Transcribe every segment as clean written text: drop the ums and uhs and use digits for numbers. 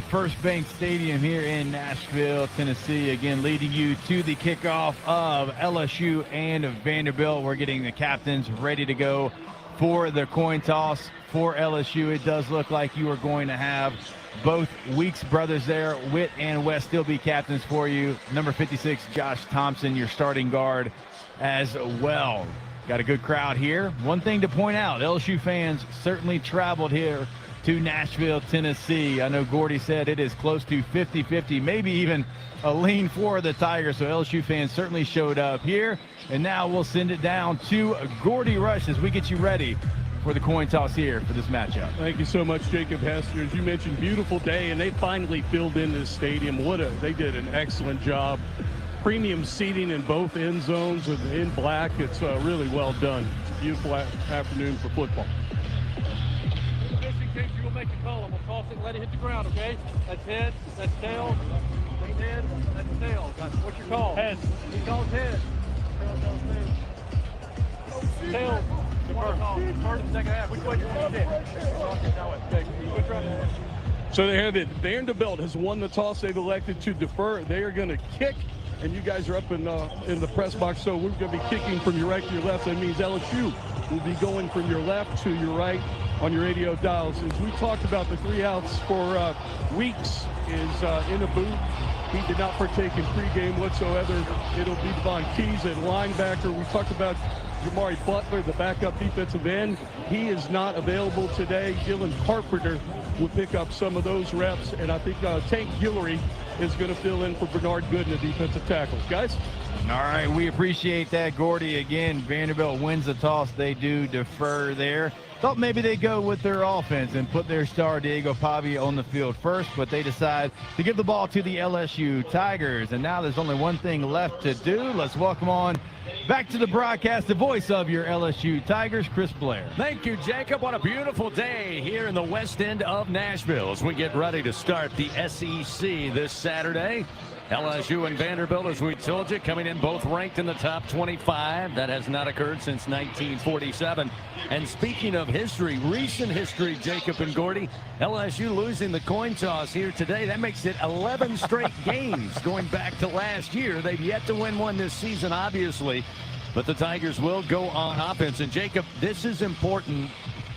First Bank Stadium here in Nashville, Tennessee. Again, leading you to the kickoff of LSU and Vanderbilt. We're getting the captains ready to go for the coin toss for LSU. It does look like you are going to have both Weeks brothers there. Witt and West still be captains for you. Number 56, Josh Thompson, your starting guard as well. Got a good crowd here. One thing to point out, LSU fans certainly traveled here to Nashville, Tennessee. I know Gordy said it is close to 50-50, maybe even a lean for the Tigers. So LSU fans certainly showed up here. And now we'll send it down to Gordy Rush as we get you ready for the coin toss here for this matchup. Thank you so much, Jacob Hester. As you mentioned, beautiful day, and they finally filled in this stadium. They did an excellent job. Premium seating in both end zones and in black. It's really well done. It's a beautiful afternoon for football. Just in case you will make the call, I'm going to toss it and let it hit the ground, okay? That's head, that's tail, that's head, that's tail. What's your call? Head. He calls head. Tail. First and second half. Which way you want to hit? So they have it. Vanderbilt has won the toss. They've elected to defer. They are going to kick. And you guys are up in the press box, so we're going to be kicking from your right to your left. That means LSU will be going from your left to your right on your radio dials. As we talked about, the 3 outs for Weeks is in a booth. He did not partake in pregame whatsoever. It'll be Devon Keys at linebacker. We talked about Jamari Butler, the backup defensive end. He is not available today. Dylan Carpenter will pick up some of those reps, and I think Tank Guillory is going to fill in for Bernard Gooden, the defensive tackles. Guys? All right, we appreciate that, Gordy. Again, Vanderbilt wins the toss. They do defer there. Thought maybe they'd go with their offense and put their star Diego Pavia on the field first, but they decide to give the ball to the LSU Tigers. And now there's only one thing left to do. Let's welcome on back to the broadcast, the voice of your LSU Tigers, Chris Blair. Thank you, Jacob. What a beautiful day here in the west end of Nashville as we get ready to start the SEC this Saturday. LSU and Vanderbilt, as we told you, coming in both ranked in the top 25. That has not occurred since 1947. And speaking of history, recent history, Jacob and Gordy, LSU losing the coin toss here today. That makes it 11 straight games going back to last year. They've yet to win one this season, obviously. But the Tigers will go on offense. And, Jacob, this is important.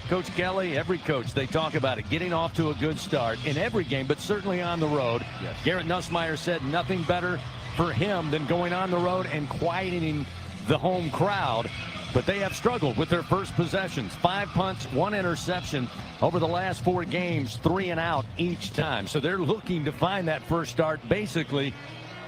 Coach Kelly, every coach, they talk about it, getting off to a good start in every game, but certainly on the road. Yes. Garrett Nussmeier said nothing better for him than going on the road and quieting the home crowd. But they have struggled with their first possessions. 5 punts, 1 interception over the last 4 games, 3 and out each time. So they're looking to find that first start, basically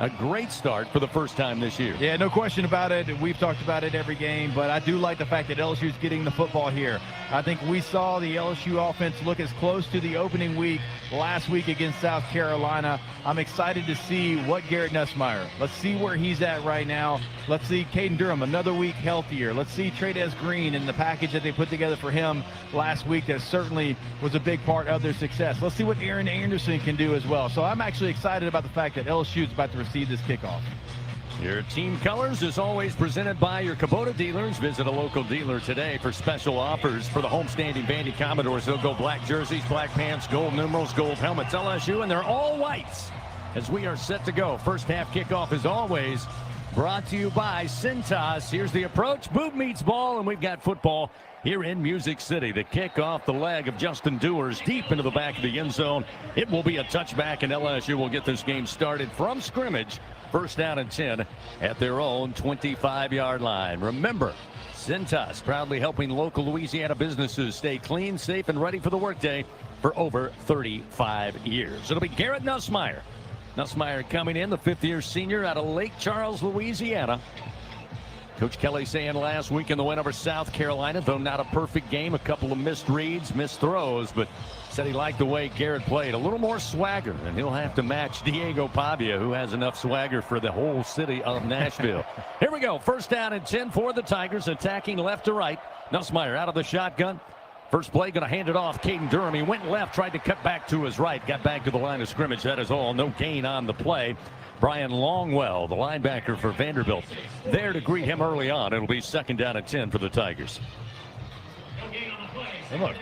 a great start for the first time this year. Yeah, no question about it. We've talked about it every game, but I do like the fact that LSU's getting the football here. I think we saw the LSU offense look as close to the opening week last week against South Carolina. I'm excited to see what Garrett Nussmeier. Let's see where he's at right now. Let's see Caden Durham another week healthier. Let's see Trades Green and the package that they put together for him last week that certainly was a big part of their success. Let's see what Aaron Anderson can do as well. So I'm actually excited about the fact that LSU is about to receive this kickoff. Your team colors is always presented by your Kubota dealers. Visit a local dealer today for special offers for the homestanding Vandy Commodores. They'll go black jerseys, black pants, gold numerals, gold helmets, LSU, and they're all whites as we are set to go. First half kickoff is always brought to you by Cintas. Here's the approach. Boob meets ball, and we've got football here in Music City. The kick off the leg of Justin Dewars deep into the back of the end zone. It will be a touchback, and LSU will get this game started from scrimmage. First down and 10 at their own 25-yard line. Remember, Cintas proudly helping local Louisiana businesses stay clean, safe, and ready for the workday for over 35 years. It'll be Garrett Nussmeier. Nussmeier coming in, the 5th-year senior out of Lake Charles, Louisiana. Coach Kelly saying last week in the win over South Carolina, though not a perfect game, a couple of missed reads, missed throws, but said he liked the way Garrett played. A little more swagger, and he'll have to match Diego Pavia, who has enough swagger for the whole city of Nashville. Here we go. First down and 10 for the Tigers, attacking left to right. Nussmeier out of the shotgun. First play, going to hand it off. Caden Durham. He went left, tried to cut back to his right, got back to the line of scrimmage. That is all. No gain on the play. Brian Longwell, the linebacker for Vanderbilt, there to greet him early on. It'll be second down and 10 for the Tigers. And look,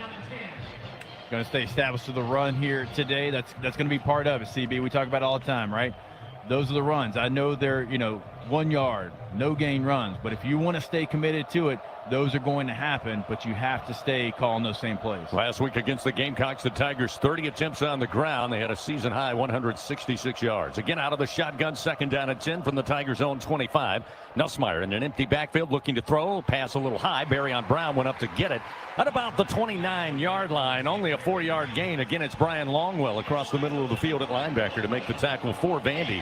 Going to stay established to the run here today. That's going to be part of it, CB. We talk about it all the time, right? Those are the runs. I know they're, 1 yard, no gain runs. But if you want to stay committed to it, those are going to happen, but you have to stay calling those same plays. Last week against the Gamecocks, the Tigers 30 attempts on the ground. They had a season-high 166 yards. Again, out of the shotgun, 2nd down and 10 from the Tigers' own 25. Nussmeier in an empty backfield looking to throw. Pass a little high. Barry on Brown went up to get it at about the 29-yard line. Only a 4-yard gain. Again, it's Brian Longwell across the middle of the field at linebacker to make the tackle for Vandy.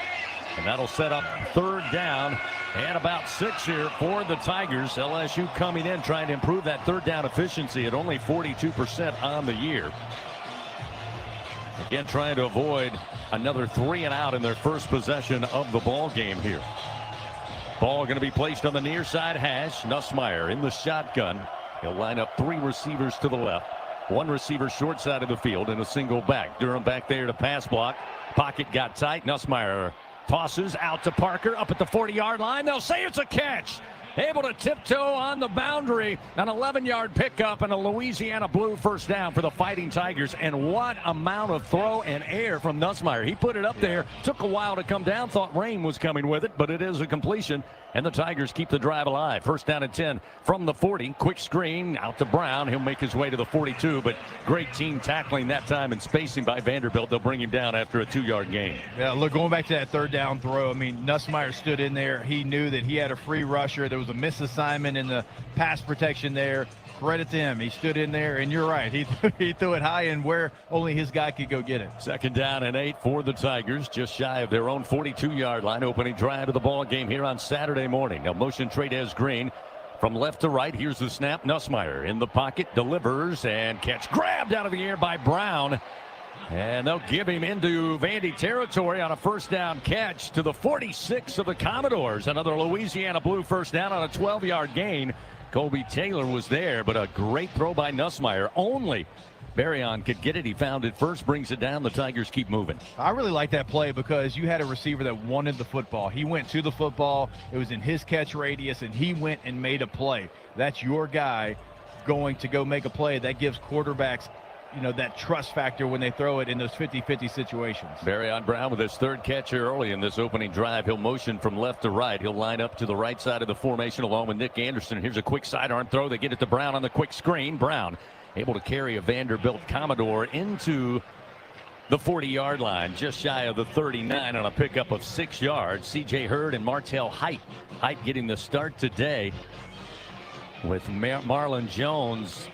And that'll set up 3rd down and about 6 here for the Tigers. LSU coming in trying to improve that 3rd down efficiency at only 42% on the year. Again, trying to avoid another 3 and out in their first possession of the ball game here. Ball going to be placed on the near side hash. Nussmeier in the shotgun. He'll line up 3 receivers to the left. 1 receiver short side of the field and a single back. Durham back there to pass block. Pocket got tight. Nussmeier tosses out to Parker up at the 40-yard line. They'll say it's a catch. Able to tiptoe on the boundary. An 11-yard pickup and a Louisiana Blue 1st down for the Fighting Tigers. And what amount of throw and air from Nussmeier. He put it up there. Took a while to come down. Thought rain was coming with it, but it is a completion. And the Tigers keep the drive alive. 1st down and 10 from the 40. Quick screen out to Brown. He'll make his way to the 42, but great team tackling that time and spacing by Vanderbilt. They'll bring him down after a 2-yard gain. Yeah, look, going back to that 3rd down throw, I mean, Nussmeier stood in there. He knew that he had a free rusher. There was a misassignment in the pass protection there. Credit to him. He stood in there, and you're right. He threw it high and where only his guy could go get it. 2nd down and 8 for the Tigers, just shy of their own 42-yard line. Opening drive of the ball game here on Saturday morning. Now motion Trades Green from left to right. Here's the snap. Nussmeier in the pocket, delivers and catch grabbed out of the air by Brown. And they'll give him into Vandy territory on a 1st down catch to the 46 of the Commodores. Another Louisiana Blue 1st down on a 12-yard gain. Colby Taylor was there, but a great throw by Nussmeier. Only Barryon could get it. He found it first, brings it down. The Tigers keep moving. I really like that play because you had a receiver that wanted the football. He went to the football. It was in his catch radius, and he went and made a play. That's your guy going to go make a play. That gives quarterbacks, that trust factor when they throw it in those 50-50 situations. Barryon Brown with his 3rd catch here early in this opening drive. He'll motion from left to right. He'll line up to the right side of the formation along with Nick Anderson. Here's a quick sidearm throw. They get it to Brown on the quick screen. Brown able to carry a Vanderbilt Commodore into the 40-yard line, just shy of the 39 on a pickup of 6 yards. C.J. Hurd and Martell Height. Height getting the start today with Marlon Jones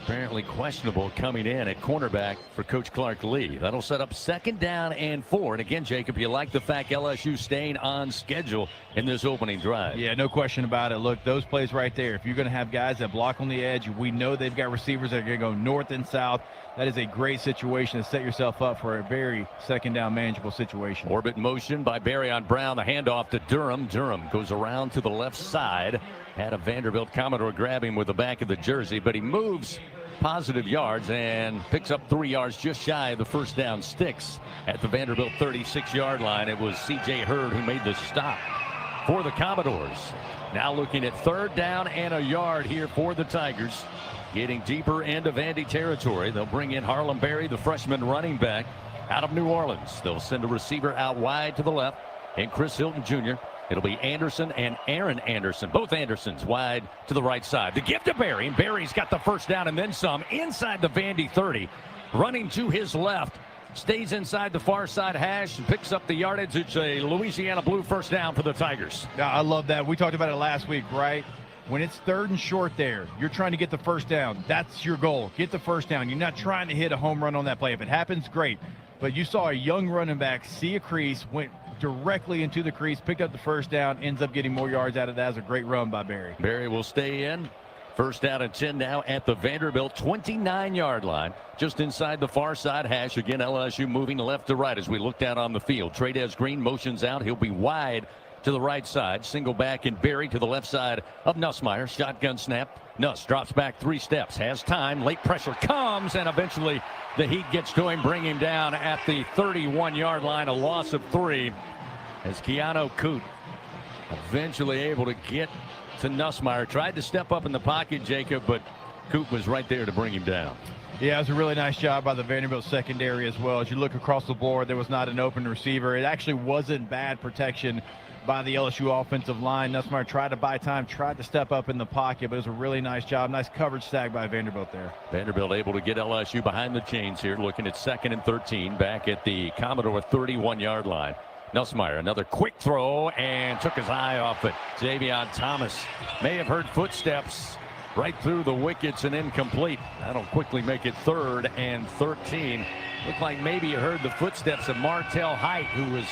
apparently questionable coming in at cornerback for Coach Clark Lee. That'll set up 2nd down and 4. And again, Jacob, you like the fact LSU staying on schedule in this opening drive. Yeah, no question about it. Look, those plays right there, if you're going to have guys that block on the edge, we know they've got receivers that are going to go north and south. That is a great situation to set yourself up for a very 2nd down manageable situation. Orbit motion by Barryon Brown. The handoff to Durham. Durham goes around to the left side. Had a Vanderbilt Commodore grab him with the back of the jersey, but he moves positive yards and picks up 3 yards just shy of the 1st down sticks at the Vanderbilt 36-yard line. It was C.J. Hurd who made the stop for the Commodores. Now looking at 3rd down and a yard here for the Tigers. Getting deeper into Vandy territory. They'll bring in Harlem Berry, the freshman running back out of New Orleans. They'll send a receiver out wide to the left, and Chris Hilton Jr. It'll be Anderson and Aaron Anderson. Both Andersons wide to the right side. To give to Barry, and Barry's got the 1st down and then some inside the Vandy 30. Running to his left. Stays inside the far side hash and picks up the yardage. It's a Louisiana Blue 1st down for the Tigers. Yeah, I love that. We talked about it last week, right? When it's 3rd and short there, you're trying to get the 1st down. That's your goal. Get the 1st down. You're not trying to hit a home run on that play. If it happens, great. But you saw a young running back see a crease, went directly into the crease, picked up the 1st down, ends up getting more yards out of that. That was a great run by Barry. Barry will stay in. 1st down and 10 now at the Vanderbilt 29-yard line, just inside the far side hash. Again, LSU moving left to right as we look down on the field. Trades Green motions out. He'll be wide to the right side. Single back and Barry to the left side of Nussmeier. Shotgun snap. Nuss drops back 3 steps. Has time. Late pressure comes, and eventually the heat gets to him. Bring him down at the 31-yard line. A loss of 3 as Keanu Coote eventually able to get to Nussmeier. Tried to step up in the pocket, Jacob, but Coote was right there to bring him down. Yeah, it was a really nice job by the Vanderbilt secondary as well. As you look across the board, there was not an open receiver. It actually wasn't bad protection by the LSU offensive line. Nussmeier tried to buy time, tried to step up in the pocket, but it was a really nice job. Nice coverage stack by Vanderbilt there. Vanderbilt able to get LSU behind the chains here, looking at 2nd and 13 back at the Commodore 31-yard line. Nussmeier, another quick throw, and took his eye off it. Xavier Thomas may have heard footsteps right through the wickets and incomplete. That'll quickly make it 3rd and 13. Looked like maybe you heard the footsteps of Martell Height, who was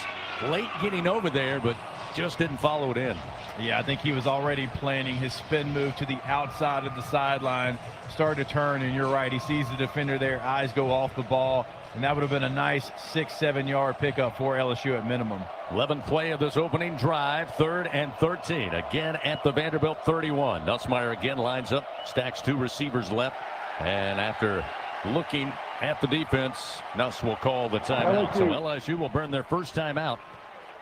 late getting over there, but just didn't follow it in. Yeah, I think he was already planning his spin move to the outside of the sideline, started to turn, and you're right, he sees the defender there, eyes go off the ball, and that would have been a nice 6-7 yard pickup for LSU at minimum. 11th play of this opening drive, 3rd and 13. Again at the Vanderbilt 31. Nussmeier again lines up, stacks 2 receivers left, and after looking at the defense, Nuss will call the timeout. So LSU will burn their first timeout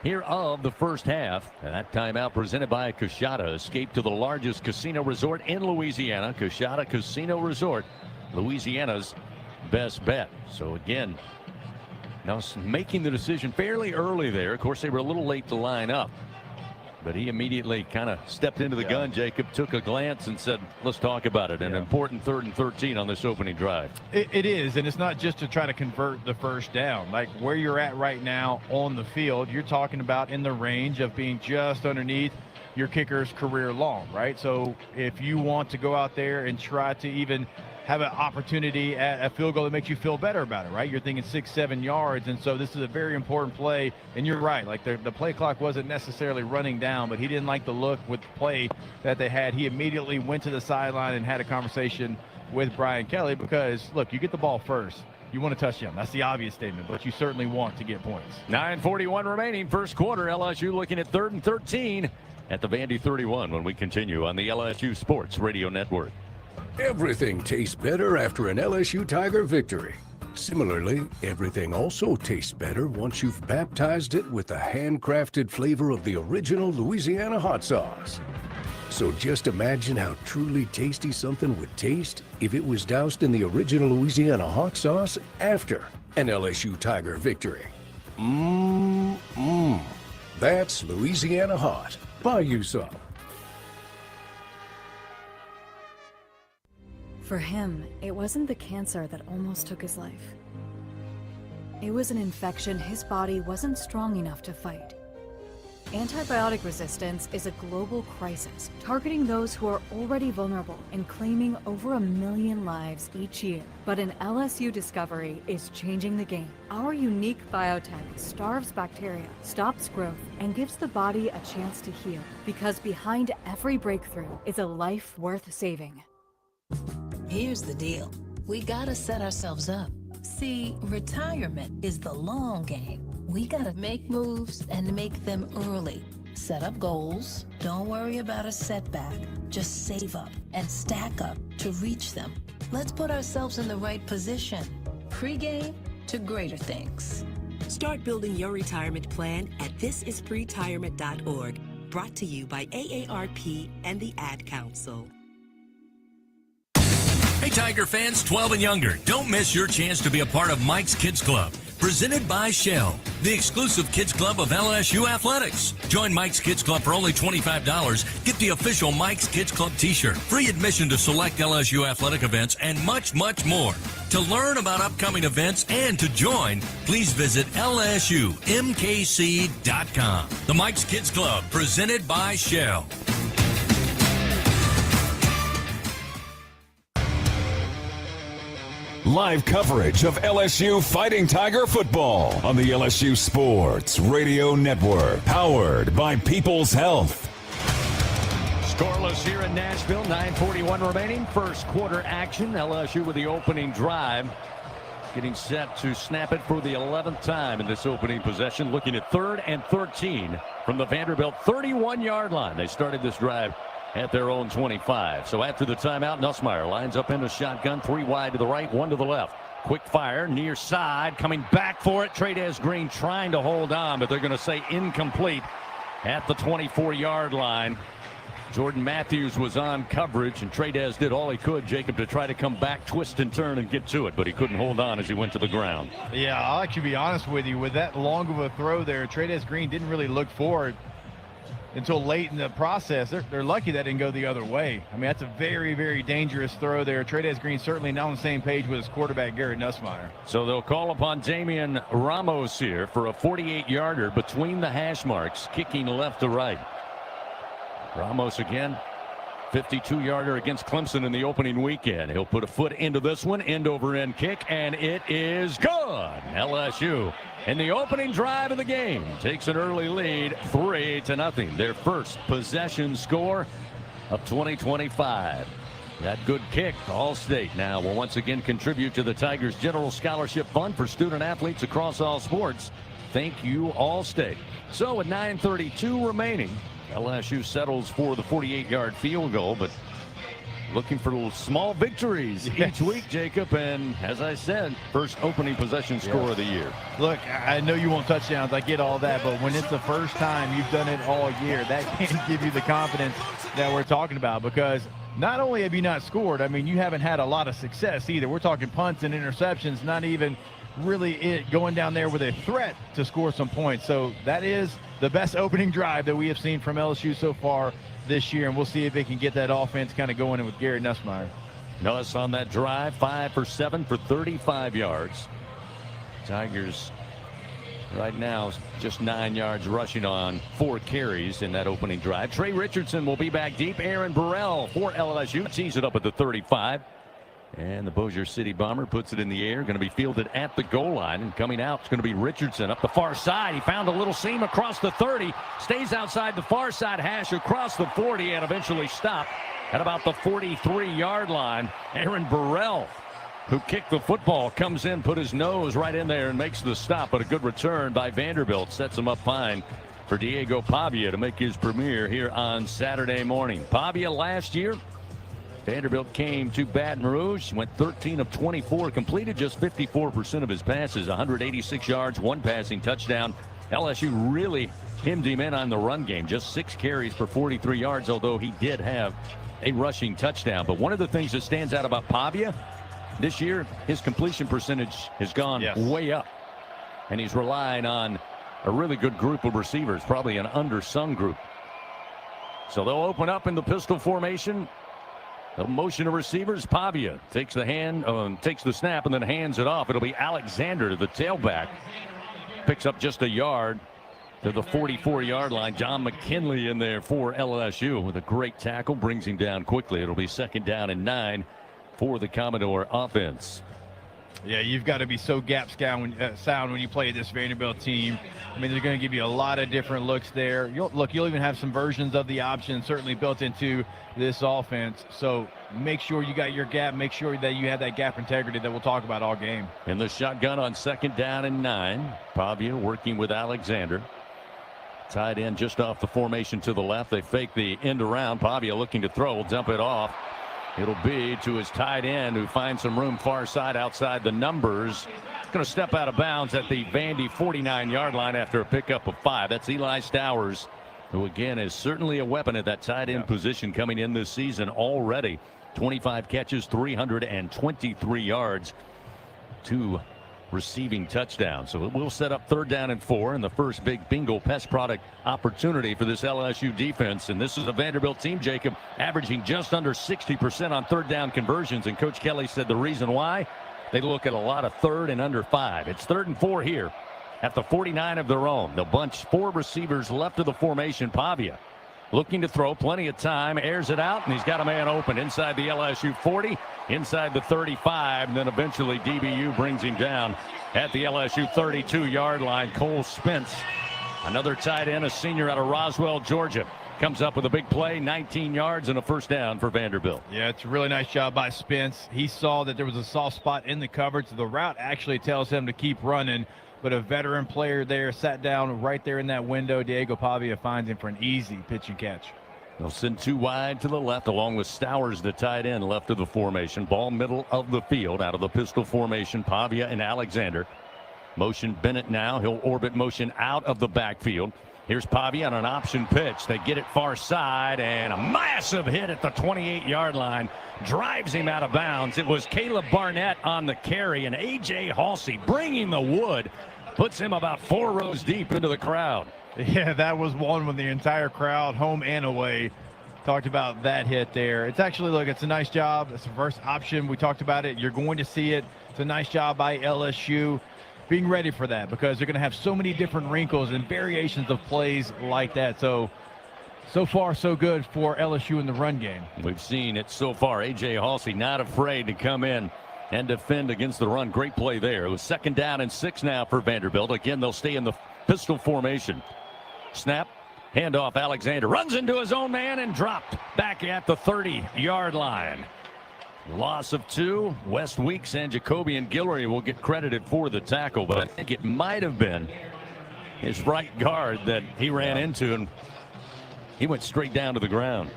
here of the first half. And that timeout presented by Coshada. Escape to the largest casino resort in Louisiana. Coshada Casino Resort, Louisiana's best bet. So again, now making the decision fairly early there. Of course, they were a little late to line up, but he immediately kind of stepped into the gun. Jacob took a glance and said, let's talk about it. An important 3rd and 13 on this opening drive. It is, and it's not just to try to convert the first down. Like where you're at right now on the field, you're talking about in the range of being just underneath your kicker's career long, right? So if you want to go out there and try to even have an opportunity at a field goal that makes you feel better about it, right? You're thinking 6-7 yards, and so this is a very important play. And you're right, like the play clock wasn't necessarily running down, but he didn't like the look with the play that they had. He immediately went to the sideline and had a conversation with Brian Kelly because, look, you get the ball first. You want a touchdown. That's the obvious statement, but you certainly want to get points. 9:41 remaining, first quarter. LSU looking at 3rd and 13 at the Vandy 31 when we continue on the LSU Sports Radio Network. Everything tastes better after an LSU Tiger victory. Similarly, everything also tastes better once you've baptized it with the handcrafted flavor of the original Louisiana hot sauce. So just imagine how truly tasty something would taste if it was doused in the original Louisiana hot sauce after an LSU Tiger victory. That's Louisiana hot. Buy you some. For him, it wasn't the cancer that almost took his life. It was an infection his body wasn't strong enough to fight. Antibiotic resistance is a global crisis, targeting those who are already vulnerable and claiming over 1 million lives each year. But an LSU discovery is changing the game. Our unique biotech starves bacteria, stops growth, and gives the body a chance to heal. Because behind every breakthrough is a life worth saving. Here's the deal. We gotta set ourselves up. See, retirement is the long game. We gotta make moves and make them early. Set up goals. Don't worry about a setback. Just save up and stack up to reach them. Let's put ourselves in the right position. Pre-game to greater things. Start building your retirement plan at thisispretirement.org. Brought to you by AARP and the Ad Council. Hey Tiger fans 12 and younger, don't miss your chance to be a part of Mike's Kids Club. Presented by Shell, the exclusive kids club of LSU Athletics. Join Mike's Kids Club for only $25. Get the official Mike's Kids Club t-shirt, free admission to select LSU athletic events, and much, much more. To learn about upcoming events and to join, please visit LSUMKC.com. The Mike's Kids Club, presented by Shell. Live coverage of LSU Fighting Tiger football on the LSU Sports Radio Network, powered by People's Health. Scoreless here in Nashville, 9:41 remaining, first quarter action. LSU with the opening drive, getting set to snap it for the 11th time in this opening possession, looking at 3rd and 13 from the Vanderbilt 31-yard line. They started this drive at their own 25. So after the timeout, Nussmeier lines up in the shotgun, 3 wide to the right, 1 to the left. Quick fire, near side, coming back for it. Trades Green trying to hold on, but they're going to say incomplete at the 24-yard line. Jordan Matthews was on coverage, and Trades did all he could, Jacob, to try to come back, twist and turn, and get to it, but he couldn't hold on as he went to the ground. Yeah, I'll actually be honest with you. With that long of a throw there, Trades Green didn't really look forward until late in the process. They're lucky that didn't go the other way. I mean, that's a very, very dangerous throw there. Trades Green certainly not on the same page with his quarterback, Garrett Nussmeier. So they'll call upon Damian Ramos here for a 48-yarder between the hash marks, kicking left to right. Ramos again, 52-yarder against Clemson in the opening weekend. He'll put a foot into this one, end-over-end kick, and it is good. LSU in the opening drive of the game takes an early lead, 3-0. Their first possession score of 2025. That good kick, All-State now will once again contribute to the Tigers' General Scholarship Fund for student athletes across all sports. Thank you, All-State. So with 9:32 remaining, LSU settles for the 48-yard field goal, but looking for little small victories each week, Jacob. And as I said, first opening possession score of the year. Look, I know you want touchdowns. I get all that. But when it's the first time you've done it all year, that can give you the confidence that we're talking about. Because not only have you not scored, I mean, you haven't had a lot of success either. We're talking punts and interceptions, not even really it going down there with a threat to score some points. So that is the best opening drive that we have seen from LSU so far this year, and we'll see if they can get that offense kind of going in with Garrett Nussmeier. Nuss on that drive, 5 for 7 for 35 yards. Tigers right now just 9 yards rushing on 4 carries in that opening drive. Trey Richardson will be back deep. Aaron Burrell for LSU tees it up at the 35. And the Bossier City Bomber puts it in the air. Going to be fielded at the goal line. And coming out is going to be Richardson up the far side. He found a little seam across the 30. Stays outside the far side hash across the 40 and eventually stopped at about the 43-yard line. Aaron Burrell, who kicked the football, comes in, put his nose right in there and makes the stop. But a good return by Vanderbilt sets him up fine for Diego Pavia to make his premiere here on Saturday morning. Pavia last year, Vanderbilt came to Baton Rouge, went 13 of 24, completed just 54% of his passes, 186 yards, 1 passing touchdown. LSU really hemmed him in on the run game, just 6 carries for 43 yards, although he did have a rushing touchdown. But one of the things that stands out about Pavia this year, his completion percentage has gone way up. And he's relying on a really good group of receivers, probably an undersung group. So they'll open up in the pistol formation. The motion of receivers. Pavia takes the snap and then hands it off. It'll be Alexander to the tailback. Picks up just a yard to the 44-yard line. John McKinley in there for LSU with a great tackle. Brings him down quickly. It'll be 2nd down and 9 for the Commodore offense. Yeah, you've got to be so sound when you play this Vanderbilt team. I mean, they're going to give you a lot of different looks there. You'll even have some versions of the option certainly built into this offense. So make sure you got your gap. Make sure that you have that gap integrity that we'll talk about all game. In the shotgun on 2nd down and 9. Pavia working with Alexander. Tied in just off the formation to the left. They fake the end around. Pavia looking to throw. Dump it off. It'll be to his tight end, who finds some room far side outside the numbers. Going to step out of bounds at the Vandy 49-yard line after a pickup of 5. That's Eli Stowers, who again is certainly a weapon at that tight end position coming in this season already. 25 catches, 323 yards, 2 receiving touchdowns. So it will set up 3rd down and 4, and the first big bingo pest product opportunity for this LSU defense. And this is a Vanderbilt team, Jacob, averaging just under 60% on 3rd down conversions. And Coach Kelly said the reason why, they look at a lot of 3rd and under 5. It's 3rd and 4 here at the 49 of their own. The bunch, 4 receivers left of the formation. Pavia looking to throw, plenty of time, airs it out, and he's got a man open inside the LSU 40, inside the 35, and then eventually DBU brings him down at the LSU 32-yard line. Cole Spence, another tight end, a senior out of Roswell, Georgia, comes up with a big play, 19 yards and a 1st down for Vanderbilt. Yeah, it's a really nice job by Spence. He saw that there was a soft spot in the coverage. The route actually tells him to keep running, but a veteran player there sat down right there in that window. Diego Pavia finds him for an easy pitch and catch. They'll send 2 wide to the left, along with Stowers, the tight end, left of the formation. Ball middle of the field out of the pistol formation. Pavia and Alexander. Motion Bennett now. He'll orbit motion out of the backfield. Here's Pavia on an option pitch. They get it far side, and a massive hit at the 28-yard line drives him out of bounds. It was Caleb Barnett on the carry, and A.J. Halsey bringing the wood puts him about 4 rows deep into the crowd. Yeah, that was one with the entire crowd, home and away. Talked about that hit there. It's actually, look, it's a nice job. It's the first option. We talked about it. You're going to see it. It's a nice job by LSU being ready for that, because they're going to have so many different wrinkles and variations of plays like that. So far, so good for LSU in the run game. We've seen it so far. A.J. Halsey not afraid to come in and defend against the run. Great play there. It was 2nd down and 6 now for Vanderbilt. Again, they'll stay in the pistol formation. Snap, handoff. Alexander runs into his own man and dropped back at the 30-yard line. Loss of 2. West Weeks and Jacobian Guillory will get credited for the tackle, but I think it might have been his right guard that he ran into, and he went straight down to the ground.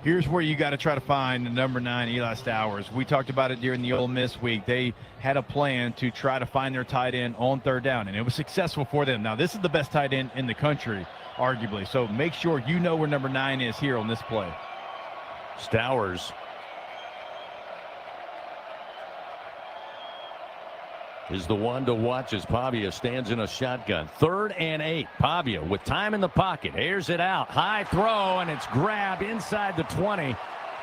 Here's where you got to try to find the number 9, Eli Stowers. We talked about it during the Ole Miss week. They had a plan to try to find their tight end on 3rd down, and it was successful for them. Now, this is the best tight end in the country, arguably, so make sure you know where number 9 is here on this play. Stowers is the one to watch as Pavia stands in a shotgun. 3rd and 8. Pavia with time in the pocket. Airs it out. High throw, and it's grabbed inside the 20.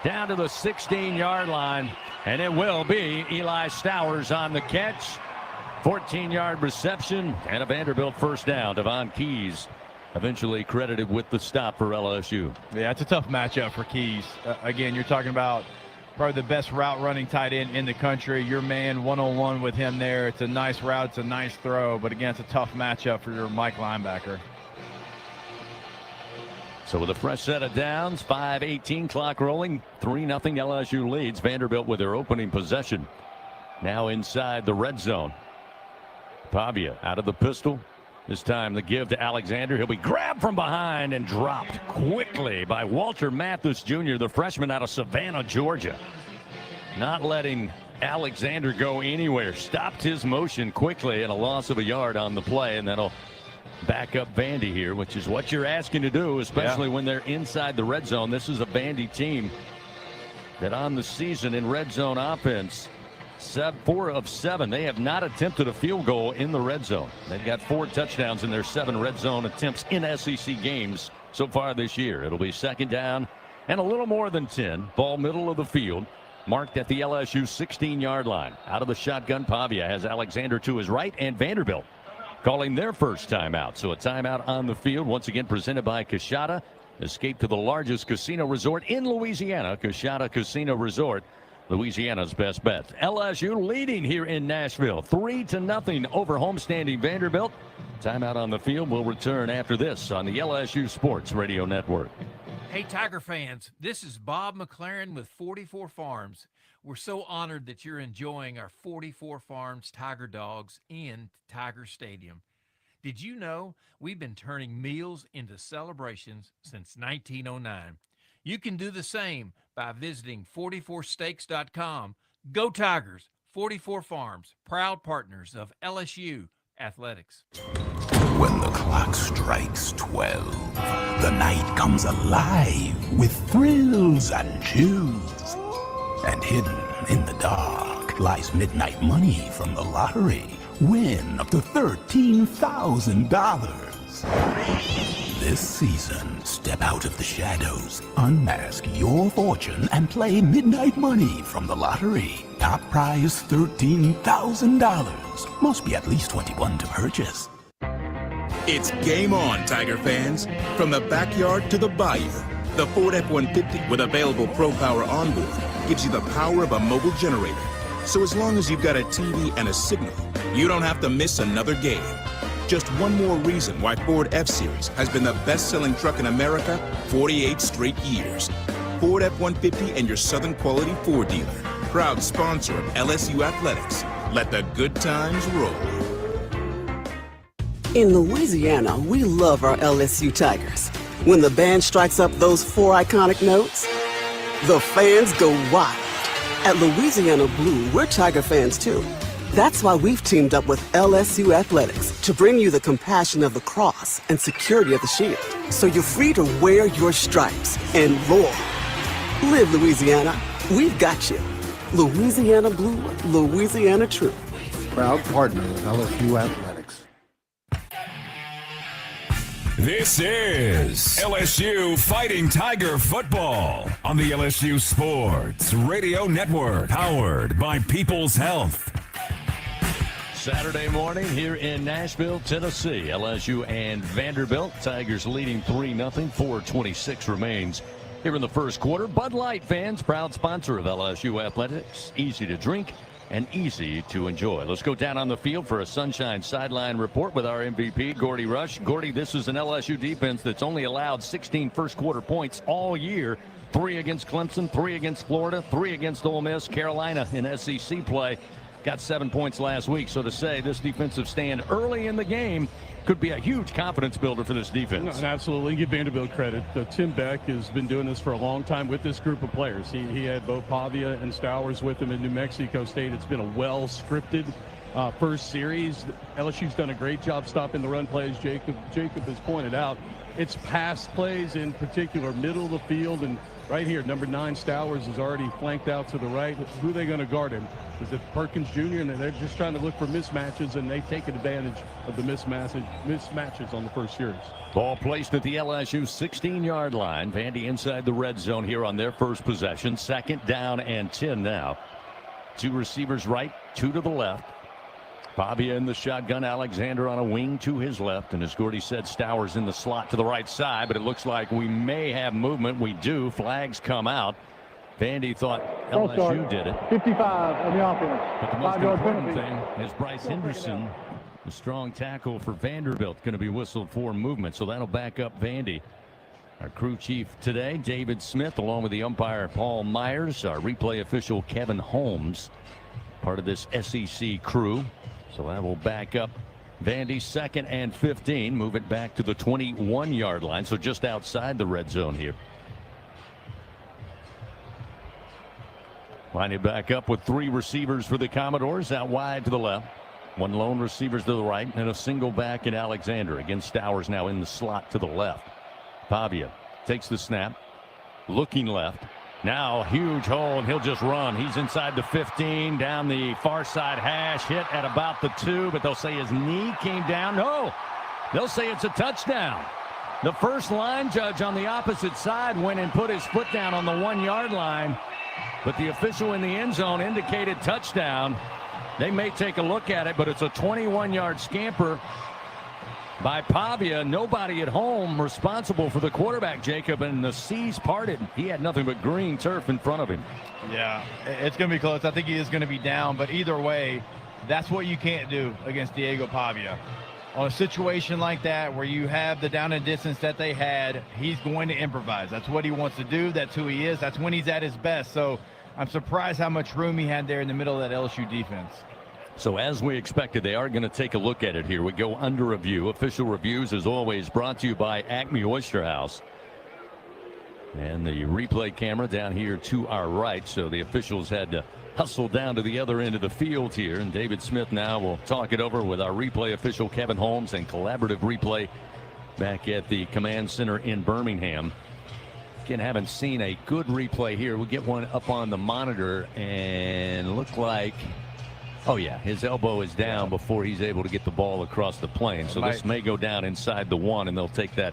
Down to the 16-yard line. And it will be Eli Stowers on the catch. 14-yard reception and a Vanderbilt first down. Devon Keys eventually credited with the stop for LSU. Yeah, it's a tough matchup for Keys. Again, you're talking about probably the best route running tight end in the country. Your man one-on-one with him there. It's a nice route. It's a nice throw. But again, it's a tough matchup for your Mike linebacker. So with a fresh set of downs, 5:18 clock rolling, 3-0 LSU leads. Vanderbilt with their opening possession. Now inside the red zone. Pavia out of the pistol. This time the give to Alexander. He'll be grabbed from behind and dropped quickly by Walter Mathis Jr., the freshman out of Savannah, Georgia. Not letting Alexander go anywhere. Stopped his motion quickly and a loss of a yard on the play, and that'll back up Vandy here, which is what you're asking to do, especially when they're inside the red zone. This is a Vandy team that on the season in red zone offense, 4 of 7. They have not attempted a field goal in the red zone. They've got 4 touchdowns in their 7 red zone attempts in SEC games so far this year. It'll be 2nd down and a little more than 10. Ball middle of the field, marked at the LSU 16-yard line. Out of the shotgun, Pavia has Alexander to his right, and Vanderbilt calling their first timeout. So a timeout on the field, once again presented by Coshada. Escape to the largest casino resort in Louisiana, Coshada Casino Resort. Louisiana's best bet. LSU leading here in Nashville, 3-0 over homestanding Vanderbilt. Timeout on the field will return after this on the LSU Sports Radio Network. Hey, Tiger fans, this is Bob McLaren with 44 Farms. We're so honored that you're enjoying our 44 Farms Tiger Dogs in Tiger Stadium. Did you know we've been turning meals into celebrations since 1909? You can do the same by visiting 44steaks.com. Go Tigers! 44 Farms, proud partners of LSU Athletics. When the clock strikes 12, the night comes alive with thrills and chills. And hidden in the dark lies midnight money from the lottery. Win up to $13,000. This season, step out of the shadows, unmask your fortune, and play Midnight Money from the lottery. Top prize $13,000. Must be at least 21 to purchase. It's game on, Tiger fans. From the backyard to the bayou, the Ford F-150 with available Pro Power onboard gives you the power of a mobile generator. So as long as you've got a TV and a signal, you don't have to miss another game. Just one more reason why Ford F-Series has been the best-selling truck in America 48 straight years. Ford F-150 and your Southern Quality Ford dealer. Proud sponsor of LSU Athletics. Let the good times roll. In Louisiana, we love our LSU Tigers. When the band strikes up those 4 iconic notes, the fans go wild. At Louisiana Blue, we're Tiger fans too. That's why we've teamed up with LSU Athletics to bring you the compassion of the cross and security of the shield, so you're free to wear your stripes and roar. Live Louisiana. We've got you. Louisiana Blue, Louisiana True. Proud partner of LSU Athletics. This is LSU Fighting Tiger Football on the LSU Sports Radio Network, powered by People's Health. Saturday morning here in Nashville, Tennessee. LSU and Vanderbilt. Tigers leading 3-0. 4:26 remains here in the first quarter. Bud Light fans, proud sponsor of LSU Athletics. Easy to drink and easy to enjoy. Let's go down on the field for a Sunshine Sideline report with our MVP, Gordy Rush. Gordy, this is an LSU defense that's only allowed 16 first quarter points all year. 3 against Clemson, 3 against Florida, 3 against Ole Miss. Carolina in SEC play got 7 points last week. So to say this defensive stand early in the game could be a huge confidence builder for this defense. No, and absolutely. Give Vanderbilt credit. Tim Beck has been doing this for a long time with this group of players. He had both Pavia and Stowers with him in New Mexico State. It's been a well-scripted first series. LSU's done a great job stopping the run plays. Jacob has pointed out. It's pass plays in particular, middle of the field, and right here, number 9, Stowers is already flanked out to the right. Who are they going to guard him? Is it Perkins Jr.? And they're just trying to look for mismatches, and they've taken advantage of the mismatches on the first series. Ball placed at the LSU 16-yard line. Vandy inside the red zone here on their first possession. 2nd down and 10 now. 2 receivers right, 2 to the left. Pavia in the shotgun, Alexander on a wing to his left, and as Gordy said, Stowers in the slot to the right side, but it looks like we may have movement. We do. Flags come out. Vandy thought LSU did it. 55 on the offense. But the most important thing is Bryce Henderson, the strong tackle for Vanderbilt, going to be whistled for movement, so that'll back up Vandy. Our crew chief today, David Smith, along with the umpire Paul Myers, our replay official Kevin Holmes, part of this SEC crew. So that will back up Vandy. 2nd and 15. Move it back to the 21-yard line. So just outside the red zone here. Line it back up with 3 receivers for the Commodores. Out wide to the left. 1 lone receiver to the right. And a single back in Alexander. Again, Stowers now in the slot to the left. Pavia takes the snap. Looking left. Now huge hole, and he'll just run. He's inside the 15, down the far side hash, hit at about the 2, but they'll say his knee came down. No, they'll say it's a touchdown. The first line judge on the opposite side went and put his foot down on the 1-yard line, but the official in the end zone indicated touchdown. They may take a look at it, but it's a 21-yard scamper by Pavia. Nobody at home responsible for the quarterback, Jacob, and the seas parted. He had nothing but green turf in front of him. Yeah, it's going to be close. I think he is going to be down, but either way, that's what you can't do against Diego Pavia. On a situation like that where you have the down and distance that they had, he's going to improvise. That's what he wants to do. That's who he is. That's when he's at his best. So I'm surprised how much room he had there in the middle of that LSU defense. So as we expected, they are going to take a look at it here. We go under review. Official reviews, as always, brought to you by Acme Oyster House. And the replay camera down here to our right. So the officials had to hustle down to the other end of the field here. And David Smith now will talk it over with our replay official, Kevin Holmes, and collaborative replay back at the command center in Birmingham. Again, haven't seen a good replay here. We'll get one up on the monitor and look like, oh yeah, his elbow is down before he's able to get the ball across the plane. So this may go down inside the 1, and they'll take that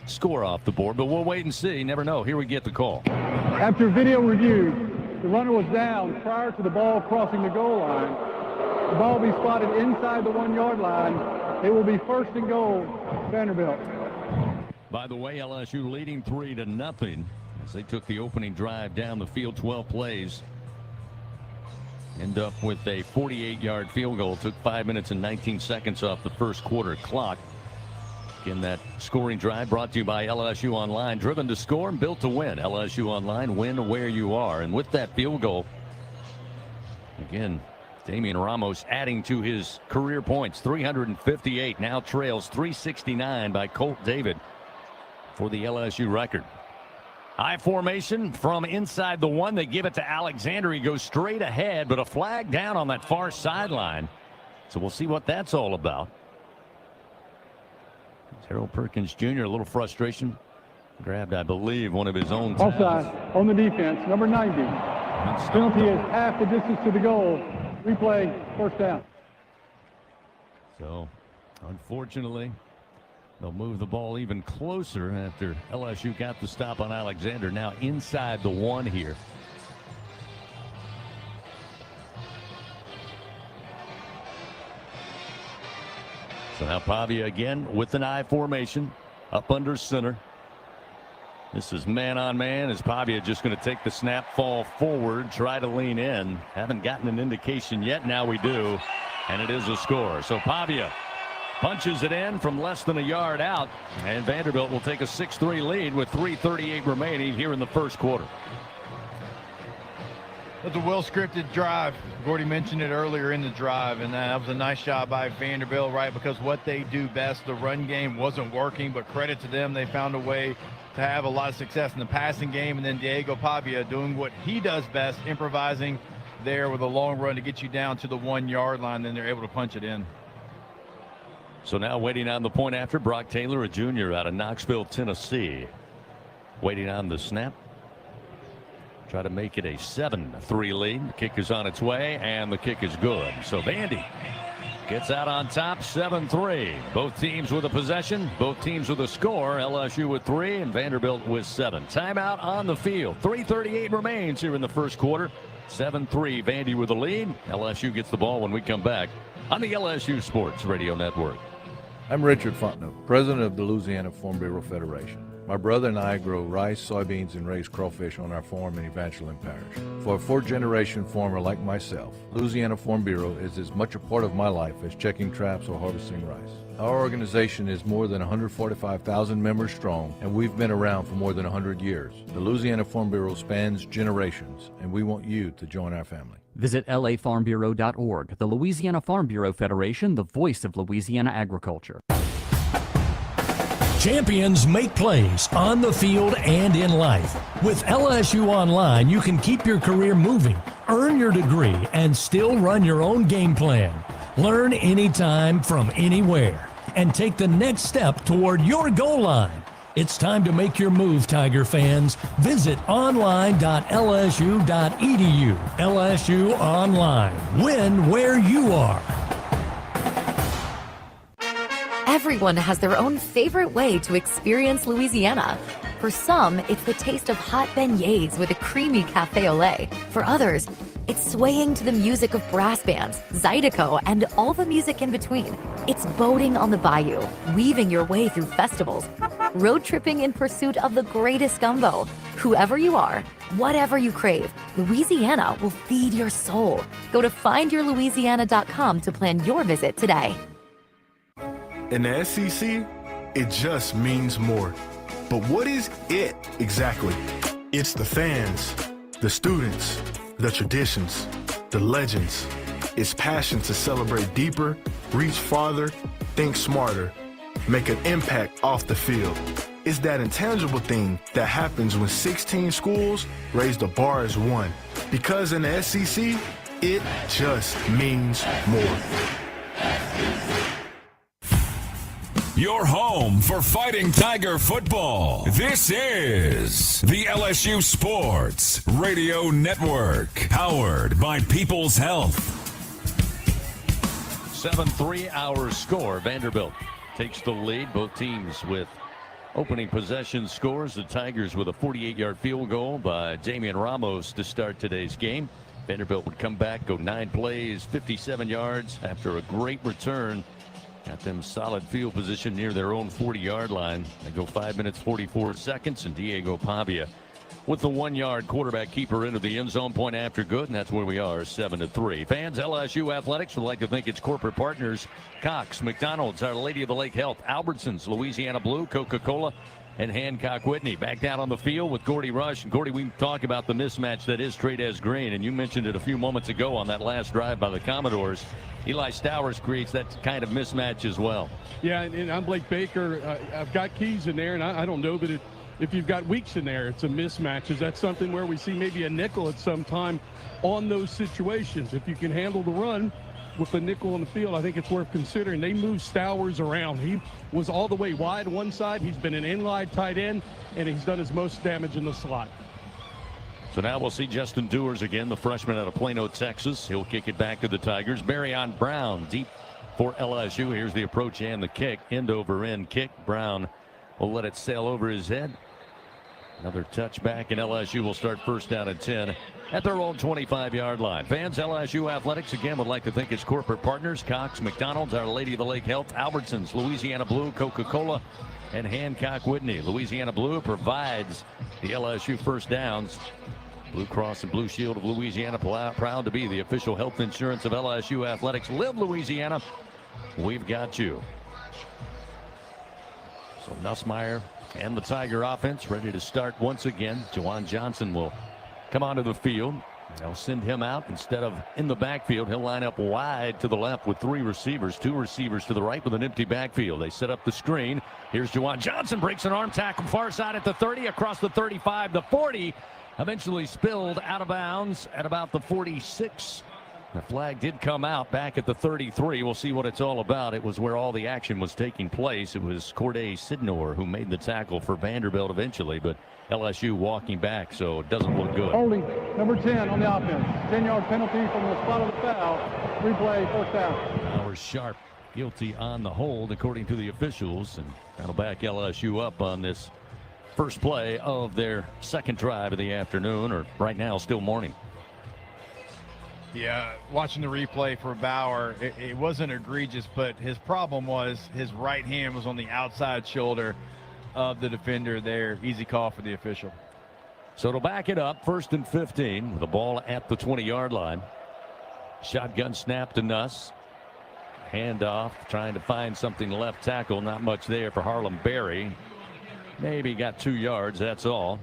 score off the board. But we'll wait and see. Never know. Here we get the call. After video review, the runner was down prior to the ball crossing the goal line. The ball will be spotted inside the 1-yard line. It will be 1st and goal, Vanderbilt. By the way, LSU leading 3-0 as they took the opening drive down the field, 12 plays. End up with a 48-yard field goal. Took 5 minutes and 19 seconds off the first quarter clock. Again, that scoring drive brought to you by LSU Online. Driven to score and built to win. LSU Online, win where you are. And with that field goal, again, Damian Ramos adding to his career points. 358, now trails 369 by Colt David for the LSU record. I formation from inside the 1. They give it to Alexander. He goes straight ahead, but a flag down on that far sideline. So we'll see what that's all about. Terrell Perkins Jr., a little frustration. Grabbed, I believe, one of his own. Offside on the defense, number 90. Penalty is half the distance to the goal. Replay, first down. So, unfortunately, they'll move the ball even closer after LSU got the stop on Alexander. Now inside the 1 here. So now Pavia again with an I formation up under center. This is man on man as Pavia just going to take the snap, fall forward, try to lean in. Haven't gotten an indication yet. Now we do. And it is a score. So Pavia punches it in from less than a yard out. And Vanderbilt will take a 6-3 lead with 3:38 remaining here in the first quarter. It's a well-scripted drive. Gordy mentioned it earlier in the drive, and that was a nice job by Vanderbilt, right? Because what they do best, the run game wasn't working, but credit to them, they found a way to have a lot of success in the passing game. And then Diego Pavia doing what he does best, improvising there with a long run to get you down to the 1 yard line. Then they're able to punch it in. So now waiting on the point after, Brock Taylor, a junior out of Knoxville, Tennessee. Waiting on the snap. Try to make it a 7-3 lead. The kick is on its way, and the kick is good. So Vandy gets out on top, 7-3. Both teams with a possession, both teams with a score. LSU with 3 and Vanderbilt with 7. Timeout on the field. 3:38 remains here in the first quarter. 7-3, Vandy with the lead. LSU gets the ball when we come back on the LSU Sports Radio Network. I'm Richard Fontenot, president of the Louisiana Farm Bureau Federation. My brother and I grow rice, soybeans, and raise crawfish on our farm in Evangeline Parish. For a fourth-generation farmer like myself, Louisiana Farm Bureau is as much a part of my life as checking traps or harvesting rice. Our organization is more than 145,000 members strong, and we've been around for more than 100 years. The Louisiana Farm Bureau spans generations, and we want you to join our family. Visit lafarmbureau.org, the Louisiana Farm Bureau Federation, the voice of Louisiana agriculture. Champions make plays on the field and in life. With LSU Online, you can keep your career moving, earn your degree, and still run your own game plan. Learn anytime from anywhere and take the next step toward your goal line. It's time to make your move, Tiger fans. Visit online.lsu.edu. LSU Online. Win where you are. Everyone has their own favorite way to experience Louisiana. For some, it's the taste of hot beignets with a creamy cafe au lait. For others, it's swaying to the music of brass bands, Zydeco, and all the music in between. It's boating on the bayou, weaving your way through festivals, road tripping in pursuit of the greatest gumbo. Whoever you are, whatever you crave, Louisiana will feed your soul. Go to findyourlouisiana.com to plan your visit today. In the SEC, it just means more. But what is it exactly? It's the fans, the students, the traditions, the legends. It's passion to celebrate deeper, reach farther, think smarter, make an impact off the field. It's that intangible thing that happens when 16 schools raise the bar as one. Because in the SEC, it just means more. Your home for Fighting Tiger football. This is the LSU Sports Radio Network, powered by People's Health. 7-3 our score. Vanderbilt takes the lead. Both teams with opening possession scores. The Tigers with a 48-yard field goal by Damian Ramos to start today's game. Vanderbilt would come back, go 9 plays, 57 yards after a great return. Got them solid field position near their own 40-yard line. They go 5 minutes, 44 seconds, and Diego Pavia with the 1-yard quarterback keeper into the end zone, point after good, and that's where we are, 7-3. Fans, LSU Athletics would like to thank its corporate partners, Cox, McDonald's, Our Lady of the Lake Health, Albertsons, Louisiana Blue, Coca-Cola, and Hancock Whitney. Back down on the field with Gordy Rush. And Gordy, we talk about the mismatch that is Trades Green, and you mentioned it a few moments ago on that last drive by the Commodores. Eli Stowers creates that kind of mismatch as well. Yeah, and I'm Blake Baker. I've got keys in there, and I don't know that if you've got weeks in there, it's a mismatch. Is that something where we see maybe a nickel at some time on those situations? If you can handle the run with the nickel on the field, I think it's worth considering. They move Stowers around. He was all the way wide one side. He's been an inline tight end, and he's done his most damage in the slot. So now we'll see Justin Dewars again, the freshman out of Plano, Texas. He'll kick it back to the Tigers. Barryon Brown deep for LSU. Here's the approach and the kick. End over end kick. Brown will let it sail over his head. Another touchback, and LSU will start first down and 10 at their own 25-yard line. Fans, LSU Athletics again would like to thank its corporate partners: Cox, McDonald's, Our Lady of the Lake Health, Albertsons, Louisiana Blue, Coca-Cola, and Hancock Whitney. Louisiana Blue provides the LSU first downs. Blue Cross and Blue Shield of Louisiana, proud to be the official health insurance of LSU Athletics. Live Louisiana, we've got you. So Nussmeier and the Tiger offense ready to start once again. Juwan Johnson will come onto the field. They'll send him out instead of in the backfield. He'll line up wide to the left with three receivers, two receivers to the right with an empty backfield. They set up the screen. Here's Juwan Johnson, breaks an arm tackle far side at the 30, across the 35, the 40. Eventually spilled out of bounds at about the 46. The flag did come out back at the 33. We'll see what it's all about. It was where all the action was taking place. It was Corday Sidnor who made the tackle for Vanderbilt eventually, but LSU walking back, so it doesn't look good. Holding, number 10 on the offense. 10-yard penalty from the spot of the foul. Replay, first down. Howard Sharp guilty on the hold, according to the officials, and that'll back LSU up on this first play of their second drive of the afternoon, or right now still morning. Yeah, watching the replay for Bauer, it wasn't egregious, but his problem was his right hand was on the outside shoulder of the defender there. Easy call for the official. So to back it up, 1st and 15 with the ball at the 20-yard line. Shotgun snap to Nuss. Handoff, trying to find something left tackle. Not much there for Harlem Berry. Maybe got 2 yards, that's all.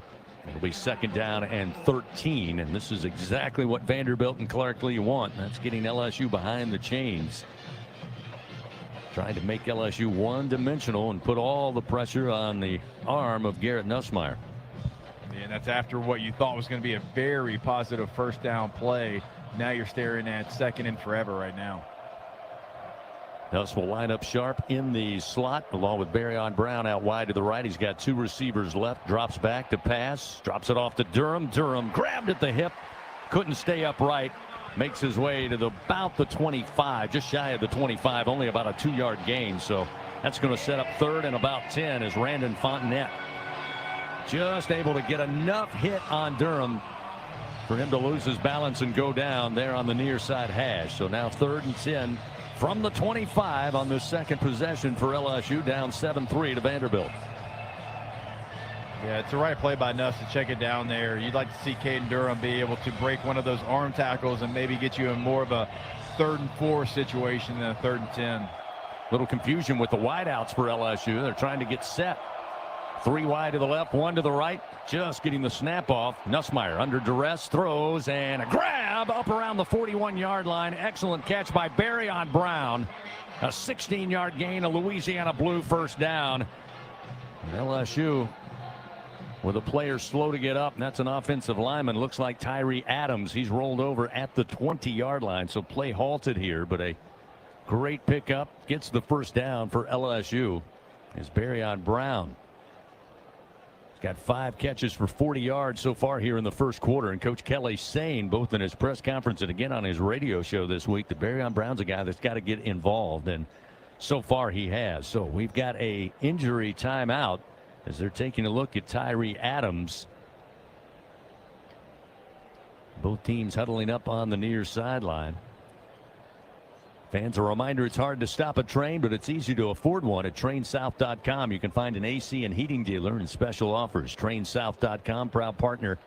It'll be 2nd down and 13, and this is exactly what Vanderbilt and Clark Lee want. That's getting LSU behind the chains. Trying to make LSU one-dimensional and put all the pressure on the arm of Garrett Nussmeier. And that's after what you thought was going to be a very positive first down play. Now you're staring at 2nd and forever right now. Nuss will line up sharp in the slot along with Barryon Brown out wide to the right. He's got 2 receivers left, drops back to pass, drops it off to Durham. Durham grabbed at the hip, couldn't stay upright, makes his way to about the 25, just shy of the 25, only about a 2-yard gain. So that's going to set up 3rd and about 10 as Randon Fontenette just able to get enough hit on Durham for him to lose his balance and go down there on the near side hash. So now 3rd and 10 from the 25 on the second possession for LSU, down 7-3 to Vanderbilt. Yeah, it's the right play by Nuss to check it down there. You'd like to see Caden Durham be able to break one of those arm tackles and maybe get you in more of a 3rd and 4 situation than a 3rd and 10. Little confusion with the wideouts for LSU. They're trying to get set. 3 wide to the left, 1 to the right. Just getting the snap off. Nussmeier under duress, throws, and a grab up around the 41-yard line. Excellent catch by Barryon Brown. A 16-yard gain, a Louisiana Blue first down. And LSU with a player slow to get up, and that's an offensive lineman. Looks like Tyree Adams. He's rolled over at the 20-yard line, so play halted here, but a great pickup. Gets the first down for LSU is Barryon Brown. Got 5 catches for 40 yards so far here in the first quarter. And Coach Kelly saying, both in his press conference and again on his radio show this week, that Barryon Brown's a guy that's got to get involved. And so far he has. So we've got a injury timeout as they're taking a look at Tyree Adams. Both teams huddling up on the near sideline. Fans, a reminder, it's hard to stop a train, but it's easy to afford one at TrainSouth.com. You can find an AC and heating dealer and special offers. TrainSouth.com, proud partner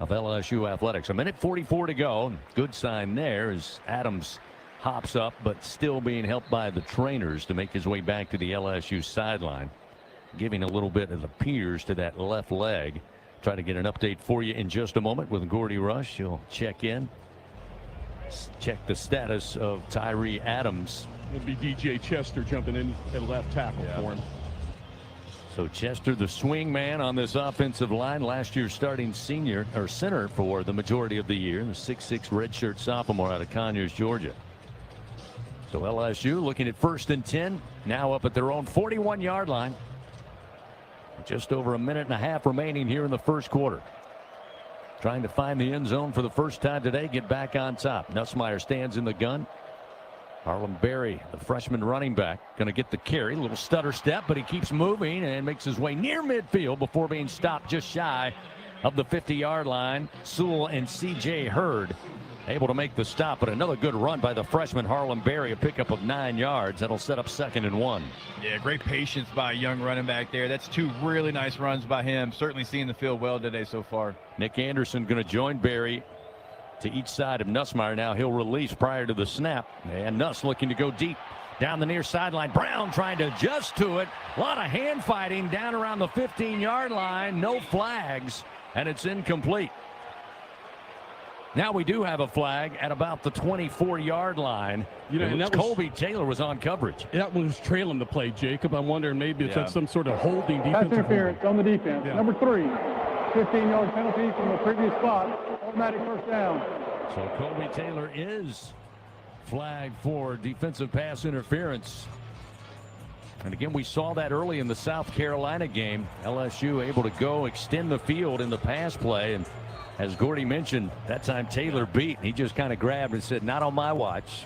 of LSU Athletics. 1:44 to go. Good sign there as Adams hops up, but still being helped by the trainers to make his way back to the LSU sideline. Giving a little bit of the piers to that left leg. Try to get an update for you in just a moment with Gordy Rush. He'll check in. Check the status of Tyree Adams. It'll be DJ Chester jumping in at left tackle for him. So Chester, the swing man on this offensive line, last year's starting center for the majority of the year, the 6'6" redshirt sophomore out of Conyers, Georgia. So LSU looking at 1st and 10, now up at their own 41-yard line. Just over a minute and a half remaining here in the first quarter. Trying to find the end zone for the first time today, get back on top. Nussmeier stands in the gun. Harlem Berry, the freshman running back, going to get the carry. A little stutter step, but he keeps moving and makes his way near midfield before being stopped just shy of the 50-yard line. Sewell and C.J. Hurd able to make the stop, but another good run by the freshman Harlem Berry, a pickup of 9 yards. That'll set up 2nd and 1. Yeah, great patience by a young running back there. That's 2 really nice runs by him. Certainly seeing the field well today so far. Nick Anderson going to join Berry to each side of Nussmeier. Now he'll release prior to the snap, and Nuss looking to go deep down the near sideline. Brown trying to adjust to it. A lot of hand fighting down around the 15-yard line. No flags, and it's incomplete. Now we do have a flag at about the 24-yard line. And that Colby Taylor was on coverage. That one was trailing the play, Jacob. I'm wondering maybe it's at some sort of holding Pass defensive interference on the defense. Number 3, 15-yard penalty from the previous spot. Automatic first down. So Colby Taylor is flagged for defensive pass interference. And again, we saw that early in the South Carolina game. LSU able to go extend the field in the pass play. And as Gordy mentioned, that time Taylor beat. He just kind of grabbed and said, not on my watch.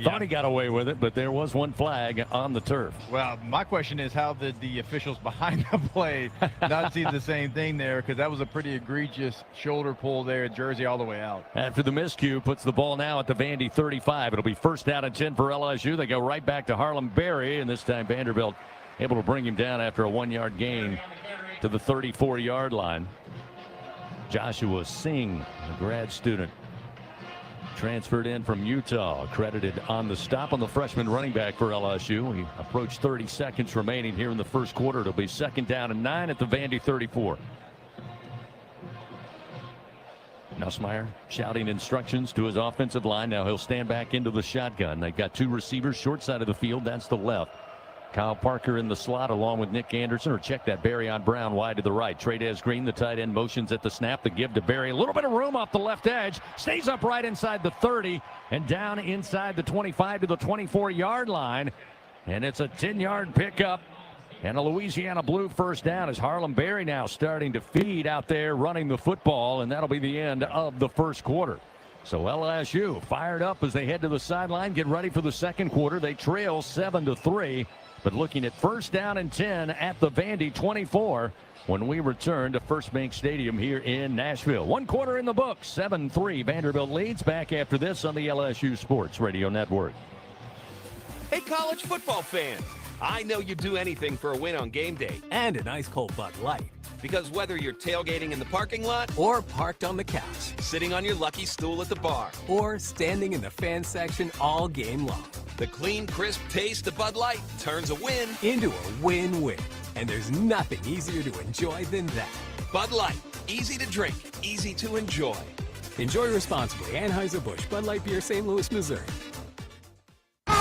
Thought he got away with it, but there was one flag on the turf. Well, my question is, how did the officials behind the play not see the same thing there? Because that was a pretty egregious shoulder pull there, jersey all the way out. After the miscue, puts the ball now at the Vandy 35. It'll be 1st down and 10 for LSU. They go right back to Harlem Berry, and this time Vanderbilt able to bring him down after a 1-yard gain to the 34-yard line. Joshua Singh, a grad student, transferred in from Utah, credited on the stop on the freshman running back for LSU. We approach 30 seconds remaining here in the first quarter. It'll be 2nd down and 9 at the Vandy 34. Nussmeier shouting instructions to his offensive line. Now he'll stand back into the shotgun. They've got 2 receivers short side of the field. That's the left. Kyle Parker in the slot along with Nick Anderson, or check that, Berry on Brown wide to the right. Trades Green, the tight end, motions at the snap. The give to Berry. A little bit of room off the left edge. Stays up right inside the 30 and down inside the 25 to the 24-yard line. And it's a 10-yard pickup and a Louisiana Blue first down as Harlem Berry now starting to feed out there running the football, and that'll be the end of the first quarter. So LSU fired up as they head to the sideline, get ready for the second quarter. They trail 7-3. But looking at 1st down and 10 at the Vandy 24 when we return to First Bank Stadium here in Nashville. 1 quarter in the books, 7-3. Vanderbilt leads. Back after this on the LSU Sports Radio Network. Hey, college football fans. I know you'd do anything for a win on game day. And an ice cold Bud Light. Because whether you're tailgating in the parking lot or parked on the couch, sitting on your lucky stool at the bar, or standing in the fan section all game long, the clean, crisp taste of Bud Light turns a win into a win-win. And there's nothing easier to enjoy than that. Bud Light. Easy to drink, easy to enjoy. Enjoy responsibly. Anheuser-Busch Bud Light Beer, St. Louis, Missouri.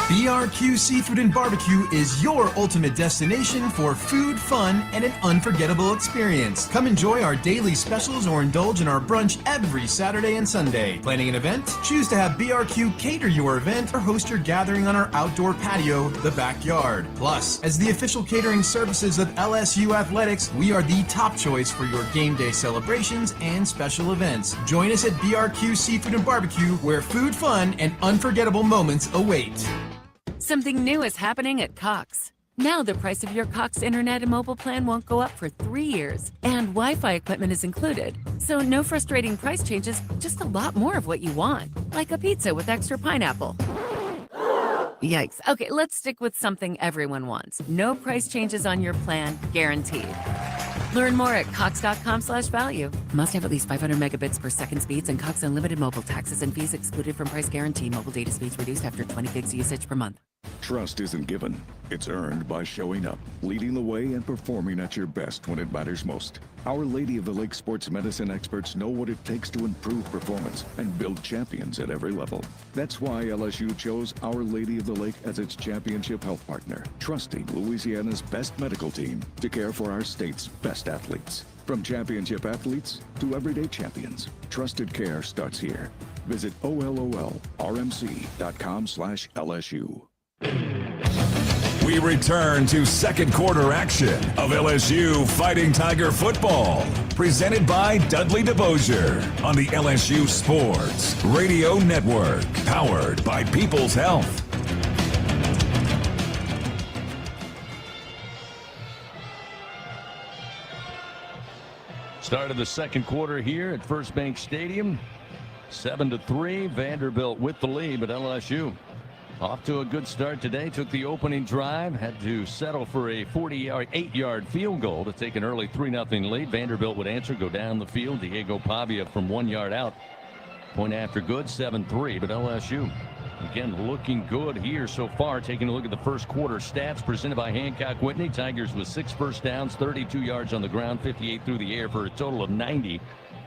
BRQ Seafood and Barbecue is your ultimate destination for food, fun, and an unforgettable experience. Come enjoy our daily specials or indulge in our brunch every Saturday and Sunday. Planning an event? Choose to have BRQ cater your event or host your gathering on our outdoor patio, the backyard. Plus, as the official catering services of LSU Athletics, we are the top choice for your game day celebrations and special events. Join us at BRQ Seafood and Barbecue, where food, fun, and unforgettable moments await. Something new is happening at Cox. Now the price of your Cox internet and mobile plan won't go up for 3 years, and Wi-Fi equipment is included. So no frustrating price changes, just a lot more of what you want, like a pizza with extra pineapple. Yikes. Okay, let's stick with something everyone wants. No price changes on your plan, guaranteed. Learn more at cox.com/value. Must have at least 500 megabits per second speeds and Cox Unlimited mobile taxes and fees excluded from price guarantee. Mobile data speeds reduced after 20 gigs usage per month. Trust isn't given. It's earned by showing up, leading the way, and performing at your best when it matters most. Our Lady of the Lake sports medicine experts know what it takes to improve performance and build champions at every level. That's why LSU chose Our Lady of the Lake as its championship health partner, trusting Louisiana's best medical team to care for our state's best athletes. From championship athletes to everyday champions, trusted care starts here. Visit OLOLRMC.com/LSU. We return to second quarter action of LSU Fighting Tiger football, presented by Dudley DeBosier on the LSU Sports Radio Network, powered by People's Health. Start of the second quarter here at First Bank Stadium. 7-3, Vanderbilt with the lead, but LSU off to a good start today. Took the opening drive, had to settle for a 8-yard field goal to take an early 3-0 lead. Vanderbilt would answer, go down the field. Diego Pavia from 1 yard out. Point after good, 7-3, but LSU again looking good here so far. Taking a look at the first quarter stats presented by Hancock Whitney. Tigers with 6 first downs, 32 yards on the ground, 58 through the air for a total of 90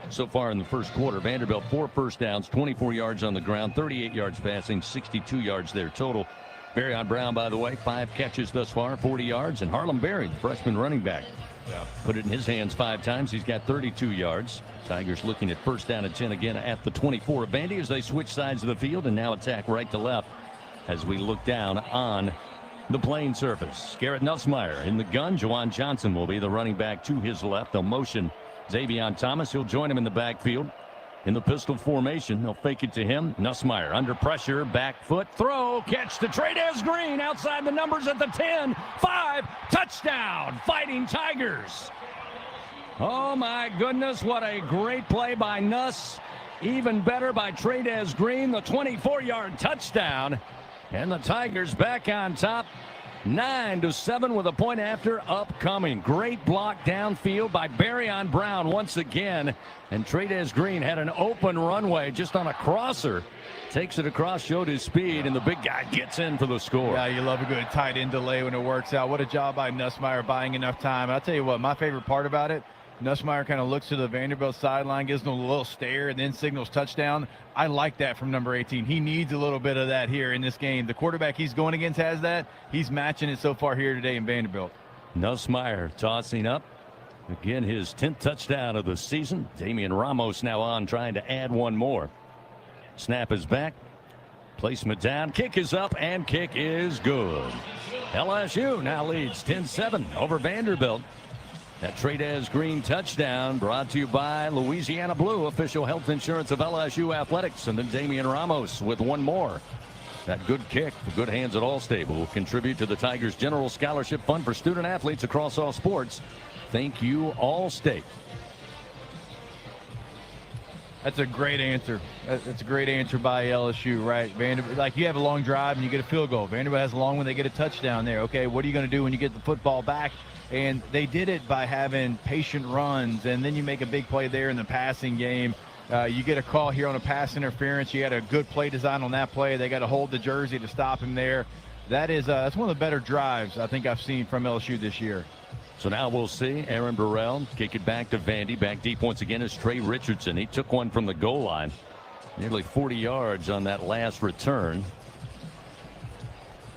so far in the first quarter. Vanderbilt 4 first downs, 24 yards on the ground, 38 yards passing, 62 yards there total. Barryon Brown, by the way, 5 catches thus far, 40 yards. And Harlem Berry, the freshman running back, put it in his hands 5 times. He's got 32 yards. Tigers looking at first down and 10 again at the 24 of Vandy as they switch sides of the field and now attack right to left as we look down on the playing surface. Garrett Nussmeier in the gun. Juwan Johnson will be the running back to his left. They'll motion Xavion Thomas. He'll join him in the backfield in the pistol formation. They'll fake it to him. Nussmeier under pressure, back foot, throw, catch to Trades Green outside the numbers at the 10, 5, touchdown, Fighting Tigers. Oh my goodness, what a great play by Nuss. Even better by Trades Green, the 24-yard touchdown. And the Tigers back on top. 9-7 with a point after upcoming. Great block downfield by Barryon Brown once again. And Trades Green had an open runway just on a crosser. Takes it across, showed his speed, and the big guy gets in for the score. Yeah, you love a good tight end delay when it works out. What a job by Nussmeier buying enough time. I'll tell you what, my favorite part about it, Nussmeier kind of looks to the Vanderbilt sideline, gives them a little stare, and then signals touchdown. I like that from number 18. He needs a little bit of that here in this game. The quarterback he's going against has that. He's matching it so far here today in Vanderbilt. Nussmeier tossing up. Again, his 10th touchdown of the season. Damian Ramos now on, trying to add one more. Snap is back. Placement down. Kick is up, and kick is good. LSU now leads 10-7 over Vanderbilt. That Trades Green touchdown brought to you by Louisiana Blue, official health insurance of LSU athletics. And then Damian Ramos with one more. That good kick, the good hands at Allstate will contribute to the Tigers' general scholarship fund for student athletes across all sports. Thank you, Allstate. That's a great answer. That's a great answer by LSU, right? Vanderbilt, like you have a long drive and you get a field goal. Vanderbilt has a long one, they get a touchdown there. Okay, what are you going to do when you get the football back? And they did it by having patient runs, and then you make a big play there in the passing game. You get a call here on a pass interference. You had a good play design on that play. They got to hold the jersey to stop him there. That's one of the better drives I think I've seen from LSU this year. So now we'll see Aaron Burrell kick it back to Vandy. Back deep once again is Trey Richardson. He took one from the goal line. Nearly 40 yards on that last return.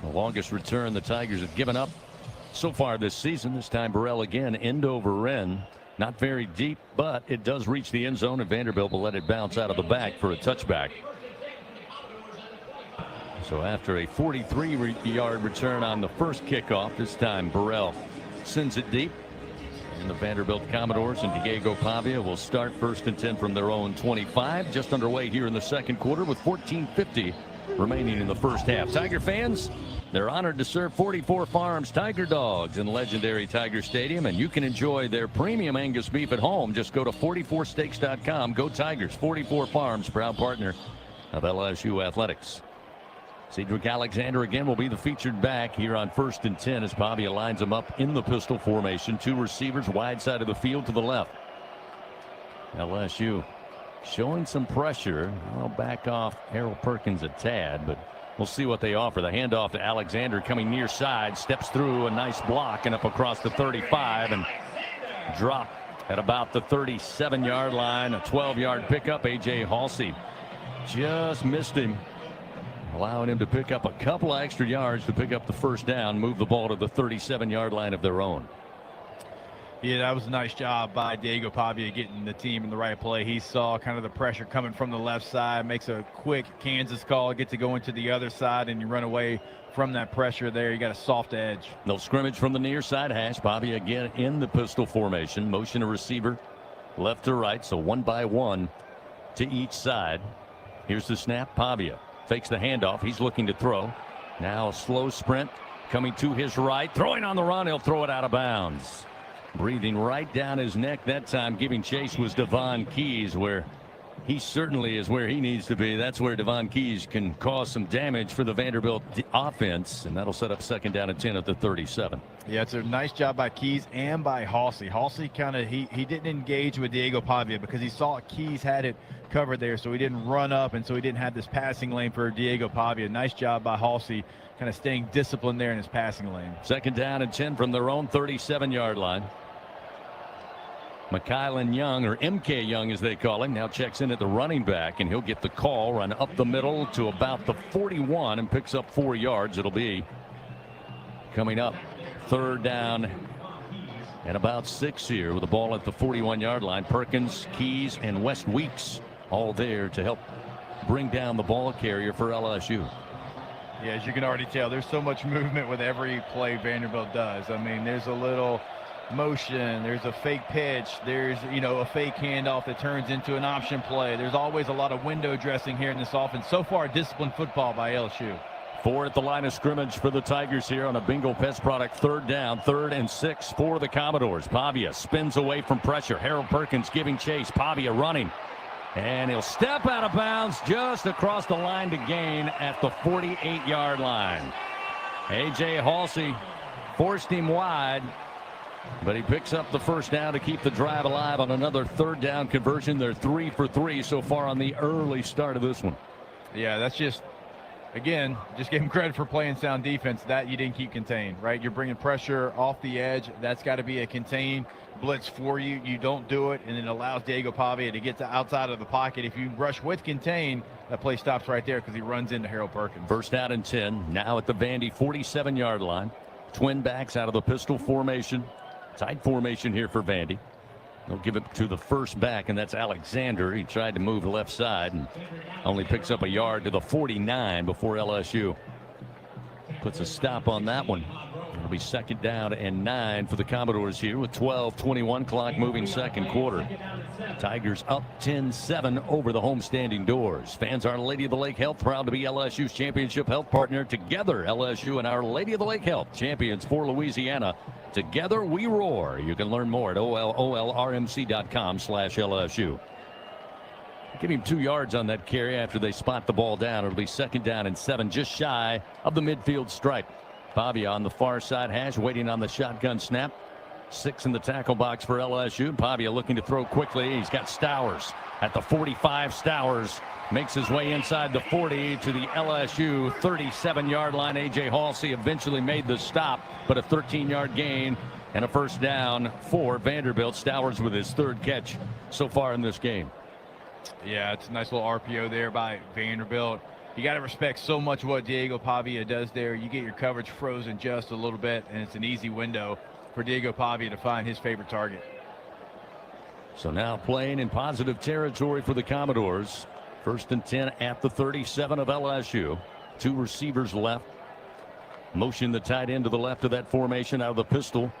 The longest return the Tigers have given up so far this season. This time Burrell again, end over end. Not very deep, but it does reach the end zone, and Vanderbilt will let it bounce out of the back for a touchback. So after a 43-yard return on the first kickoff, this time Burrell sends it deep. And the Vanderbilt Commodores and Diego Pavia will start first and 10 from their own 25. Just underway here in the second quarter with 14:50 remaining in the first half. Tiger fans, they're honored to serve 44 Farms Tiger Dogs in legendary Tiger Stadium, and you can enjoy their premium Angus beef at home. Just go to 44steaks.com. Go Tigers. 44 Farms, proud partner of LSU Athletics. Sedrick Alexander again will be the featured back here on first and 10 as Pavia lines him up in the pistol formation. 2 receivers wide side of the field to the left. LSU showing some pressure. I'll back off Harold Perkins a tad, but We'll see what they offer. The handoff to Alexander coming near side, steps through a nice block and up across the 35 and drop at about the 37-yard line. A 12-yard pickup. A.J. Halsey just missed him, allowing him to pick up a couple of extra yards to pick up the first down, move the ball to the 37-yard line of their own. Yeah, that was a nice job by Diego Pavia getting the team in the right play. He saw kind of the pressure coming from the left side, makes a quick Kansas call, get to go into the other side, and you run away from that pressure there. You got a soft edge. No scrimmage from the near side hash. Pavia again in the pistol formation. Motion a receiver left to right, so 1 by 1 to each side. Here's the snap. Pavia fakes the handoff. He's looking to throw. Now a slow sprint coming to his right. Throwing on the run. He'll throw it out of bounds. Breathing right down his neck that time, giving chase was Devon Keys, where he certainly is where he needs to be. That's where Devon Keys can cause some damage for the Vanderbilt offense, and that'll set up 2nd down and 10 at the 37. Yeah, it's a nice job by Keys and by Halsey. Halsey kind of he didn't engage with Diego Pavia because he saw Keys had it covered there, so he didn't run up, and so he didn't have this passing lane for Diego Pavia. Nice job by Halsey, kind of staying disciplined there in his passing lane. 2nd down and 10 from their own 37-yard line. McKylan Young, or MK Young as they call him, now checks in at the running back, and he'll get the call, run up the middle to about the 41 and picks up 4 yards. It'll be coming up 3rd down and about 6 here with the ball at the 41-yard line. Perkins, Keys, and West Weeks all there to help bring down the ball carrier for LSU. Yeah, as you can already tell, there's so much movement with every play Vanderbilt does. I mean, there's a little motion, there's a fake pitch, there's a fake handoff that turns into an option play. There's always a lot of window dressing here in this offense. So far, disciplined football by LSU. 4 at the line of scrimmage for the Tigers here on a Bingo Pest product. 3rd down, 3rd and 6 for the Commodores. Pavia spins away from pressure. Harold Perkins giving chase. Pavia running, and he'll step out of bounds just across the line to gain at the 48-yard line. A.J. Halsey forced him wide, but he picks up the first down to keep the drive alive on another 3rd down conversion. They're 3 for 3 so far on the early start of this one. Yeah, that's just give him credit for playing sound defense. That you didn't keep contained, right? You're bringing pressure off the edge. That's got to be a contained blitz for you. You don't do it, and it allows Diego Pavia to get to outside of the pocket. If you rush with contain, that play stops right there because he runs into Harold Perkins. 1st down and 10 now at the Vandy 47-yard line. Twin backs out of the pistol formation. Tight formation here for Vandy. They'll give it to the first back, and that's Alexander. He tried to move left side and only picks up a yard to the 49 before LSU puts a stop on that one. It'll be 2nd down and 9 for the Commodores here with 12:21 clock moving 2nd quarter. Tigers up 10-7 over the homestanding Doors. Fans, Our Lady of the Lake Health proud to be LSU's championship health partner. Together, LSU and Our Lady of the Lake Health, champions for Louisiana. Together we roar. You can learn more at olrmc.com/LSU. Give him 2 yards on that carry after they spot the ball down. It'll be 2nd down and 7, just shy of the midfield stripe. Pavia on the far side hash, waiting on the shotgun snap. 6 in the tackle box for LSU. Pavia looking to throw quickly. He's got Stowers at the 45. Stowers makes his way inside the 40 to the LSU 37-yard line. A.J. Halsey eventually made the stop, but a 13-yard gain and a 1st down for Vanderbilt. Stowers with his 3rd catch so far in this game. Yeah, it's a nice little RPO there by Vanderbilt. You got to respect so much what Diego Pavia does there. You get your coverage frozen just a little bit, and it's an easy window for Diego Pavia to find his favorite target. So now playing in positive territory for the Commodores. 1st and 10 at the 37 of LSU. 2 receivers left. Motion the tight end to the left of that formation out of the pistol.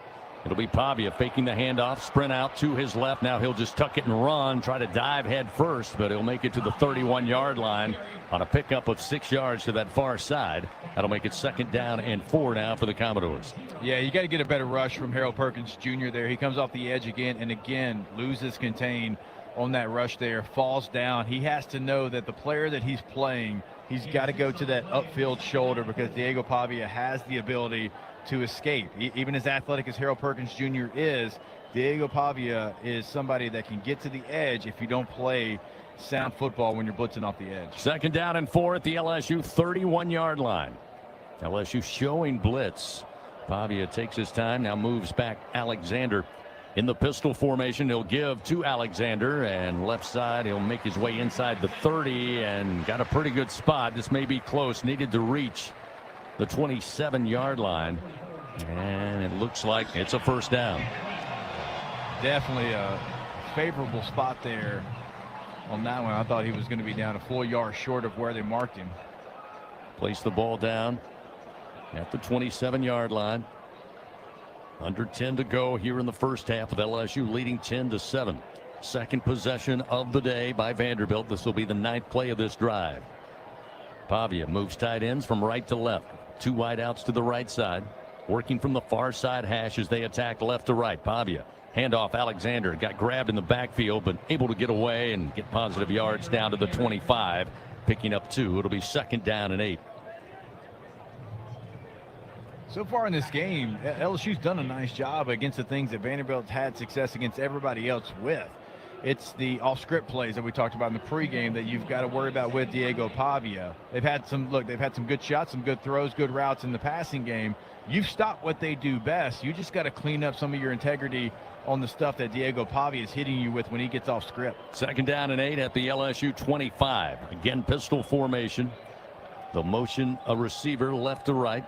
It'll be Pavia faking the handoff, sprint out to his left. Now he'll just tuck it and run, try to dive head first, but he'll make it to the 31-yard line on a pickup of 6 yards to that far side. That'll make it 2nd down and 4 now for the Commodores. Yeah, you got to get a better rush from Harold Perkins Jr. there. He comes off the edge again and again, loses contain on that rush there, falls down. He has to know that the player that he's playing, he's got to go to that upfield shoulder because Diego Pavia has the ability to escape. Even as athletic as Harold Perkins Jr. is, Diego Pavia is somebody that can get to the edge if you don't play sound football when you're blitzing off the edge. 2nd down and 4 at the LSU 31-yard line. LSU showing blitz. Pavia takes his time, now moves back Alexander in the pistol formation. He'll give to Alexander, and left side he'll make his way inside the 30 and got a pretty good spot. This may be close, needed to reach the 27-yard line, and it looks like it's a 1st down. Definitely a favorable spot there on that one. I thought he was going to be down a full yard short of where they marked him. Place the ball down at the 27-yard line. Under 10 to go here in the first half, with LSU leading 10-7. Second possession of the day by Vanderbilt. This will be the 9th play of this drive. Pavia moves tight ends from right to left. 2 wideouts to the right side. Working from the far side hash as they attack left to right. Pavia, handoff Alexander. Got grabbed in the backfield, but able to get away and get positive yards down to the 25. Picking up 2. It'll be 2nd down and 8. So far in this game, LSU's done a nice job against the things that Vanderbilt's had success against everybody else with. It's the off-script plays that we talked about in the pregame that you've got to worry about with Diego Pavia. They've had some good shots, some good throws, good routes in the passing game. You've stopped what they do best. You just got to clean up some of your integrity on the stuff that Diego Pavia is hitting you with when he gets off script. 2nd down and 8 at the LSU 25. Again, pistol formation. The motion, a receiver left to right.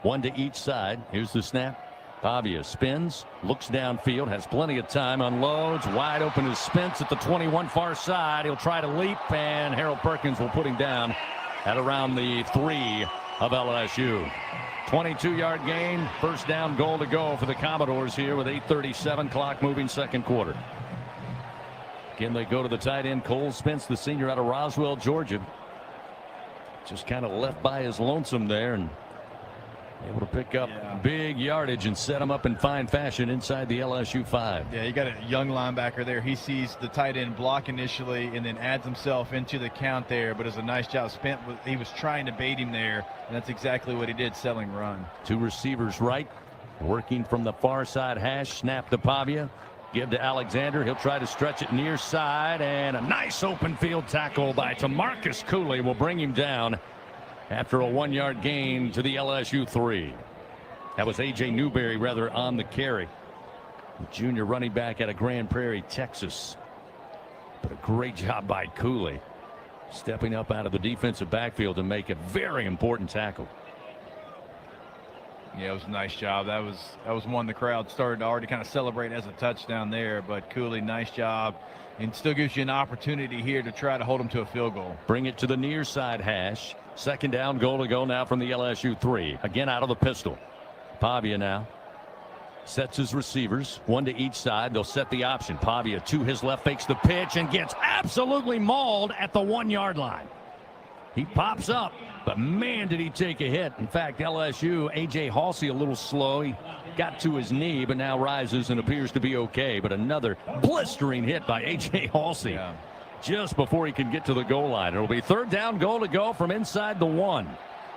1 to each side. Here's the snap. Pavia spins, looks downfield, has plenty of time, unloads, wide open is Spence at the 21 far side. He'll try to leap, and Harold Perkins will put him down at around the 3 of LSU. 22-yard gain, 1st down, goal to go for the Commodores here with 8:37 clock moving 2nd quarter. Again, they go to the tight end, Cole Spence, the senior out of Roswell, Georgia. Just kind of left by his lonesome there and able to pick up big yardage and set him up in fine fashion inside the LSU 5. Yeah, you got a young linebacker there. He sees the tight end block initially and then adds himself into the count there, but it's a nice job spent. He was trying to bait him there, and that's exactly what he did, selling run. 2 receivers right, working from the far side hash. Snap to Pavia, give to Alexander. He'll try to stretch it near side, and a nice open field tackle by Tamarcus Cooley will bring him down after a 1-yard gain to the LSU 3. That was A.J. Newberry rather on the carry. The junior running back out of Grand Prairie, Texas. But a great job by Cooley, stepping up out of the defensive backfield to make a very important tackle. Yeah, it was a nice job. That was one the crowd started to already kind of celebrate as a touchdown there. But Cooley, nice job. And still gives you an opportunity here to try to hold him to a field goal. Bring it to the near side hash. 2nd down, goal to go now from the LSU 3. Again out of the pistol. Pavia now sets his receivers, 1 to each side. They'll set the option. Pavia to his left, fakes the pitch and gets absolutely mauled at the 1-yard line. He pops up, but man, did he take a hit. In fact, LSU, A.J. Halsey a little slow. He got to his knee, but now rises and appears to be okay. But another blistering hit by A.J. Halsey. Yeah. Just before he can get to the goal line. It'll be 3rd down, goal to go from inside the 1.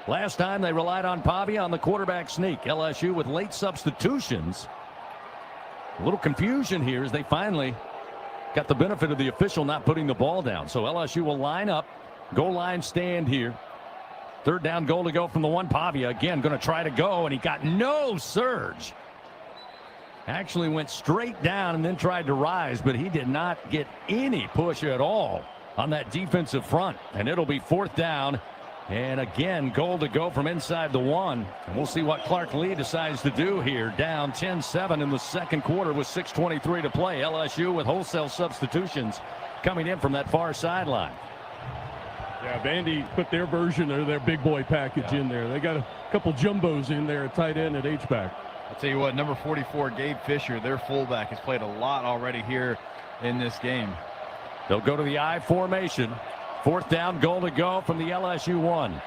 Last time they relied on Pavia on the quarterback sneak. LSU with late substitutions. A little confusion here as they finally got the benefit of the official not putting the ball down. So LSU will line up, goal line stand here. 3rd down, goal to go from the 1. Pavia again going to try to go, and he got no surge. Actually went straight down and then tried to rise, but he did not get any push at all on that defensive front. And it'll be 4th down. And again, goal to go from inside the 1. And we'll see what Clark Lee decides to do here. Down 10-7 in the 2nd quarter with 6:23 to play. LSU with wholesale substitutions coming in from that far sideline. Yeah, Vandy put their version of their big boy package in there. They got a couple jumbos in there at tight end and H-back. I'll tell you what, number 44, Gabe Fisher, their fullback, has played a lot already here in this game. They'll go to the I formation. 4th down, goal to go from the LSU 1.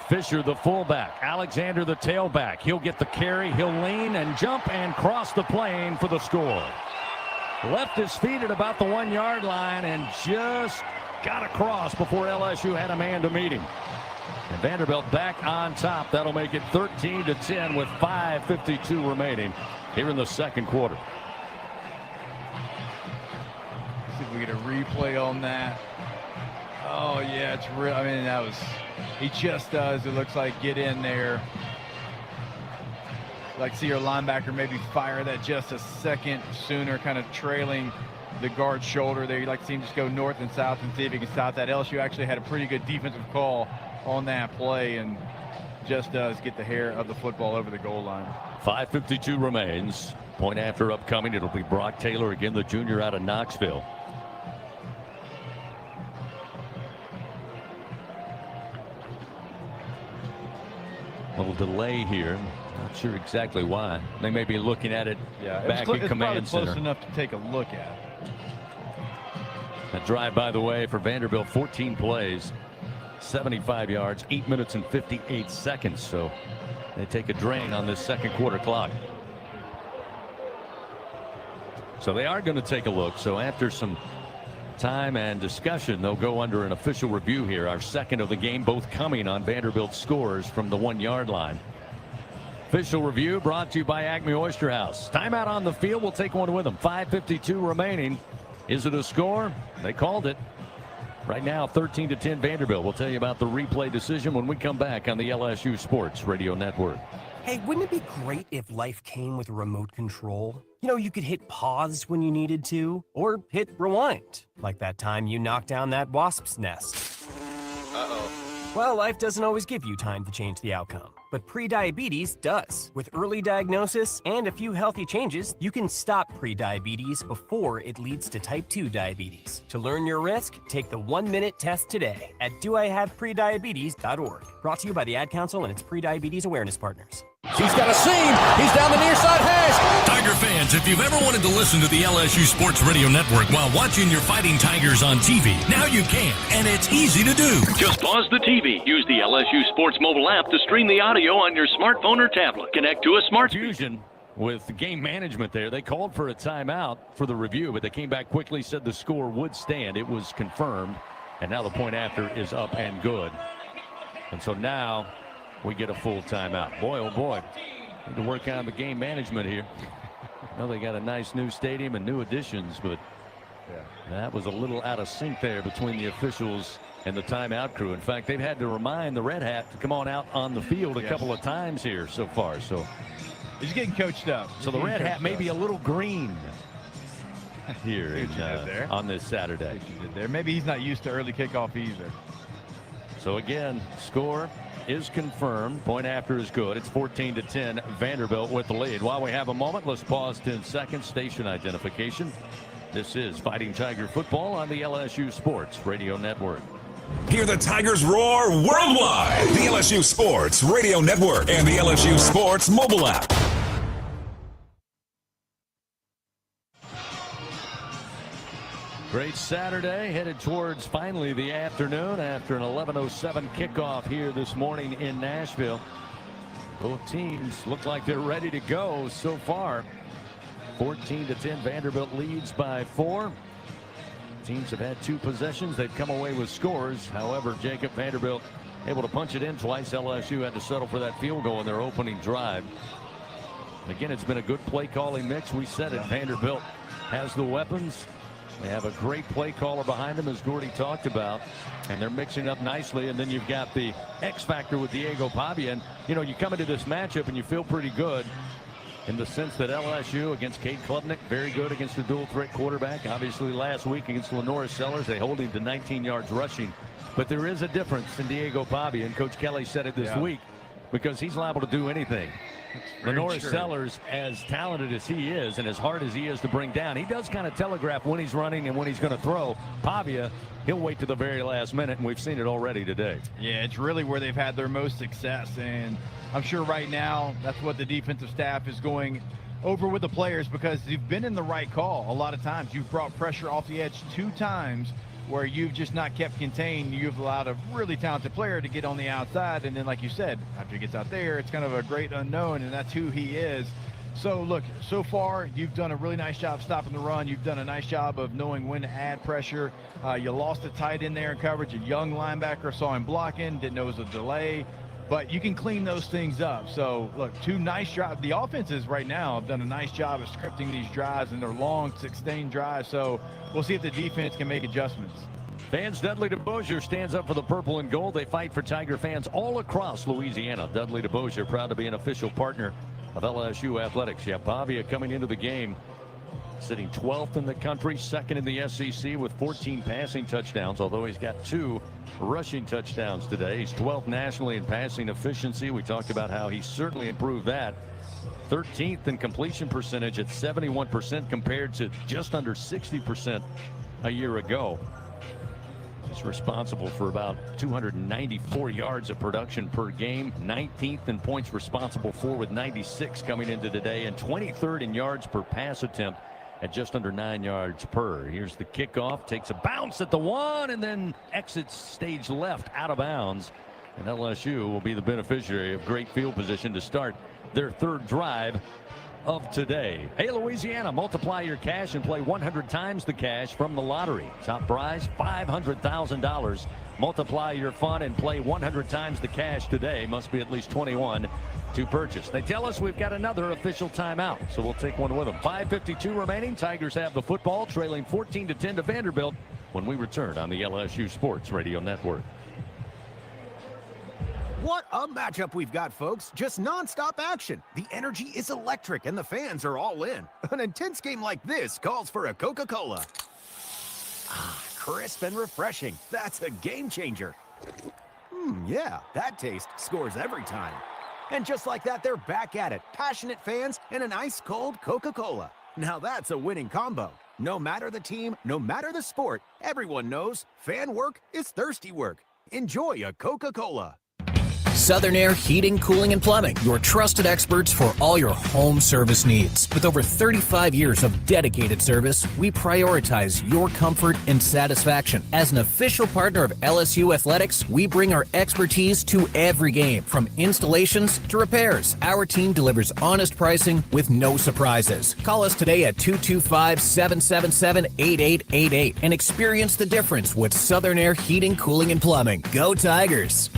Fisher, the fullback. Alexander, the tailback. He'll get the carry. He'll lean and jump and cross the plane for the score. Left his feet at about the 1-yard line and just got across before LSU had a man to meet him. And Vanderbilt back on top. That'll make it 13-10 with 5:52 remaining here in the 2nd quarter. See if we get a replay on that. Oh, yeah, it's real. I mean, that was, he just does, it looks like, get in there. Like, see your linebacker maybe fire that just a second sooner, kind of trailing the guard's shoulder there. You like to see him just go north and south and see if he can stop that. LSU actually had a pretty good defensive call on that play and just does get the hair of the football over the goal line. 5:52 remains. Point after upcoming. It'll be Brock Taylor again, the junior out of Knoxville. A little delay here. Not sure exactly why. They may be looking at it back in command center. Close enough to take a look at. A drive, by the way, for Vanderbilt, 14 plays, 75 yards, 8 minutes and 58 seconds. So they take a drain on this second quarter clock. So they are going to take a look. So after some time and discussion, they'll go under an official review here. Our second of the game, both coming on Vanderbilt scores from the 1-yard line. Official review brought to you by Acme Oyster House. Timeout on the field. We'll take one with them. 5:52 remaining. Is it a score? They called it. Right now, 13-10 Vanderbilt. We'll tell you about the replay decision when we come back on the LSU Sports Radio Network. Hey, wouldn't it be great if life came with a remote control? You know, you could hit pause when you needed to, or hit rewind, like that time you knocked down that wasp's nest. Uh-oh. Well, life doesn't always give you time to change the outcome, but prediabetes does. With early diagnosis and a few healthy changes, you can stop prediabetes before it leads to type 2 diabetes. To learn your risk, take the 1-minute test today at doihaveprediabetes.org. Brought to you by the Ad Council and its prediabetes awareness partners. He's got a seam. He's down the near side hash. Tiger fans, if you've ever wanted to listen to the LSU Sports Radio Network while watching your Fighting Tigers on TV, now you can, and it's easy to do. Just pause the TV. Use the LSU Sports mobile app to stream the audio on your smartphone or tablet. Connect to a smart fusion with the game management there. They called for a timeout for the review, but they came back quickly, said the score would stand. It was confirmed, and now the point after is up and good. And so now we get a full timeout. Boy, oh boy, need to work on the game management here. I know they got a nice new stadium and new additions, but that was a little out of sync there between the officials and the timeout crew. In fact, they've had to remind the Red Hat to come on out on the field a couple of times here so far. So he's getting coached up. So the Red Hat may be a little green here on this Saturday. Maybe he's not used to early kickoff either. So again, score is confirmed. Point after is good. It's 14-10 Vanderbilt with the lead. While we have a moment, let's pause 10 seconds. Station identification. This is Fighting Tiger football on the LSU Sports Radio Network. Hear the Tigers roar worldwide. The LSU Sports Radio Network and the LSU Sports mobile app. Great Saturday, headed towards finally the afternoon after an 11:07 kickoff here this morning in Nashville. Both teams look like they're ready to go so far. 14-10 Vanderbilt leads by 4. Teams have had 2 possessions. They've come away with scores. However, Jacob, Vanderbilt able to punch it in twice. LSU had to settle for that field goal in their opening drive. Again, it's been a good play calling mix. We said it. Vanderbilt has the weapons. They have a great play caller behind them, as Gordy talked about, and they're mixing up nicely. And then you've got the X factor with Diego Pavia. And, you know, you come into this matchup and you feel pretty good in the sense that LSU against Cade Klubnik, very good against the dual threat quarterback. Obviously, last week against Lenore Sellers, they hold him to 19 yards rushing. But there is a difference in Diego Pavia, and Coach Kelly said it this week, because he's liable to do anything. Lenore Sellers, as talented as he is and as hard as he is to bring down, he does kind of telegraph when he's running and when he's going to throw. Pavia, he'll wait to the very last minute, and we've seen it already today. Yeah, it's really where they've had their most success, and I'm sure right now that's what the defensive staff is going over with the players, because you've been in the right call a lot of times. You've brought pressure off the edge 2 times where you've just not kept contained. You've allowed a really talented player to get on the outside, and then, like you said, after he gets out there, it's kind of a great unknown, and that's who he is. So, look, so far, you've done a really nice job stopping the run. You've done a nice job of knowing when to add pressure. You lost a tight end there in coverage. A young linebacker, saw him blocking, didn't know it was a delay. but you can clean those things up. So, look, 2 nice drives. The offenses right now have done a nice job of scripting these drives, and they're long, sustained drives. So we'll see if the defense can make adjustments. Fans, Dudley DeBosier stands up for the purple and gold. They fight for Tiger fans all across Louisiana. Dudley DeBosier, proud to be an official partner of LSU Athletics. Yeah, Pavia coming into the game, sitting 12th in the country, 2nd in the SEC with 14 passing touchdowns, although he's got 2 rushing touchdowns today. He's 12th nationally in passing efficiency. We talked about how he certainly improved that. 13th in completion percentage at 71% compared to just under 60% a year ago. He's responsible for about 294 yards of production per game. 19th in points responsible for with 96 coming into today, and 23rd in yards per pass attempt at just under 9 yards per. Here's the kickoff, takes a bounce at the 1 and then exits stage left out of bounds. And LSU will be the beneficiary of great field position to start their 3rd drive of today. Hey, Louisiana, multiply your cash and play 100 times the cash from the lottery. Top prize, $500,000. Multiply your fun and play 100 times the cash today. Must be at least 21 to purchase. They tell us we've got another official timeout, so we'll take one with them. 5:52 remaining. Tigers have the football, trailing 14-10 to Vanderbilt when we return on the LSU Sports Radio Network. What a matchup we've got, folks. Just nonstop action. The energy is electric and the fans are all in. An intense game like this calls for a Coca-Cola. Ah, crisp and refreshing. That's a game changer. Yeah, that taste scores every time. And just like that, they're back at it. Passionate fans and an ice-cold Coca-Cola. Now that's a winning combo. No matter the team, no matter the sport, everyone knows fan work is thirsty work. Enjoy a Coca-Cola. Southern Air Heating, Cooling, and Plumbing, your trusted experts for all your home service needs. With over 35 years of dedicated service, we prioritize your comfort and satisfaction. As an official partner of LSU Athletics, we bring our expertise to every game, from installations to repairs. Our team delivers honest pricing with no surprises. Call us today at 225-777-8888 and experience the difference with Southern Air Heating, Cooling, and Plumbing. Go Tigers!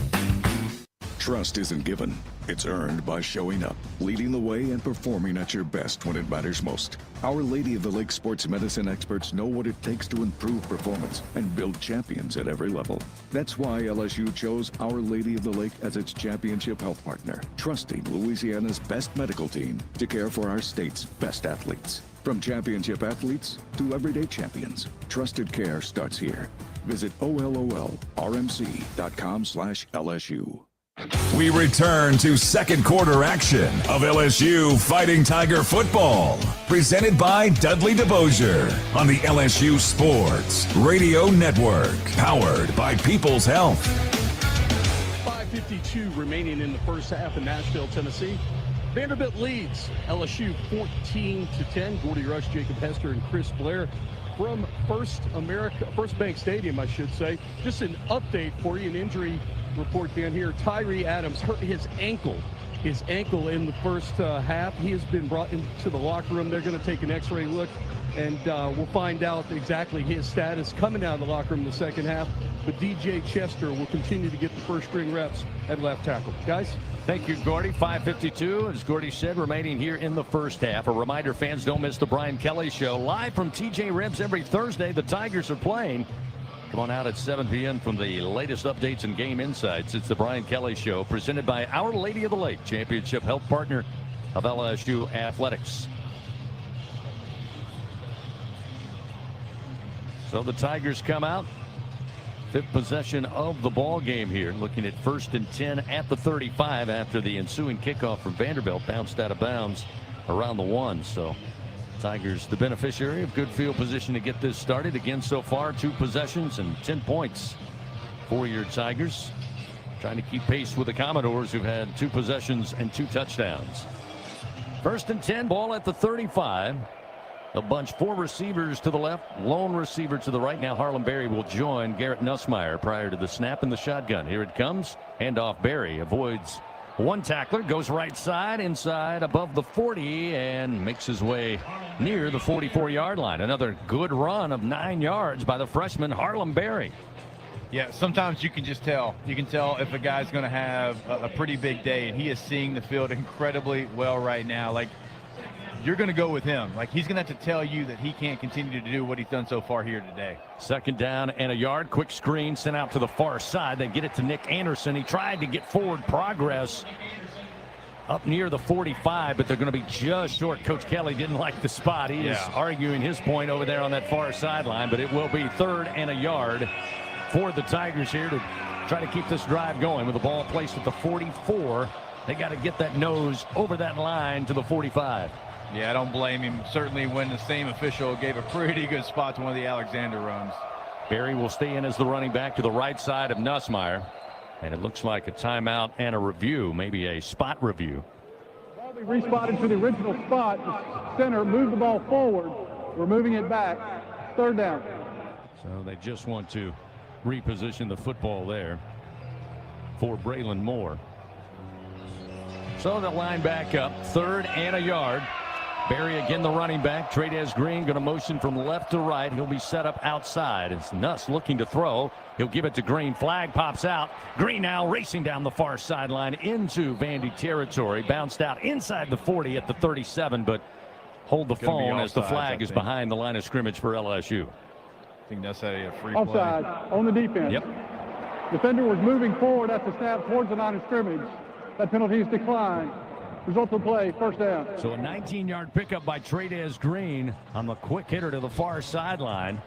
Trust isn't given. It's earned by showing up, leading the way, and performing at your best when it matters most. Our Lady of the Lake sports medicine experts know what it takes to improve performance and build champions at every level. That's why LSU chose Our Lady of the Lake as its championship health partner, trusting Louisiana's best medical team to care for our state's best athletes. From championship athletes to everyday champions, trusted care starts here. Visit OLOLRMC.com/LSU. We return to second quarter action of LSU Fighting Tiger football, presented by Dudley DeBosier on the LSU Sports Radio Network, powered by People's Health. 5:52 remaining in the first half in Nashville, Tennessee. Vanderbilt leads LSU 14-10. Gordy Rush, Jacob Hester, and Chris Blair from First Bank Stadium, I should say. Just an update for you, an injury report down here. Tyree Adams hurt his ankle in the first half. He has been brought into the locker room. They're going to take an x-ray look, and we'll find out exactly his status coming out of the locker room in the second half. But DJ Chester will continue to get the first string reps at left tackle. Guys? Thank you, Gordy. 5:52, as Gordy said, remaining here in the first half. A reminder, fans, don't miss the Brian Kelly Show. Live from TJ Ribs every Thursday. The Tigers are playing. Come on out at 7 p.m. from the latest updates and game insights. It's the Brian Kelly Show, presented by Our Lady of the Lake, championship health partner of LSU Athletics. So the Tigers come out. 5th possession of the ball game here. Looking at 1st and 10 at the 35 after the ensuing kickoff from Vanderbilt bounced out of bounds around the 1. So Tigers the beneficiary of good field position to get this started. Again, so far 2 possessions and 10 points for your Tigers. Trying to keep pace with the Commodores, who've had 2 possessions and 2 touchdowns. 1st and 10, ball at the 35. The bunch, 4 receivers to the left, lone receiver to the right. Now Harlem Berry will join Garrett Nussmeier prior to the snap in the shotgun. Here it comes. Handoff. Berry avoids one tackler, goes right side, inside above the 40, and makes his way near the 44-yard line. Another good run of 9 yards by the freshman Harlem Berry. Yeah, sometimes you can just tell. You can tell if a guy's going to have a pretty big day, and he is seeing the field incredibly well right now. Like, you're going to go with him. Like, he's going to have to tell you that he can't continue to do what he's done so far here today. 2nd down and a yard. Quick screen sent out to the far side. They get it to Nick Anderson. He tried to get forward progress up near the 45, but they're going to be just short. Coach Kelly didn't like the spot. He is arguing his point over there on that far sideline, but it will be 3rd and a yard for the Tigers here to try to keep this drive going with the ball placed at the 44. They got to get that nose over that line to the 45. Yeah, I don't blame him. Certainly when the same official gave a pretty good spot to one of the Alexander runs. Barry will stay in as the running back to the right side of Nussmeier. And it looks like a timeout and a review, maybe a spot review. Ball be respotted to the original spot. The center moved the ball forward. We're moving it back. 3rd down. So they just want to reposition the football there for Braylon Moore. So the line back up, 3rd and a yard. Barry again the running back. Trades Green going to motion from left to right. He'll be set up outside. It's Nuss looking to throw. He'll give it to Green. Flag pops out. Green now racing down the far sideline into Vandy territory. Bounced out inside the 40 at the 37, but hold the phone as the flag is behind the line of scrimmage for LSU. I think Nuss had a free play. Offside on the defense. Yep. Defender was moving forward at the snap towards the line of scrimmage. That penalty is declined. Result of play, 1st down. So a 19-yard pickup by Trades Green on the quick hitter to the far sideline.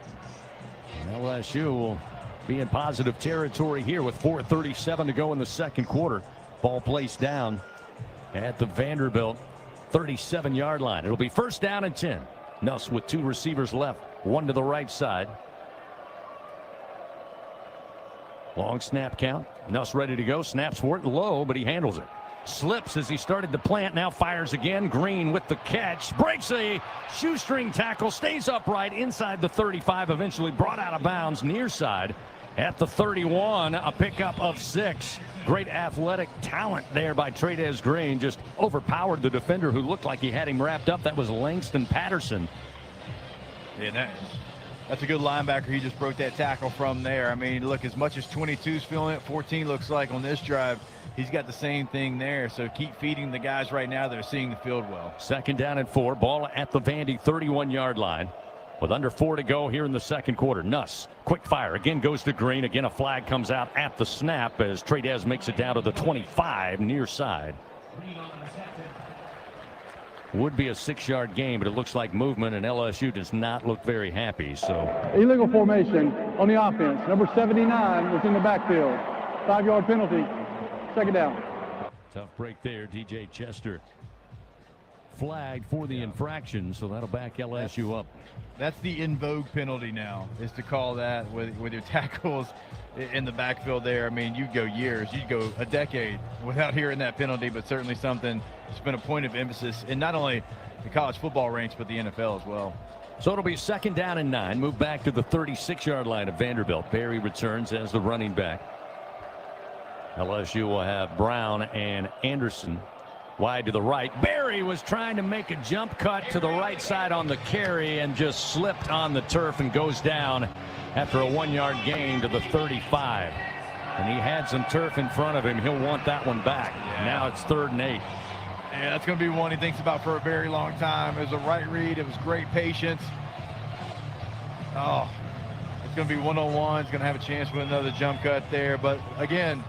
And LSU will be in positive territory here with 4:37 to go in the 2nd quarter. Ball placed down at the Vanderbilt 37-yard line. It'll be 1st down and 10. Nuss with 2 receivers left, 1 to the right side. Long snap count. Nuss ready to go. Snaps for it low, but he handles it. Slips as he started to plant, now fires again. Green with the catch, breaks a shoestring tackle, stays upright inside the 35, eventually brought out of bounds near side at the 31. A pickup of 6. Great athletic talent there by Trades Green, just overpowered the defender who looked like he had him wrapped up. That was Langston Patterson. Yeah, that's a good linebacker. He just broke that tackle from there. I mean, look, as much as 22's feeling it, 14 looks like on this drive, he's got the same thing there. So keep feeding the guys right now that are seeing the field well. 2nd down and 4. Ball at the Vandy 31-yard line. With under 4 to go here in the 2nd quarter. Nuss, quick fire, again goes to Green. Again, a flag comes out at the snap as Trades makes it down to the 25 near side. Would be a 6-yard game, but it looks like movement, and LSU does not look very happy. So illegal formation on the offense. Number 79 was in the backfield. 5-yard penalty. 2nd down. Tough break there. DJ Chester flagged for the infraction, so that'll back LSU up. That's the in vogue penalty now, is to call that with your tackles in the backfield there. I mean, you'd go years, you'd go a decade without hearing that penalty, but certainly something that's been a point of emphasis in not only the college football ranks, but the NFL as well. So it'll be 2nd down and 9. Move back to the 36-yard line of Vanderbilt. Barry returns as the running back. LSU will have Brown and Anderson wide to the right. Barry was trying to make a jump cut to the right side on the carry and just slipped on the turf and goes down after a 1-yard gain to the 35. And he had some turf in front of him. He'll want that one back. Yeah. Now it's 3rd and 8. Yeah, that's going to be one he thinks about for a very long time. It was a right read. It was great patience. Oh, it's going to be 101. He's going to have a chance with another jump cut there. But again,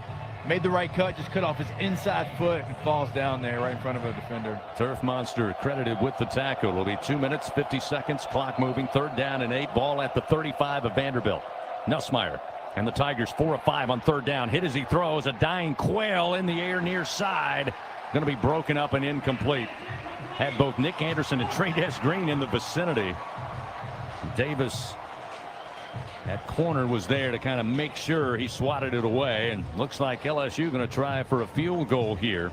made the right cut, just cut off his inside foot and falls down there right in front of a defender. Turf Monster credited with the tackle. It'll be 2 minutes, 50 seconds, clock moving, 3rd down and 8. Ball at the 35 of Vanderbilt. Nussmeier and the Tigers 4 of 5 on 3rd down. Hit as he throws. A dying quail in the air near side. Going to be broken up and incomplete. Had both Nick Anderson and Trades Green in the vicinity. Davis at corner was there to kind of make sure he swatted it away, and looks like LSU going to try for a field goal here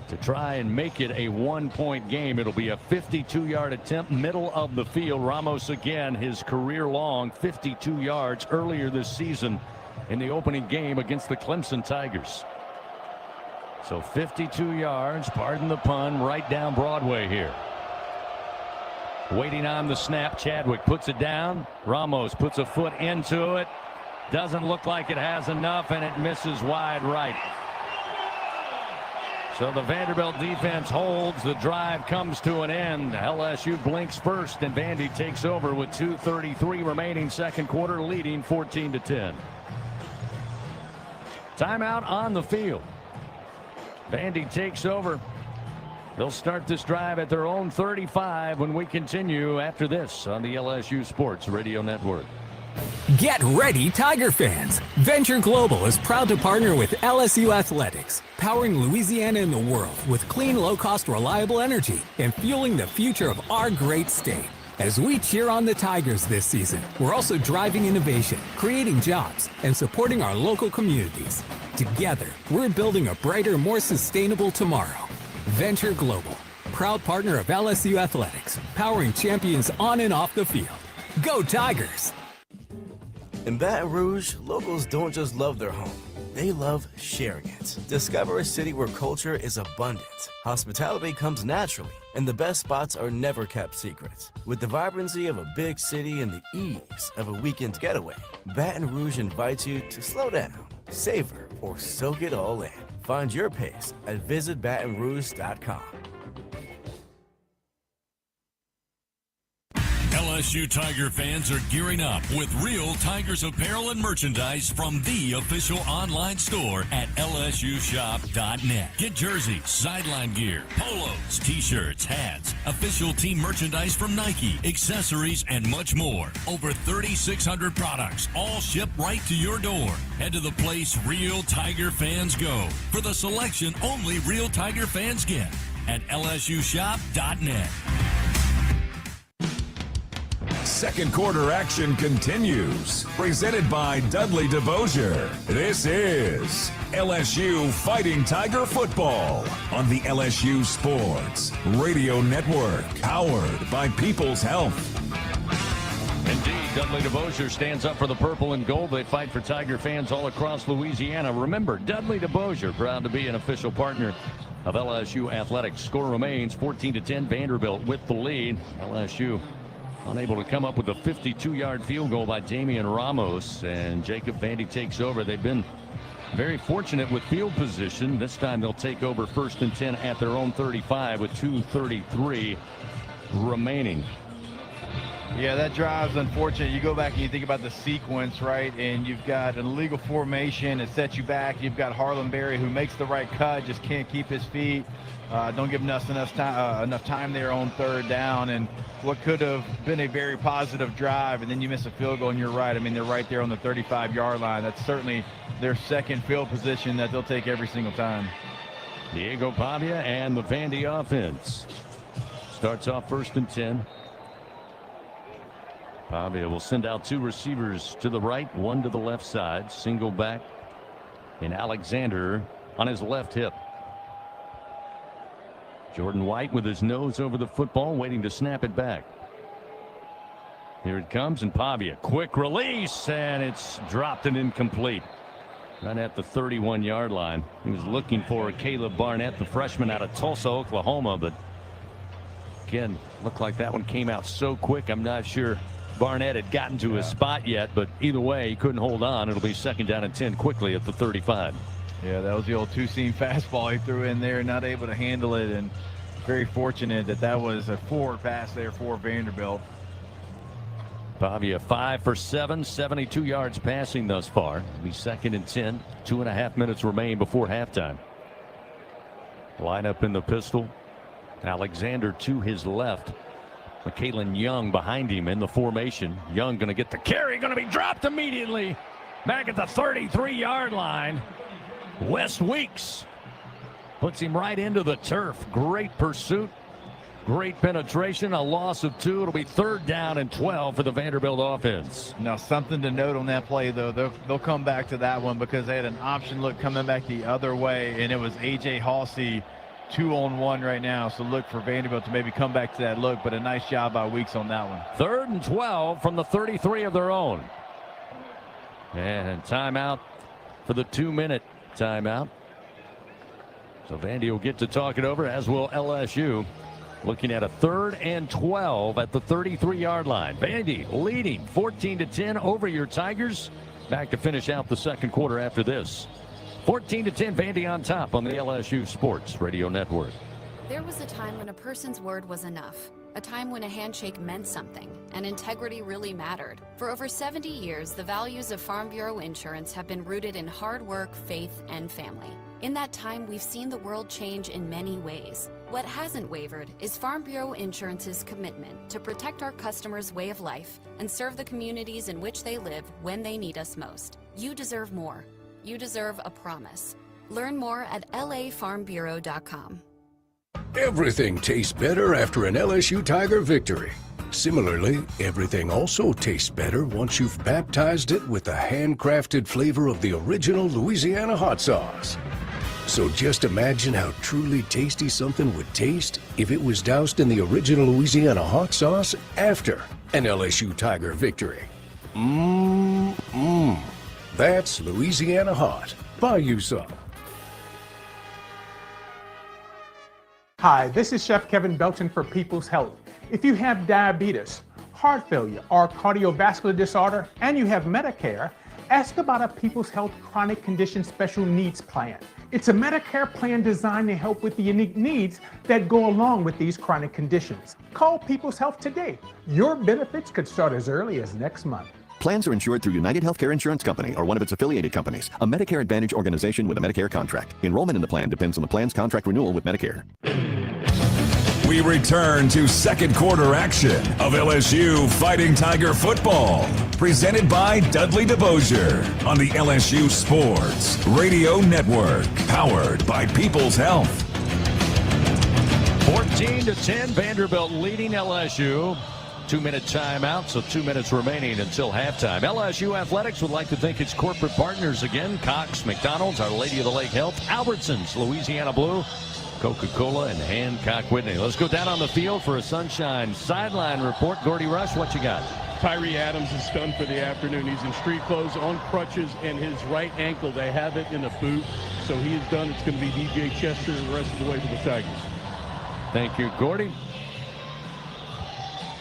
to try and make it a 1-point game. It'll be a 52-yard attempt, middle of the field. Ramos again, his career long 52 yards earlier this season in the opening game against the Clemson Tigers. So 52 yards, pardon the pun, right down Broadway here. Waiting on the snap, Chadwick puts it down. Ramos puts a foot into it. Doesn't look like it has enough, and it misses wide right. So the Vanderbilt defense holds. The drive comes to an end. LSU blinks first, and Vandy takes over with 2:33 remaining second quarter, leading 14-10. Timeout on the field. Vandy takes over. They'll start this drive at their own 35 when we continue after this on the LSU Sports Radio Network. Get ready, Tiger fans! Venture Global is proud to partner with LSU Athletics, powering Louisiana and the world with clean, low-cost, reliable energy and fueling the future of our great state. As we cheer on the Tigers this season, we're also driving innovation, creating jobs, and supporting our local communities. Together, we're building a brighter, more sustainable tomorrow. Venture Global, proud partner of LSU Athletics, powering champions on and off the field. Go Tigers! In Baton Rouge, locals don't just love their home, they love sharing it. Discover a city where culture is abundant, hospitality comes naturally, and the best spots are never kept secret. With the vibrancy of a big city and the ease of a weekend getaway, Baton Rouge invites you to slow down, savor, or soak it all in. Find your pace at visitbatonrouge.com. LSU Tiger fans are gearing up with real Tigers apparel and merchandise from the official online store at lsushop.net. Get jerseys, sideline gear, polos, t-shirts, hats, official team merchandise from Nike, accessories, and much more. Over 3,600 products, all shipped right to your door. Head to the place real Tiger fans go for the selection only real Tiger fans get at lsushop.net. Second quarter action continues. Presented by Dudley DeBosier. This is LSU Fighting Tiger Football on the LSU Sports Radio Network. Powered by People's Health. Indeed, Dudley DeBosier stands up for the purple and gold. They fight for Tiger fans all across Louisiana. Remember, Dudley DeBosier, proud to be an official partner of LSU Athletics. Score remains 14-10. Vanderbilt with the lead. LSU unable to come up with a 52-yard field goal by Damian Ramos, and Jacob Vandy takes over. They've been very fortunate with field position. This time they'll take over 1st and 10 at their own 35 with 2:33 remaining. Yeah, that drive's unfortunate. You go back and you think about the sequence, right? And you've got an illegal formation. It sets you back. You've got Harlem who makes the right cut, just can't keep his feet. Don't give enough time there on 3rd down. And what could have been a very positive drive, and then you miss a field goal, and you're right. I mean, they're right there on the 35-yard line. That's certainly their second field position that they'll take every single time. Diego Pavia and the Vandy offense. Starts off 1st and 10. Pavia will send out 2 receivers to the right, 1 to the left side. Single back in Alexander on his left hip. Jordan White with his nose over the football, waiting to snap it back. Here it comes, and Pavia, quick release, and it's dropped and incomplete. Right at the 31-yard line. He was looking for Caleb Barnett, the freshman out of Tulsa, Oklahoma, but again, looked like that one came out so quick. I'm not sure Barnett had gotten to his spot yet, but either way, he couldn't hold on. It'll be 2nd down and 10 quickly at the 35. Yeah, that was the old two-seam fastball he threw in there, not able to handle it, and very fortunate that was a forward pass there for Vanderbilt. Pavia 5 for 7, 72 yards passing thus far. It'll be 2nd and 10, 2.5 minutes remain before halftime. Line up in the pistol. Alexander to his left. McKalen Young behind him in the formation. Young going to get the carry, going to be dropped immediately. Back at the 33-yard line. Wes Weeks puts him right into the turf. Great pursuit, great penetration, a loss of 2. It'll be 3rd down and 12 for the Vanderbilt offense. Now, something to note on that play, though, they'll come back to that one because they had an option look coming back the other way, and it was A.J. Halsey 2-on-1 right now. So look for Vanderbilt to maybe come back to that look, but a nice job by Weeks on that one. 3rd and 12 from the 33 of their own. And timeout for the 2-minute timeout. So Vandy will get to talk it over, as will LSU. Looking at a 3rd and 12 at the 33-yard line. Vandy leading 14-10 over your Tigers Back to finish out the second quarter after this. 14-10, Vandy on top on the LSU Sports Radio Network. There was a time when a person's word was enough. A time when a handshake meant something, and integrity really mattered. For over 70 years, the values of Farm Bureau Insurance have been rooted in hard work, faith, and family. In that time, we've seen the world change in many ways. What hasn't wavered is Farm Bureau Insurance's commitment to protect our customers' way of life and serve the communities in which they live when they need us most. You deserve more. You deserve a promise. Learn more at lafarmbureau.com. Everything tastes better after an LSU Tiger victory. Similarly, everything also tastes better once you've baptized it with the handcrafted flavor of the original Louisiana hot sauce. So just imagine how truly tasty something would taste if it was doused in the original Louisiana hot sauce after an LSU Tiger victory. That's Louisiana hot. Buy you some. Hi, this is Chef Kevin Belton for People's Health. If you have diabetes, heart failure, or cardiovascular disorder, and you have Medicare, ask about a People's Health Chronic Condition Special Needs Plan. It's a Medicare plan designed to help with the unique needs that go along with these chronic conditions. Call People's Health today. Your benefits could start as early as next month. Plans are insured through United Healthcare Insurance Company or one of its affiliated companies, a Medicare Advantage organization with a Medicare contract. Enrollment in the plan depends on the plan's contract renewal with Medicare. We return to second quarter action of LSU Fighting Tiger football, presented by Dudley DeBosier on the LSU Sports Radio Network, powered by People's Health. 14-10, Vanderbilt leading LSU. 2-minute timeout, so 2 minutes remaining until halftime. LSU Athletics would like to thank its corporate partners again: Cox, McDonald's, Our Lady of the Lake Health, Albertsons, Louisiana Blue, Coca-Cola, and Hancock Whitney. Let's go down on the field for a Sunshine sideline report. Gordy Rush, what you got? Tyree Adams is done for the afternoon. He's in street clothes, on crutches, and his right ankle, they have it in a boot. So he is done. It's going to be DJ Chester the rest of the way for the Tigers. Thank you, Gordy.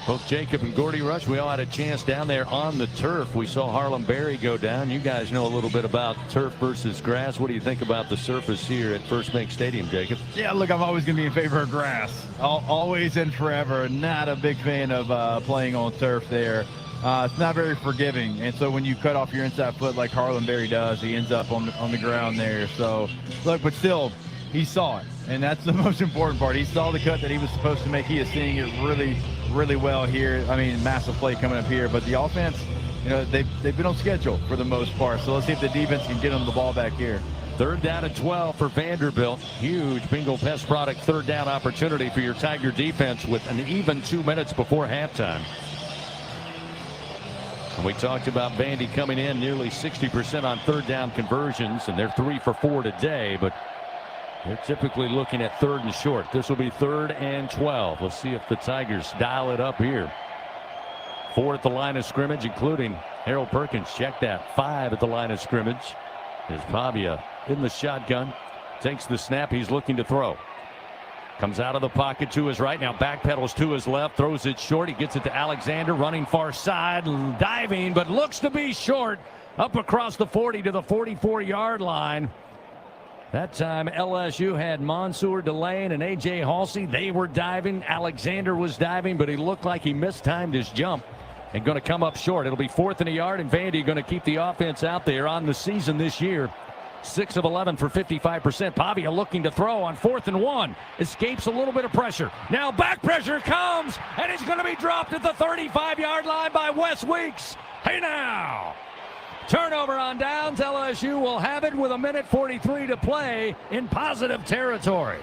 Both Jacob and Gordy Rush, we all had a chance down there on the turf. We saw Harlem Berry go down. You guys know a little bit about turf versus grass. What do you think about the surface here at First Bank Stadium, Jacob? Yeah, look, I'm always going to be in favor of grass. Always and forever. Not a big fan of playing on turf there. It's not very forgiving. And so when you cut off your inside foot like Harlem Berry does, he ends up on the ground there. So, look, but still, he saw it. And that's the most important part. He saw the cut that he was supposed to make. He is seeing it really well here. I mean, massive play coming up here. But the offense, you know, they've been on schedule for the most part. So let's see if the defense can get them the ball back here. 3rd down and 12 for Vanderbilt. Huge Bingo Pest Product 3rd down opportunity for your Tiger defense with an even 2 minutes before halftime. And we talked about Vandy coming in nearly 60% on 3rd down conversions, and they're 3 for 4 today. But they're typically looking at 3rd and short. This will be 3rd and 12. Let's see if the Tigers dial it up here. 4 at the line of scrimmage, including Harold Perkins. Check that. 5 at the line of scrimmage. Is Pavia in the shotgun. Takes the snap. He's looking to throw. Comes out of the pocket to his right. Now backpedals to his left. Throws it short. He gets it to Alexander. Running far side. Diving, but looks to be short. Up across the 40 to the 44-yard line. That time LSU had Mansour Delane and A.J. Halsey. They were diving. Alexander was diving, but he looked like he mistimed his jump and going to come up short. It'll be 4th and a yard, and Vandy going to keep the offense out there on the season this year. 6 of 11 for 55%. Pavia looking to throw on 4th and 1. Escapes a little bit of pressure. Now back pressure comes, and he's going to be dropped at the 35-yard line by Wes Weeks. Hey now! Turnover on downs. LSU will have it with 1:43 to play in positive territory.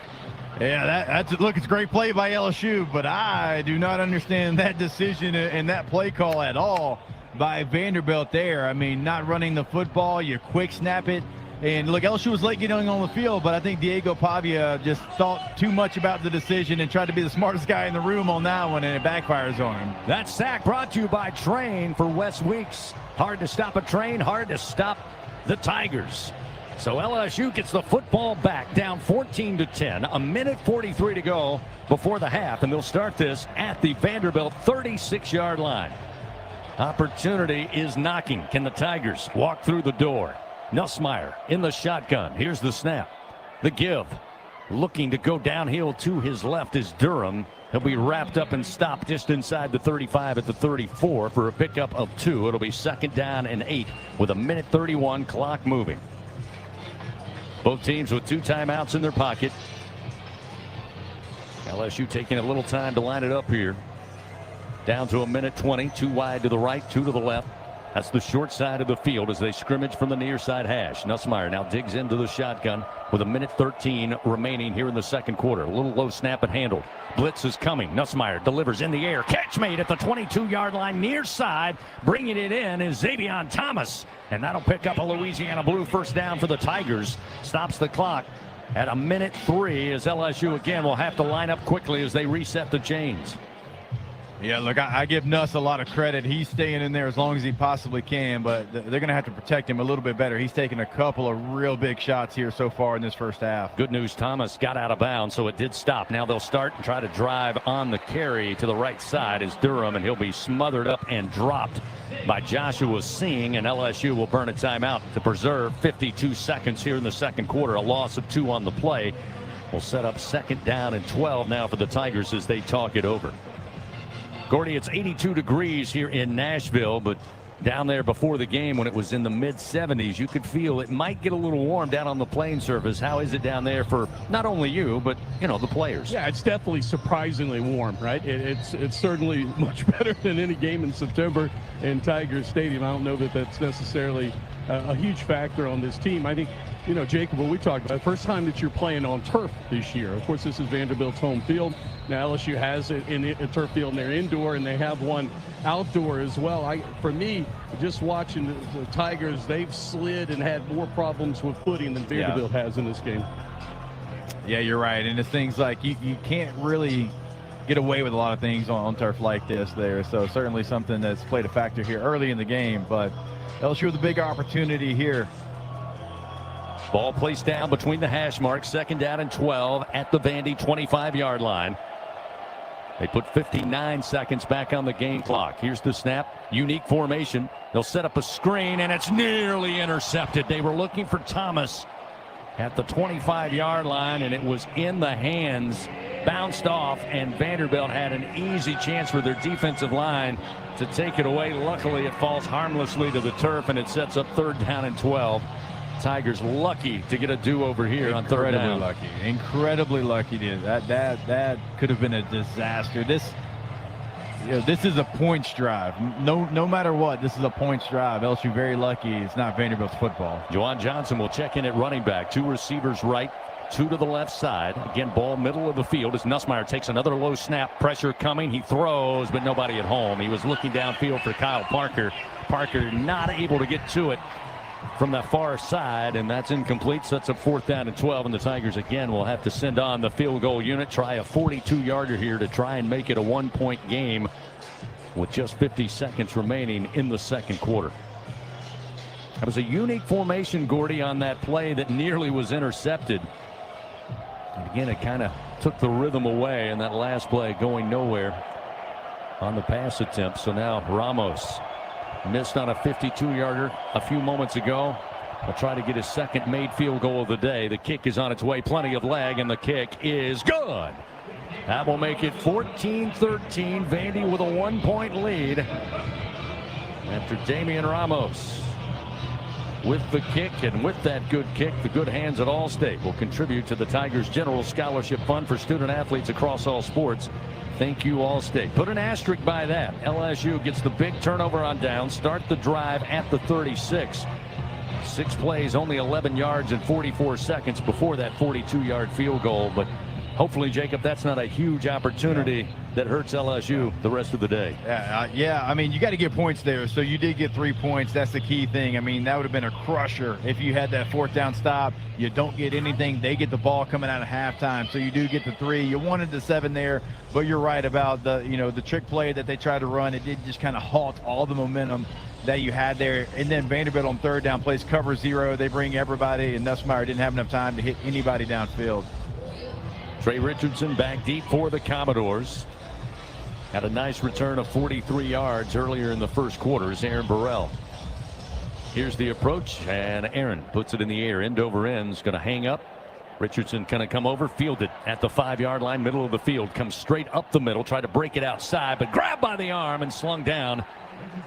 Yeah, look, it's a great play by LSU, but I do not understand that decision and that play call at all by Vanderbilt there. I mean, not running the football, you quick snap it. And look, LSU was late getting on the field, but I think Diego Pavia just thought too much about the decision and tried to be the smartest guy in the room on that one, and it backfires on him. That sack brought to you by Train for Wes Weeks. Hard to stop a train, hard to stop the Tigers. So LSU gets the football back, down 14-10, 1:43 to go before the half, and they'll start this at the Vanderbilt 36-yard line. Opportunity is knocking. Can the Tigers walk through the door? Nussmeier in the shotgun. Here's the snap. The give. Looking to go downhill to his left is Durham. He'll be wrapped up and stopped just inside the 35 at the 34 for a pickup of 2. It'll be 2nd down and 8 with 1:31 clock moving. Both teams with 2 timeouts in their pocket. LSU taking a little time to line it up here. Down to 1:20. 2 wide to the right, 2 to the left. That's the short side of the field as they scrimmage from the near side hash. Nussmeier now digs into the shotgun with 1:13 remaining here in the second quarter. A little low snap and handled. Blitz is coming. Nussmeier delivers in the air. Catch made at the 22-yard line near side. Bringing it in is Xavier Thomas. And that'll pick up a Louisiana Blue first down for the Tigers. Stops the clock at 1:03 as LSU again will have to line up quickly as they reset the chains. Yeah, look, I give Nuss a lot of credit. He's staying in there as long as he possibly can, but they're going to have to protect him a little bit better. He's taken a couple of real big shots here so far in this first half. Good news, Thomas got out of bounds, so it did stop. Now they'll start and try to drive on the carry to the right side is Durham, and he'll be smothered up and dropped by Joshua Singh, and LSU will burn a timeout to preserve 52 seconds here in the second quarter. A loss of 2 on the play will set up 2nd down and 12 now for the Tigers as they talk it over. Gordy, it's 82 degrees here in Nashville, but down there before the game when it was in the mid-70s, you could feel it might get a little warm down on the playing surface. How is it down there for not only you, but, you know, the players? Yeah, it's definitely surprisingly warm, right? It's certainly much better than any game in September in Tiger Stadium. I don't know that that's necessarily a huge factor on this team. I think, you know, Jacob, what we talked about, first time that you're playing on turf this year. Of course, this is Vanderbilt's home field. Now LSU has it in a turf field, and they're indoor, and they have one outdoor as well. For me, just watching the Tigers, they've slid and had more problems with footing than Vanderbilt has in this game. Yeah, you're right. And it's things like you can't really get away with a lot of things on turf like this there. So certainly something that's played a factor here early in the game. But LSU with a big opportunity here. Ball placed down between the hash marks. 2nd down and 12 at the Vandy 25-yard line. They put 59 seconds back on the game clock. Here's the snap. Unique formation. They'll set up a screen, and it's nearly intercepted. They were looking for Thomas at the 25-yard line, and it was in the hands. Bounced off, and Vanderbilt had an easy chance for their defensive line to take it away. Luckily, it falls harmlessly to the turf, and it sets up 3rd down and 12. Tigers lucky to get a do-over here on 3rd down. Incredibly lucky. That could have been a disaster. This is a points drive. No matter what, this is a points drive. LSU very lucky. It's not Vanderbilt's football. Juwan Johnson will check in at running back. 2 receivers right, 2 to the left side. Again, ball middle of the field as Nussmeier takes another low snap. Pressure coming. He throws, but nobody at home. He was looking downfield for Kyle Parker. Parker not able to get to it from the far side, and that's incomplete. Sets up 4th down and 12, and the Tigers again will have to send on the field goal unit. Try a 42-yarder here to try and make it a 1-point game with just 50 seconds remaining in the second quarter. That was a unique formation, Gordy, on that play that nearly was intercepted. And again, it kind of took the rhythm away, and that last play going nowhere on the pass attempt. So now Ramos missed on a 52-yarder a few moments ago. Will try to get his second made field goal of the day. The kick is on its way. Plenty of leg, and the kick is good. That will make it 14-13. Vandy with a 1-point lead after Damian Ramos with the kick, and with that good kick, the good hands at Allstate will contribute to the Tigers General Scholarship Fund for student athletes across all sports. Thank you, Allstate. Put an asterisk by that. LSU gets the big turnover on down. Start the drive at the 36. 6 plays, only 11 yards and 44 seconds before that 42-yard field goal. But hopefully, Jacob, that's not a huge opportunity that hurts LSU the rest of the day. Yeah, I mean, you got to get points there. So you did get 3 points. That's the key thing. I mean, that would have been a crusher if you had that 4th down stop. You don't get anything. They get the ball coming out of halftime. So you do get the 3. You wanted the 7 there, but you're right about the trick play that they tried to run. It did just kind of halt all the momentum that you had there. And then Vanderbilt on 3rd down plays cover 0. They bring everybody, and Nussmeier didn't have enough time to hit anybody downfield. Trey Richardson back deep for the Commodores. Had a nice return of 43 yards earlier in the first quarter as Aaron Burrell. Here's the approach, and Aaron puts it in the air, end over end, is going to hang up. Richardson kind of come over, fielded at the 5-yard line, middle of the field, comes straight up the middle, tried to break it outside, but grabbed by the arm and slung down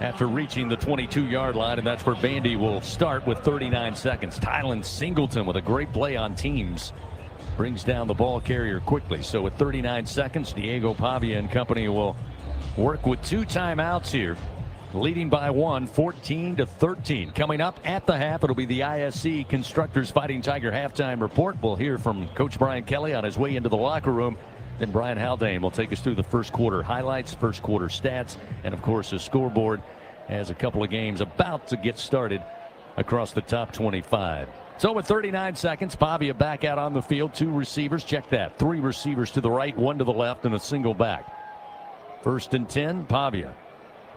after reaching the 22-yard line, and that's where Vandy will start with 39 seconds. Tylen Singleton with a great play on teams brings down the ball carrier quickly. So with 39 seconds, Diego Pavia and company will work with 2 timeouts here, leading by 1, 14-13. Coming up at the half, it'll be the ISC Constructors Fighting Tiger halftime report. We'll hear from Coach Brian Kelly on his way into the locker room. Then Brian Haldane will take us through the first quarter highlights, first quarter stats, and of course a scoreboard as a couple of games about to get started across the top 25. So with 39 seconds, Pavia back out on the field. 2 receivers, check that. 3 receivers to the right, 1 to the left, and a single back. 1st and 10, Pavia.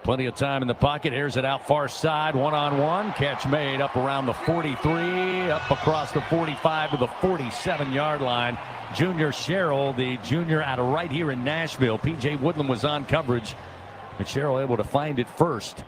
Plenty of time in the pocket, airs it out far side, one-on-one. Catch made up around the 43, up across the 45 to the 47-yard line. Junior Sherrill, the junior out of right here in Nashville. P.J. Woodland was on coverage, and Sherrill able to find it first.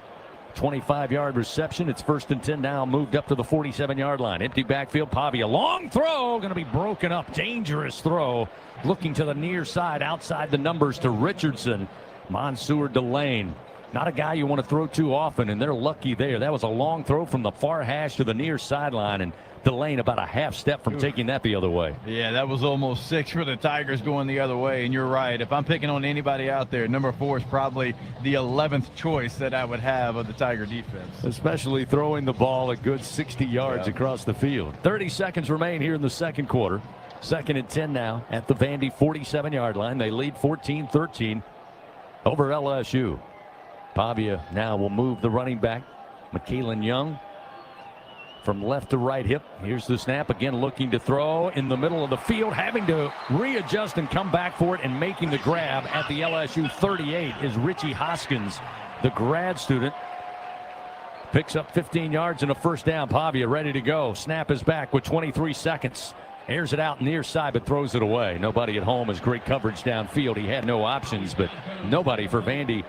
25-yard reception. It's 1st and 10 now, moved up to the 47-yard line. Empty backfield. Pavia, long throw, going to be broken up. Dangerous throw. Looking to the near side, outside the numbers to Richardson. Mansour Delane. Not a guy you want to throw too often, and they're lucky there. That was a long throw from the far hash to the near sideline, and Delane about a half step from taking that the other way. Yeah, that was almost 6 for the Tigers going the other way, and you're right. If I'm picking on anybody out there, number 4 is probably the 11th choice that I would have of the Tiger defense. Especially throwing the ball a good 60 yards across the field. 30 seconds remain here in the second quarter. 2nd and 10 now at the Vandy 47-yard line. They lead 14-13 over LSU. Pavia now will move the running back, McKeelan Young, from left to right hip. Here's the snap, again looking to throw in the middle of the field, having to readjust and come back for it, and making the grab at the LSU 38 is Richie Hoskins, the grad student. Picks up 15 yards and a first down. Pavia ready to go. Snap is back with 23 seconds. Airs it out near side, but throws it away. Nobody at home has great coverage downfield. He had no options, but nobody for Vandy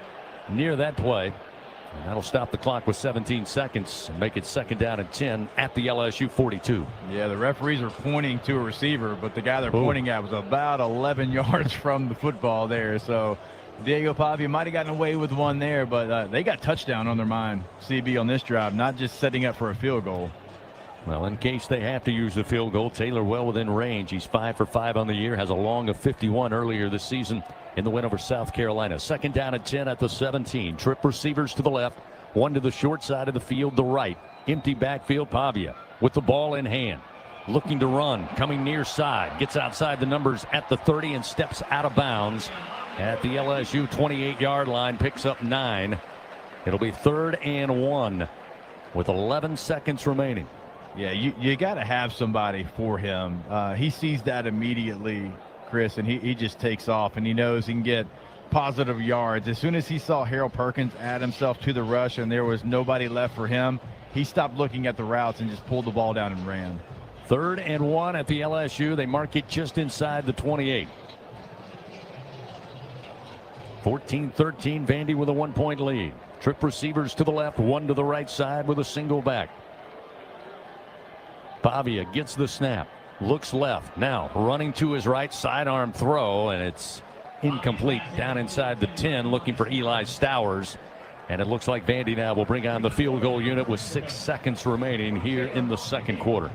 near that play. And that'll stop the clock with 17 seconds and make it 2nd down and 10 at the LSU 42. Yeah, the referees are pointing to a receiver, but the guy they're pointing at was about 11 yards from the football there. So Diego Pavia might have gotten away with one there, but they got touchdown on their mind, CB, on this drive, not just setting up for a field goal. Well, in case they have to use the field goal, Taylor well within range. He's 5 for 5 on the year, has a long of 51 earlier this season in the win over South Carolina. 2nd down and 10 at the 17. Trip receivers to the left, 1 to the short side of the field, the right. Empty backfield. Pavia with the ball in hand, looking to run, coming near side, gets outside the numbers at the 30 and steps out of bounds at the LSU 28-yard line, picks up 9. It'll be 3rd and 1 with 11 seconds remaining. Yeah, you got to have somebody for him. He sees that immediately, Chris, and he just takes off, and he knows he can get positive yards. As soon as he saw Harold Perkins add himself to the rush and there was nobody left for him, he stopped looking at the routes and just pulled the ball down and ran. 3rd and 1 at the LSU. They mark it just inside the 28. 14-13, Vandy with a 1-point lead. Trip receivers to the left, 1 to the right side with a single back. Pavia gets the snap, looks left, now running to his right, sidearm throw, and it's incomplete down inside the 10, looking for Eli Stowers. And it looks like Vandy now will bring on the field goal unit with 6 seconds remaining here in the second quarter.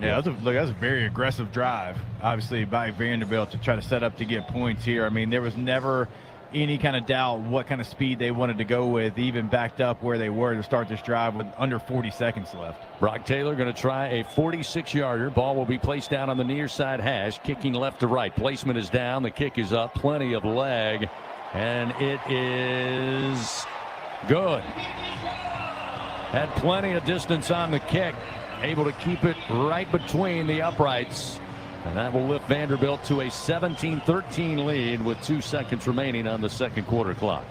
Yeah, that was a very aggressive drive, obviously, by Vanderbilt to try to set up to get points here. I mean, there was never any kind of doubt what kind of speed they wanted to go with, even backed up where they were to start this drive with under 40 seconds left. Brock Taylor going to try a 46-yarder. Ball will be placed down on the near side hash, kicking left to right. Placement is down. The kick is up. Plenty of leg, and it is good. Had plenty of distance on the kick. Able to keep it right between the uprights. And that will lift Vanderbilt to a 17-13 lead with 2 seconds remaining on the second quarter clock.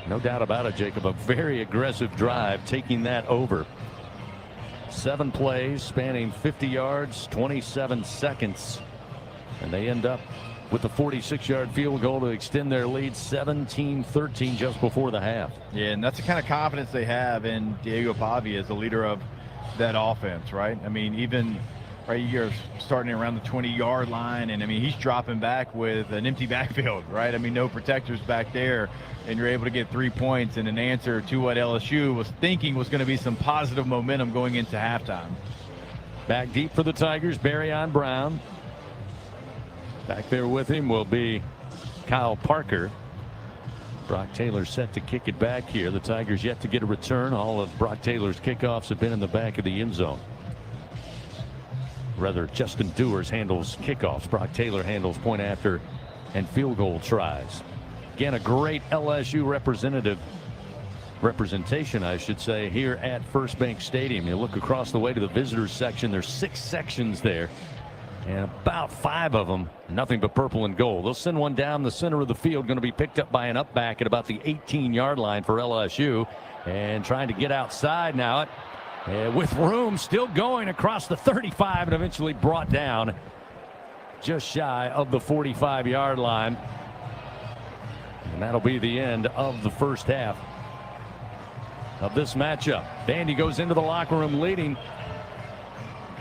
No doubt about it, Jacob. A very aggressive drive, taking that over. 7 plays spanning 50 yards, 27 seconds. And they end up with a 46-yard field goal to extend their lead 17-13 just before the half. Yeah, and that's the kind of confidence they have in Diego Pavia as the leader of that offense, right? I mean, even right, you're starting around the 20-yard line, and I mean, he's dropping back with an empty backfield, right? I mean, no protectors back there, and you're able to get 3 points in an answer to what LSU was thinking was going to be some positive momentum going into halftime. Back deep for the Tigers, Barryon Brown. Back there with him will be Kyle Parker. Brock Taylor set to kick it back here. The Tigers yet to get a return. All of Brock Taylor's kickoffs have been in the back of the end zone. Rather, Justin Dewars handles kickoffs. Brock Taylor handles point after and field goal tries. Again, a great LSU representation, I should say, here at First Bank Stadium. You look across the way to the visitors section. There's 6 sections there. And about 5 of them, nothing but purple and gold. They'll send one down the center of the field, going to be picked up by an up back at about the 18-yard line for LSU. And trying to get outside now. With room, still going across the 35 and eventually brought down just shy of the 45-yard line. And that'll be the end of the first half of this matchup. Vandy goes into the locker room leading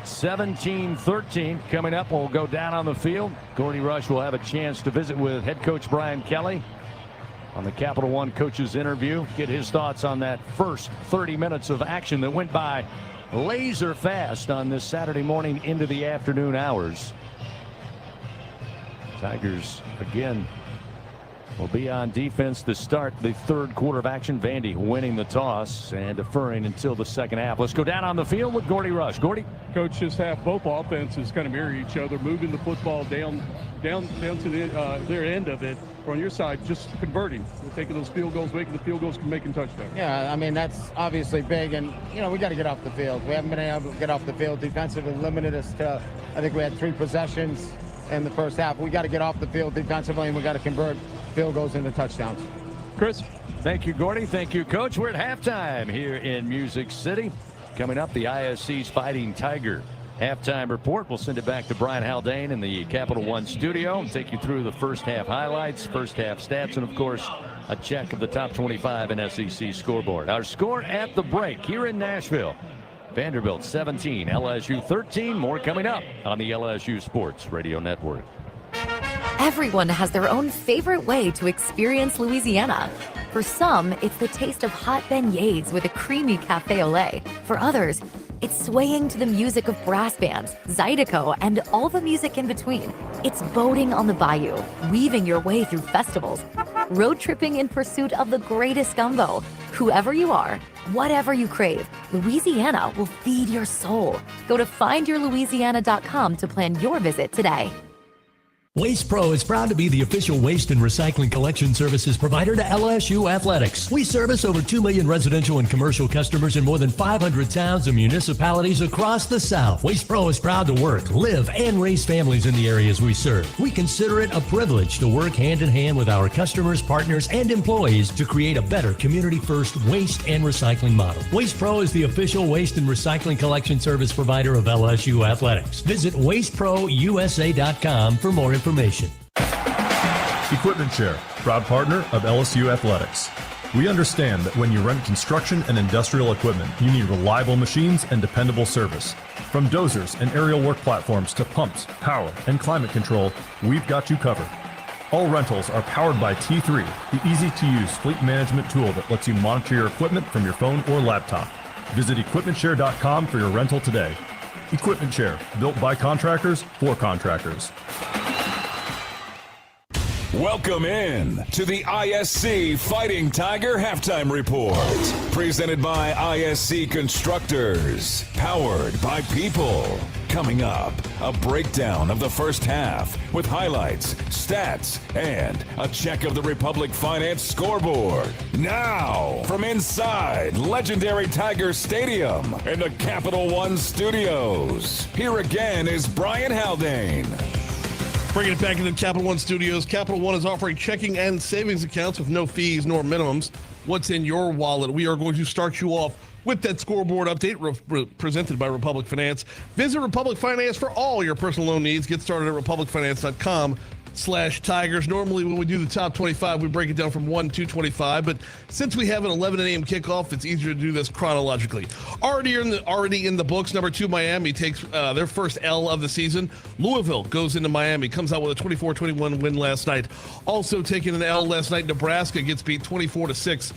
17-13. Coming up, we'll go down on the field. Gordy Rush will have a chance to visit with head coach Brian Kelly on the Capital One coach's interview. Get his thoughts on that first 30 minutes of action that went by laser fast on this Saturday morning into the afternoon hours. Tigers again will be on defense to start the third quarter of action. Vandy winning the toss and deferring until the second half. Let's go down on the field with Gordy Rush. Gordy. Coach, this half, both offenses kind of mirror each other, moving the football down to their end of it. On your side, just converting, taking those field goals, making the field goals, making touchdowns. Yeah, I mean, that's obviously big, and, you know, we got to get off the field. We haven't been able to get off the field. Defensively limited us to, I think we had 3 possessions in the first half. We got to get off the field defensively, and we got to convert field goals into touchdowns. Chris. Thank you, Gordy. Thank you, Coach. We're at halftime here in Music City. Coming up, the ISC's Fighting Tiger halftime report. We'll send it back to Brian Haldane in the Capital One studio and take you through the first half highlights, first half stats, and of course a check of the top 25 in SEC scoreboard. Our score at the break here in Nashville: Vanderbilt 17, LSU 13. More coming up on the LSU Sports Radio Network. Everyone has their own favorite way to experience Louisiana. For some, it's the taste of hot beignets with a creamy cafe au lait. For others, it's swaying to the music of brass bands, Zydeco, and all the music in between. It's boating on the bayou, weaving your way through festivals, road tripping in pursuit of the greatest gumbo. Whoever you are, whatever you crave, Louisiana will feed your soul. Go to findyourlouisiana.com to plan your visit today. Waste Pro is proud to be the official waste and recycling collection services provider to LSU Athletics. We service over 2 million residential and commercial customers in more than 500 towns and municipalities across the South. Waste Pro is proud to work, live, and raise families in the areas we serve. We consider it a privilege to work hand in hand with our customers, partners, and employees to create a better community-first waste and recycling model. Waste Pro is the official waste and recycling collection service provider of LSU Athletics. Visit wasteprousa.com for more information. Equipment Share, proud partner of LSU Athletics. We understand that when you rent construction and industrial equipment, you need reliable machines and dependable service. From dozers and aerial work platforms to pumps, power, and climate control, we've got you covered. All rentals are powered by T3, the easy-to-use fleet management tool that lets you monitor your equipment from your phone or laptop. Visit equipmentshare.com for your rental today. Equipment Share, built by contractors for contractors. Welcome in to the ISC Fighting Tiger Halftime Report. Presented by ISC Constructors. Powered by People. Coming up, a breakdown of the first half with highlights, stats, and a check of the Republic Finance scoreboard. Now, from inside legendary Tiger Stadium in the Capital One studios, here again is Brian Haldane. Bringing it back into Capital One Studios. Capital One is offering checking and savings accounts with no fees nor minimums. What's in your wallet? We are going to start you off with that scoreboard update presented by Republic Finance. Visit Republic Finance for all your personal loan needs. Get started at republicfinance.com/Tigers. Normally when we do the top 25, we break it down from 1 to 25, but since we have an 11 a.m. kickoff, it's easier to do this chronologically. Already in the books, number 2 Miami takes their first L of the season. Louisville goes into Miami, comes out with a 24-21 win last night. Also taking an L last night, Nebraska gets beat 24-6.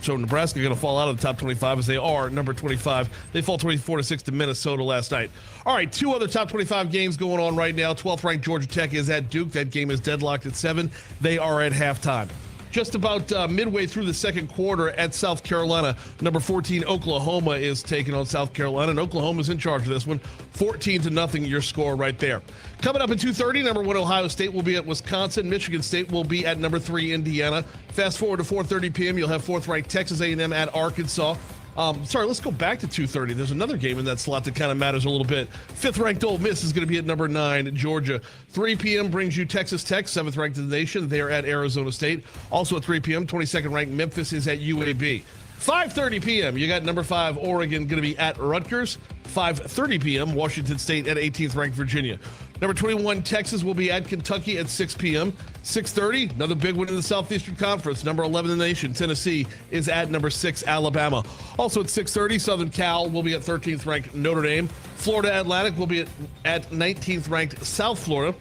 So Nebraska going to fall out of the top 25 as they are number 25. They fall 24-6 to Minnesota last night. All right, 2 other top 25 games going on right now. 12th ranked Georgia Tech is at Duke. That game is deadlocked at 7. They are at halftime. Just about midway through the second quarter at South Carolina, number 14 Oklahoma is taking on South Carolina, and Oklahoma's in charge of this one. 14-0 your score right there. Coming up at 2:30, number 1 Ohio State will be at Wisconsin. Michigan State will be at number 3 Indiana. Fast forward to 4:30 p.m., you'll have 4th ranked Texas A&M at Arkansas. Let's go back to 2:30. There's another game in that slot that kind of matters a little bit. 5th ranked Ole Miss is going to be at number 9 Georgia. 3 p.m. brings you Texas Tech, 7th ranked in the nation. They are at Arizona State. Also at 3 p.m., 22nd ranked Memphis is at UAB. 5:30 p.m., you got number 5 Oregon going to be at Rutgers. 5:30 p.m., Washington State at 18th ranked Virginia. Number 21 Texas will be at Kentucky at 6 p.m. 6:30, another big one in the Southeastern Conference. Number 11 in the nation, Tennessee, is at number 6 Alabama. Also at 6:30, Southern Cal will be at 13th ranked Notre Dame. Florida Atlantic will be at 19th ranked South Florida.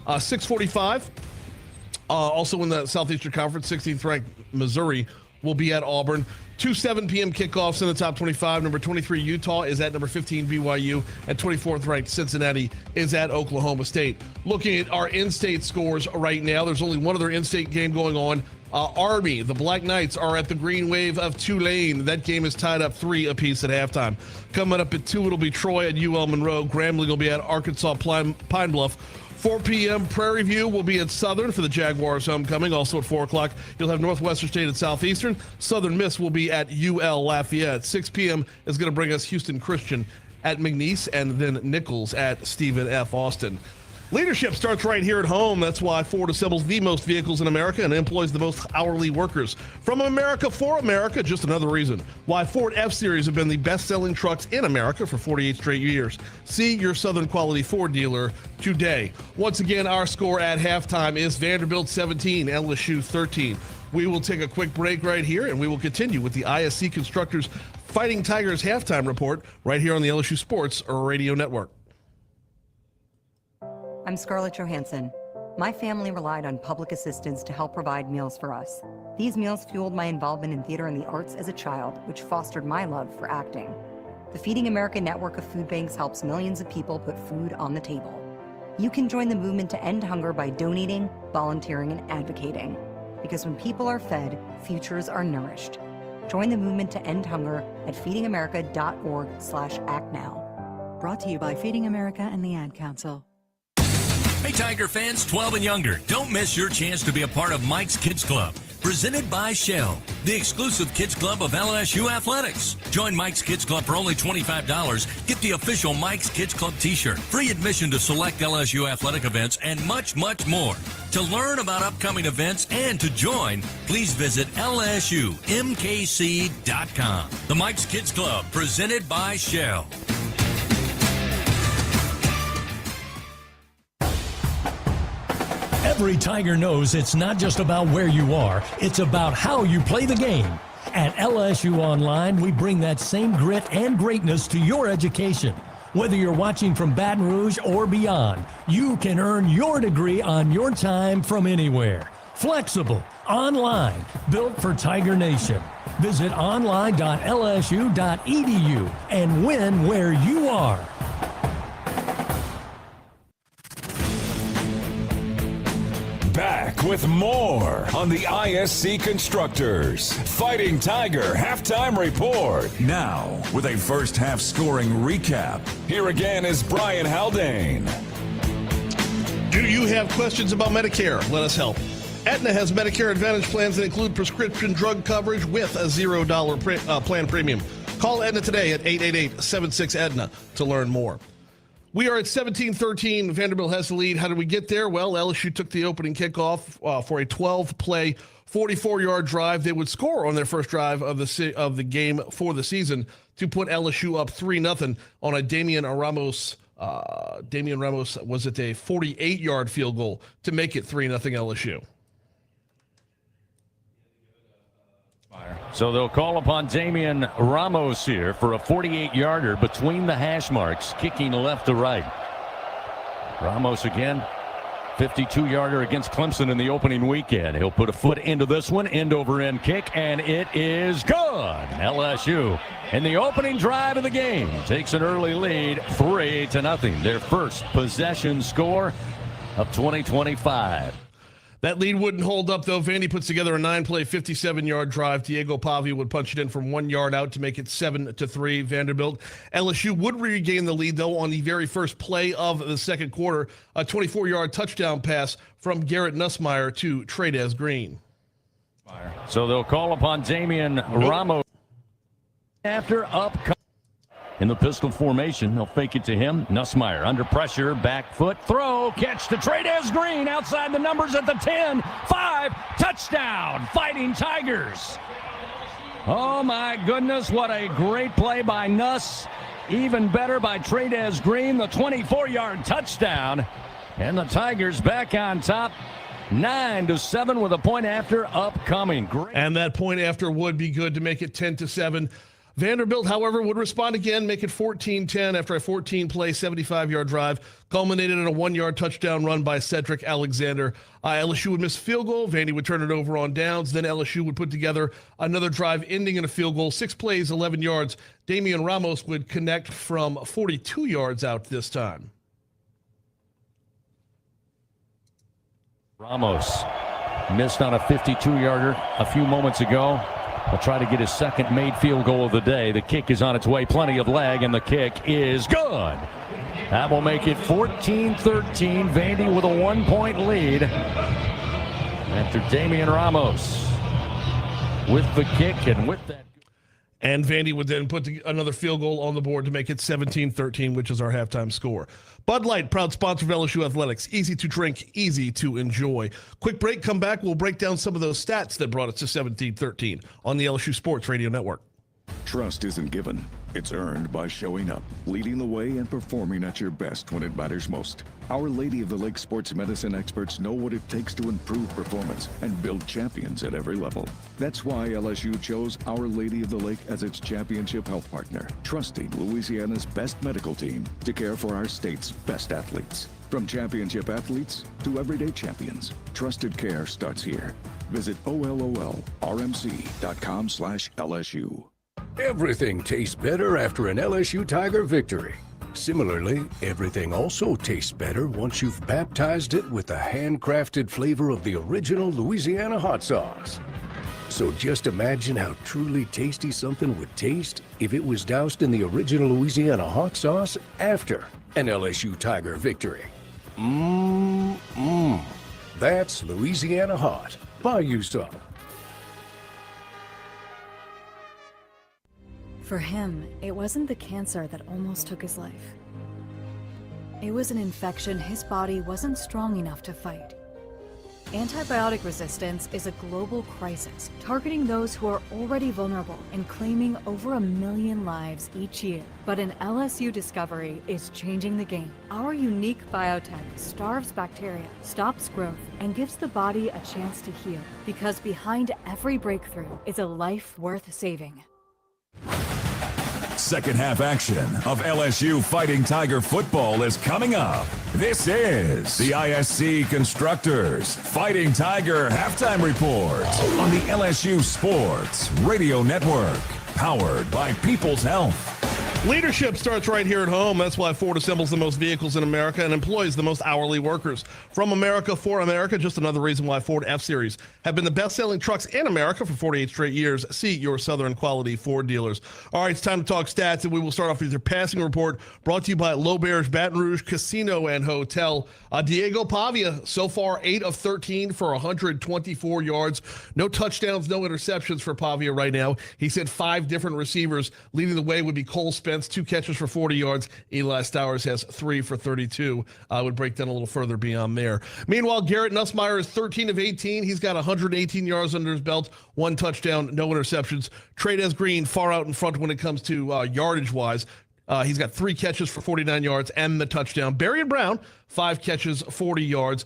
6:45, also in the Southeastern Conference, 16th ranked Missouri will be at Auburn. 2 7 p.m. kickoffs in the top 25. Number 23 Utah is at number 15 BYU, and 24th ranked Cincinnati is at Oklahoma State. Looking at our in-state scores right now, there's only one other in-state game going on. Army, the Black Knights, are at the Green Wave of Tulane. That game is tied up 3 apiece at halftime. Coming up at 2, it'll be Troy at UL Monroe. Grambling will be at Arkansas Pine Bluff. 4 p.m., Prairie View will be at Southern for the Jaguars homecoming. Also at 4 o'clock, you'll have Northwestern State at Southeastern. Southern Miss will be at UL Lafayette. 6 p.m. is going to bring us Houston Christian at McNeese, and then Nichols at Stephen F. Austin. Leadership starts right here at home. That's why Ford assembles the most vehicles in America and employs the most hourly workers. From America for America, just another reason why Ford F-Series have been the best-selling trucks in America for 48 straight years. See your Southern Quality Ford dealer today. Once again, our score at halftime is Vanderbilt 17, LSU 13. We will take a quick break right here, and we will continue with the ISC Constructors Fighting Tigers halftime report right here on the LSU Sports Radio Network. I'm Scarlett Johansson. My family relied on public assistance to help provide meals for us. These meals fueled my involvement in theater and the arts as a child, which fostered my love for acting. The Feeding America network of food banks helps millions of people put food on the table. You can join the movement to end hunger by donating, volunteering, and advocating. Because when people are fed, futures are nourished. Join the movement to end hunger at feedingamerica.org/act now. Brought to you by Feeding America and the Ad Council. Hey, Tiger fans 12 and younger, don't miss your chance to be a part of Mike's Kids Club, presented by Shell, the exclusive kids club of LSU Athletics. Join Mike's Kids Club for only $25. Get the official Mike's Kids Club t-shirt, free admission to select LSU athletic events, and much, much more. To learn about upcoming events and to join, please visit LSUMKC.com. The Mike's Kids Club, presented by Shell. Every Tiger knows it's not just about where you are, it's about how you play the game. At LSU Online, we bring that same grit and greatness to your education. Whether you're watching from Baton Rouge or beyond, you can earn your degree on your time from anywhere. Flexible, online, built for Tiger Nation. Visit online.lsu.edu and win where you are. Back with more on the ISC Constructors Fighting Tiger halftime report. Now, with a first half scoring recap, here again is Brian Haldane. Do you have questions about Medicare? Let us help. Aetna has Medicare Advantage plans that include prescription drug coverage with a $0 plan premium. Call Aetna today at 888-76-AETNA to learn more. We are at 17-13. Vanderbilt has the lead. How did we get there? Well, LSU took the opening kickoff for a 12-play, 44-yard drive. They would score on their first drive of the game for the season to put LSU up 3-0 on a Damian Ramos. Damian Ramos was at a 48-yard field goal to make it 3-0 LSU. So they'll call upon Damian Ramos here for a 48-yarder between the hash marks, kicking left to right. Ramos again, 52-yarder against Clemson in the opening weekend. He'll put a foot into this one, end-over-end kick, and it is good. LSU, in the opening drive of the game, takes an early lead, 3-0. Their first possession score of 2025. That lead wouldn't hold up, though. Vandy puts together a 9-play, 57-yard drive. Diego Pavia would punch it in from 1 yard out to make it 7-3 Vanderbilt. LSU would regain the lead, though, on the very first play of the second quarter. A 24-yard touchdown pass from Garrett Nussmeier to Trades Green. So they'll call upon Damian Ramos after up. In the pistol formation, they'll fake it to him. Nussmeier under pressure, back foot, throw, catch to Trades Green outside the numbers at the 10, 5, touchdown, Fighting Tigers. Oh my goodness, what a great play by Nuss. Even better by Trades Green, the 24-yard touchdown. And the Tigers back on top, 9-7 with a point after upcoming. Great. And that point after would be good to make it 10-7. Vanderbilt, however, would respond again, make it 14-10 after a 14-play, 75-yard drive, culminated in a 1-yard touchdown run by Sedrick Alexander. LSU would miss a field goal. Vandy would turn it over on downs. Then LSU would put together another drive ending in a field goal. 6 plays, 11 yards. Damian Ramos would connect from 42 yards out this time. Ramos missed on a 52-yarder a few moments ago. Will try to get his second made field goal of the day. The kick is on its way. Plenty of leg, and the kick is good. That will make it 14-13. Vandy with a 1-point lead after Damian Ramos with the kick and with that. And Vandy would then put another field goal on the board to make it 17-13, which is our halftime score. Bud Light, proud sponsor of LSU Athletics. Easy to drink, easy to enjoy. Quick break, come back. We'll break down some of those stats that brought us to 17-13 on the LSU Sports Radio Network. Trust isn't given. It's earned by showing up, leading the way, and performing at your best when it matters most. Our Lady of the Lake sports medicine experts know what it takes to improve performance and build champions at every level. That's why LSU chose Our Lady of the Lake as its championship health partner, trusting Louisiana's best medical team to care for our state's best athletes. From championship athletes to everyday champions, trusted care starts here. Visit OLOLRMC.com/LSU. Everything tastes better after an LSU Tiger victory. Similarly, everything also tastes better once you've baptized it with the handcrafted flavor of the original Louisiana hot sauce. So just imagine how truly tasty something would taste if it was doused in the original Louisiana hot sauce after an LSU Tiger victory. That's Louisiana Hot. Buy you some. For him, it wasn't the cancer that almost took his life. It was an infection his body wasn't strong enough to fight. Antibiotic resistance is a global crisis, targeting those who are already vulnerable and claiming over 1 million lives each year. But an LSU discovery is changing the game. Our unique biotech starves bacteria, stops growth, and gives the body a chance to heal. Because behind every breakthrough is a life worth saving. Second half action of LSU Fighting Tiger football is coming up. This is the ISC Constructors Fighting Tiger Halftime Report on the LSU Sports Radio Network, powered by People's Health. Leadership starts right here at home. That's why Ford assembles the most vehicles in America and employs the most hourly workers. From America for America, just another reason why Ford F-Series have been the best-selling trucks in America for 48 straight years. See your Southern quality Ford dealers. All right, it's time to talk stats, and we will start off with your passing report brought to you by L'Auberge Baton Rouge Casino and Hotel. Diego Pavia, so far 8 of 13 for 124 yards. No touchdowns, no interceptions for Pavia right now. He said 5 different receivers. Leading the way would be Cole Spencer defense, 2 catches for 40 yards. Eli Stowers has 3 for 32. I would break down a little further beyond there. Meanwhile, Garrett Nussmeier is 13 of 18. He's got 118 yards under his belt, 1 touchdown, no interceptions. Trey'Dez Green far out in front when it comes to yardage-wise. He's got 3 catches for 49 yards and the touchdown. Berrien Brown, 5 catches, 40 yards.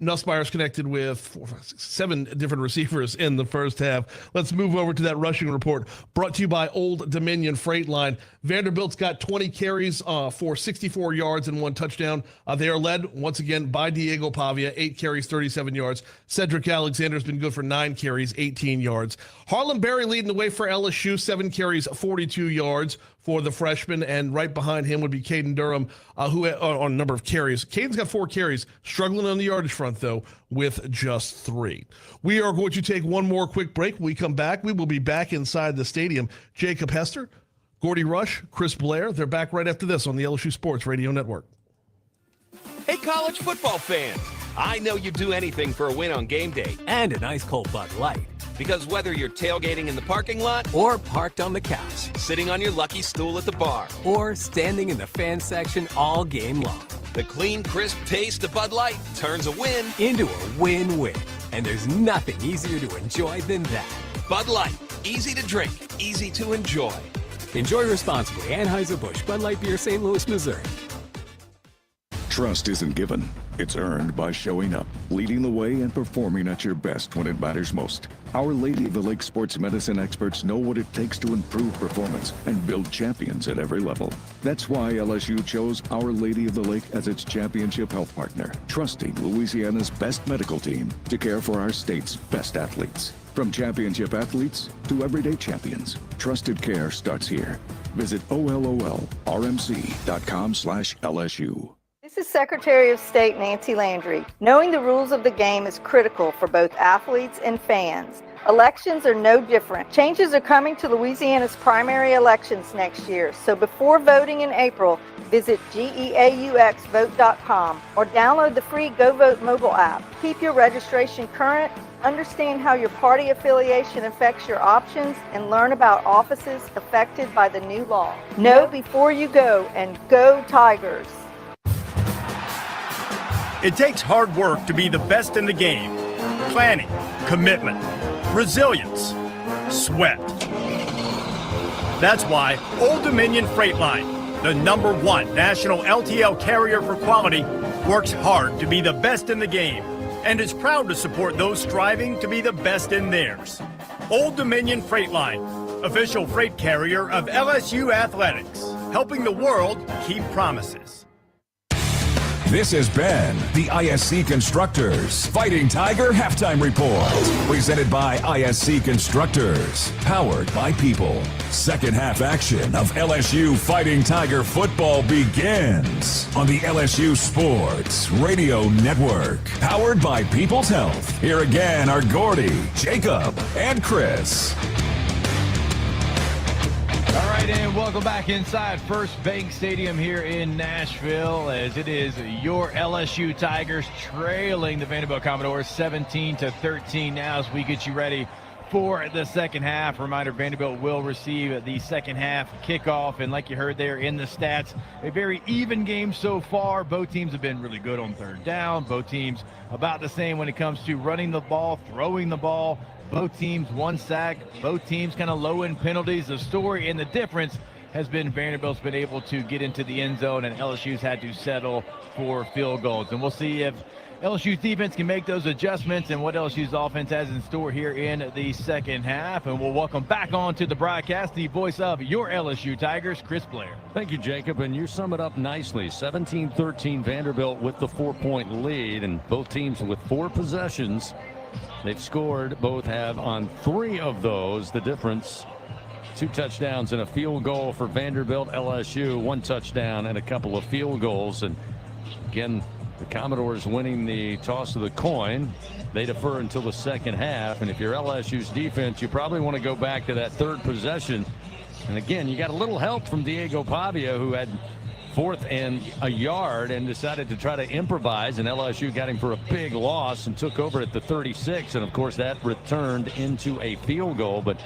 Nussmeier's connected with 7 different receivers in the first half. Let's move over to that rushing report brought to you by Old Dominion Freight Line. Vanderbilt's got 20 carries for 64 yards and 1 touchdown. They are led, once again, by Diego Pavia, 8 carries, 37 yards. Sedrick Alexander has been good for 9 carries, 18 yards. Harlem Berry leading the way for LSU, 7 carries, 42 yards for the freshman, and right behind him would be Caden Durham, who on a number of carries. Caden's got 4 carries, struggling on the yardage front, though, with just 3. We are going to take one more quick break. When we come back, we will be back inside the stadium. Jacob Hester, Gordy Rush, Chris Blair, they're back right after this on the LSU Sports Radio Network. Hey, college football fans, I know you'd do anything for a win on game day. And a nice cold Bud Light. Because whether you're tailgating in the parking lot or parked on the couch, sitting on your lucky stool at the bar, or standing in the fan section all game long, the clean, crisp taste of Bud Light turns a win into a win-win. And there's nothing easier to enjoy than that. Bud Light, easy to drink, easy to enjoy. Enjoy responsibly. Anheuser-Busch, Bud Light Beer, St. Louis, Missouri. Trust isn't given. It's earned by showing up, leading the way, and performing at your best when it matters most. Our Lady of the Lake sports medicine experts know what it takes to improve performance and build champions at every level. That's why LSU chose Our Lady of the Lake as its championship health partner, trusting Louisiana's best medical team to care for our state's best athletes. From championship athletes to everyday champions, trusted care starts here. Visit OLOLRMC.com/LSU. This is Secretary of State Nancy Landry. Knowing the rules of the game is critical for both athletes and fans. Elections are no different. Changes are coming to Louisiana's primary elections next year, so before voting in April, visit GEAUXvote.com or download the free Go Vote mobile app. Keep your registration current, understand how your party affiliation affects your options, and learn about offices affected by the new law. Know before you go, and go Tigers! It takes hard work to be the best in the game. Planning, commitment, resilience, sweat. That's why Old Dominion Freight Line, the #1 national LTL carrier for quality, works hard to be the best in the game and is proud to support those striving to be the best in theirs. Old Dominion Freight Line, official freight carrier of LSU Athletics, helping the world keep promises. This has been the ISC Constructors Fighting Tiger Halftime Report. Presented by ISC Constructors. Powered by People. Second half action of LSU Fighting Tiger football begins on the LSU Sports Radio Network. Powered by People's Health. Here again are Gordy, Jacob, and Chris. All right, and welcome back inside First Bank Stadium here in Nashville, as it is your LSU Tigers trailing the Vanderbilt Commodores 17-13 now as we get you ready for the second half. Reminder, Vanderbilt will receive the second half kickoff, and like you heard there in the stats, a very even game so far. Both teams have been really good on third down. Both teams about the same when it comes to running the ball, throwing the ball. Both teams 1 sack, both teams kind of low in penalties. The story and the difference has been Vanderbilt's been able to get into the end zone and LSU's had to settle for field goals. And we'll see if LSU's defense can make those adjustments and what LSU's offense has in store here in the second half. And we'll welcome back on to the broadcast the voice of your LSU Tigers, Chris Blair. Thank you, Jacob, and you sum it up nicely. 17-13 Vanderbilt with the 4-point lead, and both teams with 4 possessions. They've scored, both have on 3 of those. The difference, 2 touchdowns and a field goal for Vanderbilt. LSU, 1 touchdown and a couple of field goals. And again, the Commodores winning the toss of the coin. They defer until the second half. And if you're LSU's defense, you probably want to go back to that 3rd possession. And again, you got a little help from Diego Pavia, who had 4th and a yard and decided to try to improvise, and LSU got him for a big loss and took over at the 36, and of course that returned into a field goal. But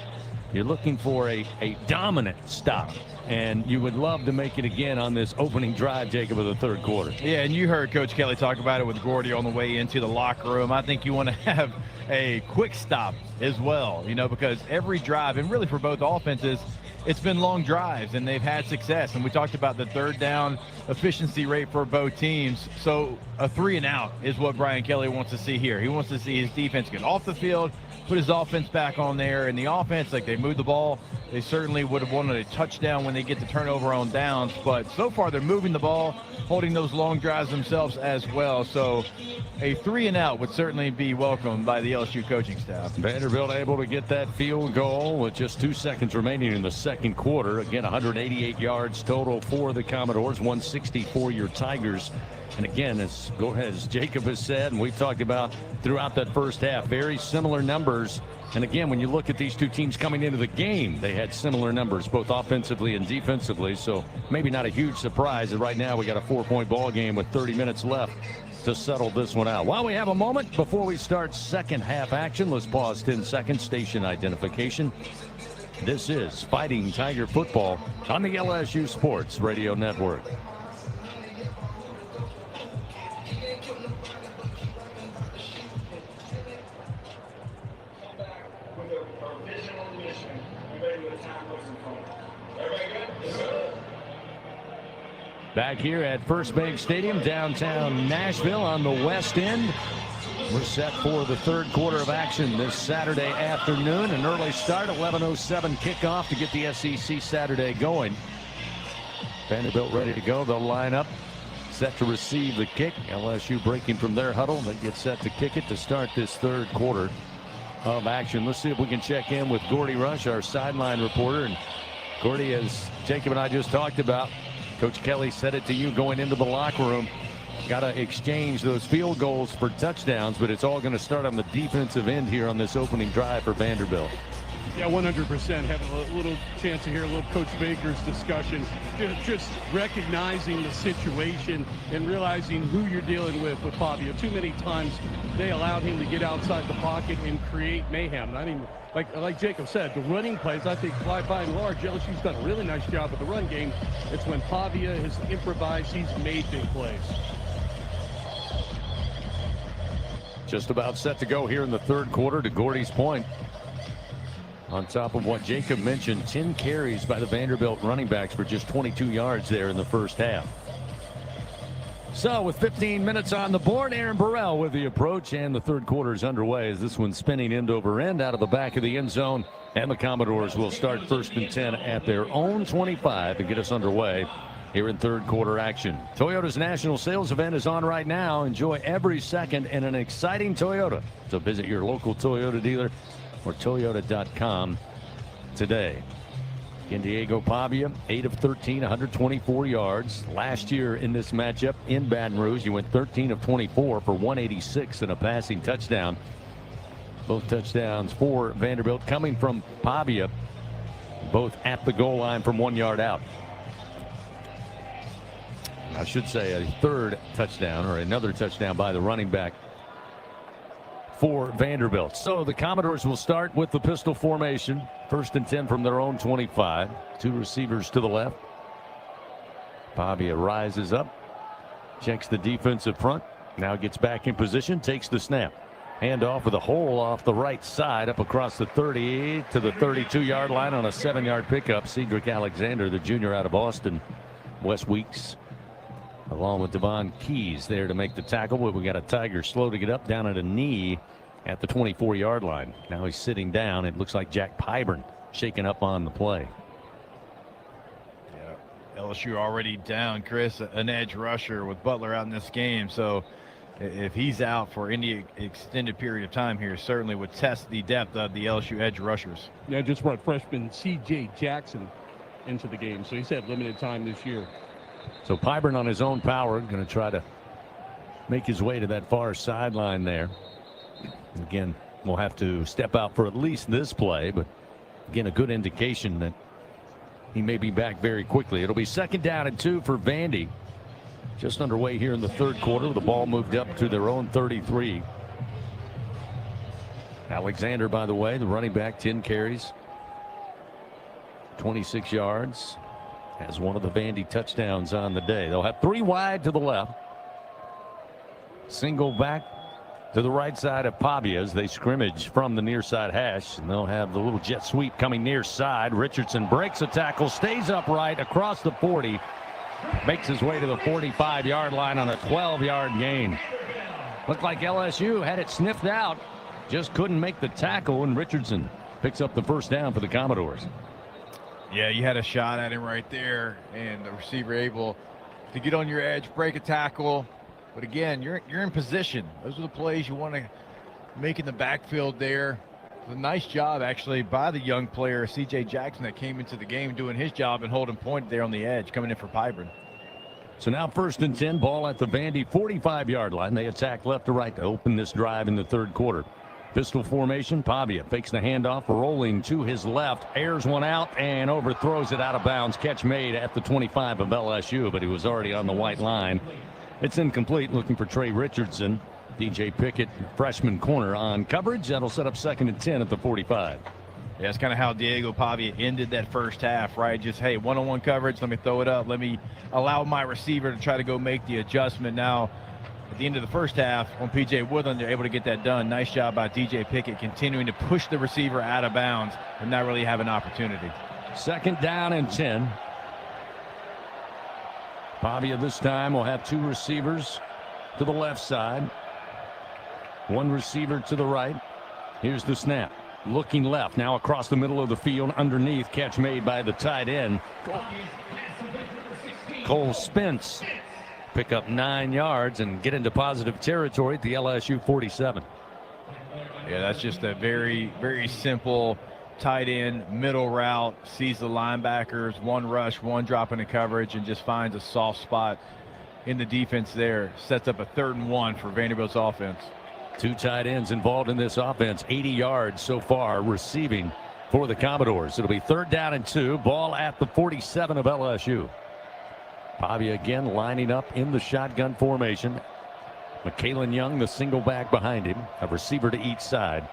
You're looking for a dominant stop, and you would love to make it again on this opening drive, Jacob, of the third quarter. Yeah, and you heard Coach Kelly talk about it with Gordy on the way into the locker room. I think you want to have a quick stop as well, because every drive, and really for both offenses, it's been long drives, and they've had success. And we talked about the third down efficiency rate for both teams. So a 3-and-out is what Brian Kelly wants to see here. He wants to see his defense get off the field, put his offense back on there. And the offense, they moved the ball. They certainly would have wanted a touchdown when they get the turnover on downs. But so far, they're moving the ball, holding those long drives themselves as well. So a 3-and-out would certainly be welcomed by the LSU coaching staff. Vanderbilt able to get that field goal with just 2 seconds remaining in the second quarter. Again, 188 yards total for the Commodores, 160 for your Tigers. And again, as Jacob has said, and we've talked about throughout that first half, very similar numbers. And again, when you look at these two teams coming into the game, they had similar numbers, both offensively and defensively. So maybe not a huge surprise that right now we got a 4-point ball game with 30 minutes left to settle this one out. While we have a moment before we start second half action, let's pause 10 seconds, station identification. This is Fighting Tiger Football on the LSU Sports Radio Network. Back here at First Bank Stadium, downtown Nashville on the west end. We're set for the third quarter of action this Saturday afternoon. An early start, 11:07 kickoff to get the SEC Saturday going. Vanderbilt ready to go. They'll line up, set to receive the kick. LSU breaking from their huddle. They get set to kick it to start this third quarter of action. Let's see if we can check in with Gordy Rush, our sideline reporter. And Gordy, as Jacob and I just talked about, Coach Kelly said it to you going into the locker room. Got to exchange those field goals for touchdowns, but it's all going to start on the defensive end here on this opening drive for Vanderbilt. Yeah, 100%. Having a little chance to hear a little Coach Baker's discussion. Just recognizing the situation and realizing who you're dealing with Fabio. Too many times they allowed him to get outside the pocket and create mayhem. I mean, like Jacob said, the running plays, I think, by and large, LSU's done a really nice job with the run game. It's when Pavia has improvised, he's made big plays. Just about set to go here in the third quarter, to Gordy's point. On top of what Jacob mentioned, 10 carries by the Vanderbilt running backs for just 22 yards there in the first half. So with 15 minutes on the board, Aaron Burrell with the approach, and the third quarter is underway as this one's spinning end over end out of the back of the end zone. And the Commodores will start 1st and 10 at their own 25 to get us underway here in third quarter action. Toyota's national sales event is on right now. Enjoy every second in an exciting Toyota. So visit your local Toyota dealer or Toyota.com today. In Diego Pavia, 8 of 13, 124 yards. Last year in this matchup in Baton Rouge, he went 13 of 24 for 186 and a passing touchdown. Both touchdowns for Vanderbilt coming from Pavia, both at the goal line from 1 yard out. I should say a third touchdown, or another touchdown by the running back for Vanderbilt. So the Commodores will start with the pistol formation. 1st and 10 from their own 25. 2 receivers to the left. Pavia rises up, checks the defensive front, now gets back in position, takes the snap. Hand off with a hole off the right side, up across the 30 to the 32-yard line on a 7-yard pickup. Sedrick Alexander, the junior out of Austin. Wes Weeks, along with Devon Keys, there to make the tackle. But we got a Tiger slow to get up, down at a knee at the 24-yard line. Now he's sitting down. It looks like Jack Pyburn shaking up on the play. Yeah, LSU already down, Chris, an edge rusher with Butler out in this game. So if he's out for any extended period of time here, certainly would test the depth of the LSU edge rushers. Yeah, just brought freshman C.J. Jackson into the game, so he's had limited time this year. So Pyburn on his own power, going to try to make his way to that far sideline there. Again, we'll have to step out for at least this play, but again, a good indication that he may be back very quickly. It'll be 2nd down and 2 for Vandy. Just underway here in the third quarter. The ball moved up to their own 33. Alexander, by the way, the running back, 10 carries, 26 yards. Has one of the Vandy touchdowns on the day. They'll have 3 wide to the left. Single back to the right side of Pavia as they scrimmage from the near side hash. And they'll have the little jet sweep coming near side. Richardson breaks a tackle, stays upright across the 40. Makes his way to the 45-yard line on a 12-yard gain. Looked like LSU had it sniffed out. Just couldn't make the tackle, and Richardson picks up the first down for the Commodores. Yeah, you had a shot at him right there, and the receiver able to get on your edge, break a tackle. But again, you're in position. Those are the plays you want to make in the backfield there. A nice job, actually, by the young player, C.J. Jackson, that came into the game doing his job and holding point there on the edge, coming in for Pyburn. So now 1st and 10, ball at the Vandy 45-yard line. They attack left to right to open this drive in the third quarter. Pistol formation, Pavia fakes the handoff, rolling to his left, airs one out and overthrows it out of bounds. Catch made at the 25 of LSU, but he was already on the white line. It's incomplete, looking for Trey Richardson. DJ Pickett, freshman corner on coverage. That'll set up 2nd and 10 at the 45. Yeah, that's kind of how Diego Pavia ended that first half, right? Just, hey, one-on-one coverage, let me throw it up. Let me allow my receiver to try to go make the adjustment. Now, at the end of the first half, on P.J. Woodland, they're able to get that done. Nice job by DJ Pickett continuing to push the receiver out of bounds and not really have an opportunity. 2nd down and 10. Pavia this time will have 2 receivers to the left side. 1 receiver to the right. Here's the snap. Looking left, now across the middle of the field, underneath. Catch made by the tight end. Cole Spence pick up 9 yards and get into positive territory at the LSU 47. Yeah, that's just a very, very simple tight end middle route. Sees the linebackers, 1 rush, 1 drop into coverage, and just finds a soft spot in the defense there. Sets up a 3rd and 1 for Vanderbilt's offense. 2 tight ends involved in this offense. 80 yards so far receiving for the Commodores. It'll be 3rd down and 2. Ball at the 47 of LSU. Pavia again lining up in the shotgun formation. McKalen Young, the single back behind him. A receiver to each side.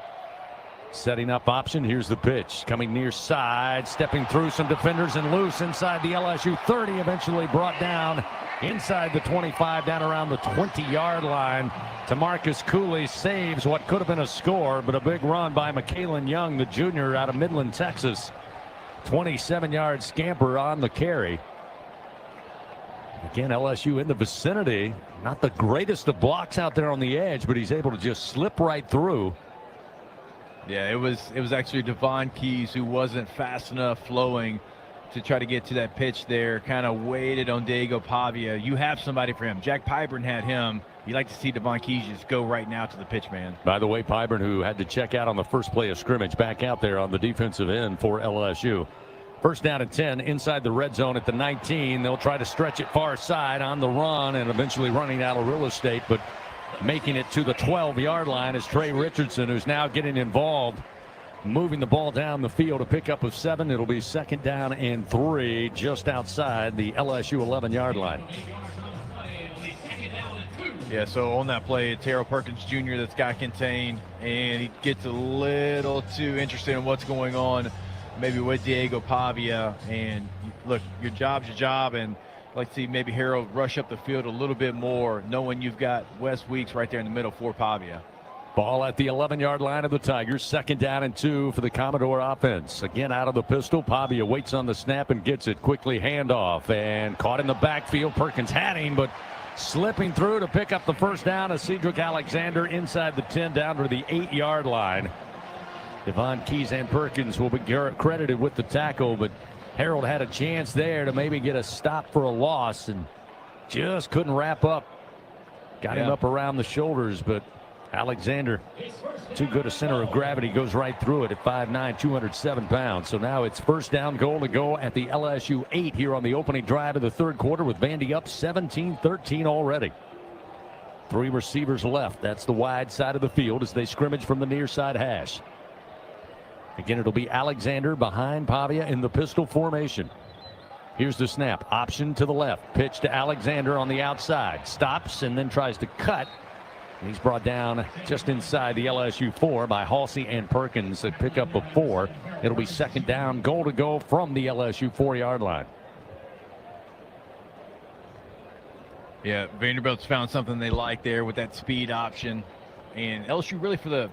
Setting up option. Here's the pitch. Coming near side. Stepping through some defenders and loose inside the LSU 30. Eventually brought down inside the 25, down around the 20-yard line. Tamarcus Cooley saves what could have been a score, but a big run by McKalen Young, the junior out of Midland, Texas. 27-yard scamper on the carry. Again, LSU in the vicinity. Not the greatest of blocks out there on the edge, but he's able to just slip right through. Yeah, it was actually Devon Keys who wasn't fast enough flowing to try to get to that pitch there. Kind of waited on Diego Pavia. You have somebody for him. Jack Pyburn had him. You like to see Devon Keys just go right now to the pitch, man. By the way, Pyburn, who had to check out on the first play of scrimmage, back out there on the defensive end for LSU. 1st down and 10 inside the red zone at the 19. They'll try to stretch it far side on the run and eventually running out of real estate, but making it to the 12-yard line is Trey Richardson, who's now getting involved, moving the ball down the field. A pickup of 7. It'll be 2nd down and 3 just outside the LSU 11-yard line. Yeah, so on that play, Terrell Perkins Jr. that's got contained, and he gets a little too interested in what's going on maybe with Diego Pavia. And look, your job's your job, and I'd like to see maybe Harold rush up the field a little bit more, knowing you've got Wes Weeks right there in the middle for Pavia. Ball at the 11-yard line of the Tigers. 2nd down and 2 for the Commodore offense. Again out of the pistol. Pavia waits on the snap and gets it. Quickly handoff and caught in the backfield. Perkins had him, but slipping through to pick up the first down is Sedrick Alexander inside the 10 down to the 8-yard line. Devon Keys and Perkins will be credited with the tackle, but Harold had a chance there to maybe get a stop for a loss and just couldn't wrap up. Got him up around the shoulders, but Alexander, too good a center of gravity, goes right through it at 5'9", 207 pounds. So now it's 1st down goal to go at the LSU 8 here on the opening drive of the third quarter, with Vandy up 17-13 already. 3 receivers left. That's the wide side of the field as they scrimmage from the near side hash. Again, it'll be Alexander behind Pavia in the pistol formation. Here's the snap. Option to the left. Pitch to Alexander on the outside. Stops and then tries to cut. He's brought down just inside the LSU 4 by Halsey and Perkins that pick up a 4. It'll be second down, goal to go from the LSU 4-yard line. Yeah, Vanderbilt's found something they like there with that speed option. And LSU really for the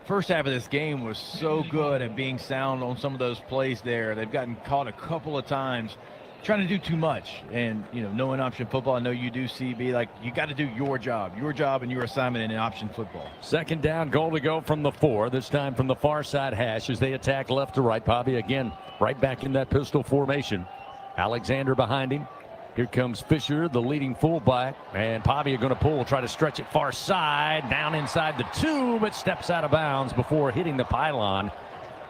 first half of this game was so good at being sound on some of those plays there. They've gotten caught a couple of times trying to do too much. And, you know, knowing option football, I know you do, CB, like you got to do your job and your assignment in option football. Second down, goal to go from the 4, this time from the far side hash as they attack left to right. Bobby again right back in that pistol formation. Alexander behind him. Here comes Fisher, the leading fullback, and Pavia going to pull, try to stretch it far side, down inside the 2, but steps out of bounds before hitting the pylon.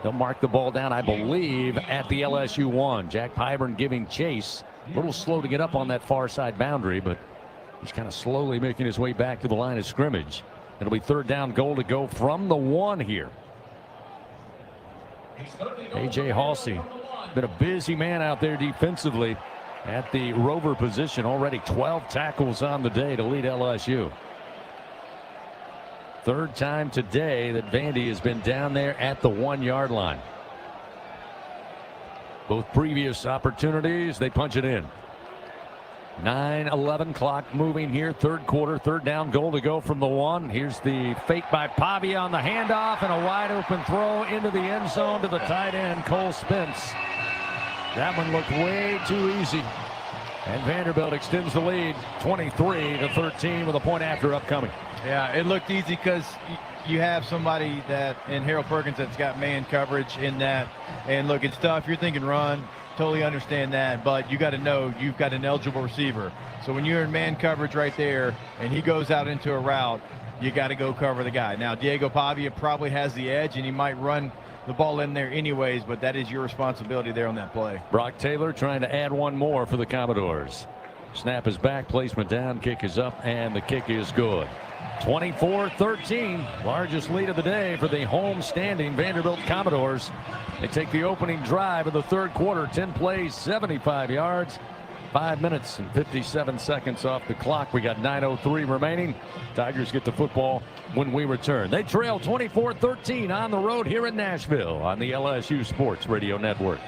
They'll mark the ball down, I believe, at the LSU 1. Jack Pyburn giving chase. A little slow to get up on that far side boundary, but he's kind of slowly making his way back to the line of scrimmage. It'll be third down, goal to go from the 1 here. A.J. Halsey, been a busy man out there defensively at the rover position. Already 12 tackles on the day to lead LSU. Third time today that Vandy has been down there at the 1-yard line. Both previous opportunities, they punch it in. 9:11 clock moving here, third quarter, third down, goal to go from the 1. Here's the fake by Pavia on the handoff and a wide open throw into the end zone to the tight end, Cole Spence. That one looked way too easy. And Vanderbilt extends the lead 23-13 with a point after upcoming. Yeah, it looked easy because you have somebody that in Harold Perkins that's got man coverage in that. And look, it's tough. You're thinking run. Totally understand that. But you got to know you've got an eligible receiver. So when you're in man coverage right there and he goes out into a route, you got to go cover the guy. Now, Diego Pavia probably has the edge and he might run the ball in there anyways, but that is your responsibility there on that play. Brock Taylor trying to add one more for the Commodores. Snap is back, placement down, kick is up, and the kick is good. 24-13, largest lead of the day for the home standing Vanderbilt Commodores. They take the opening drive of the third quarter, 10 plays, 75 yards, 5 minutes and 57 seconds off the clock. We got 9:03 remaining. Tigers get the football when we return. They trail 24-13 on the road here in Nashville on the LSU Sports Radio Network.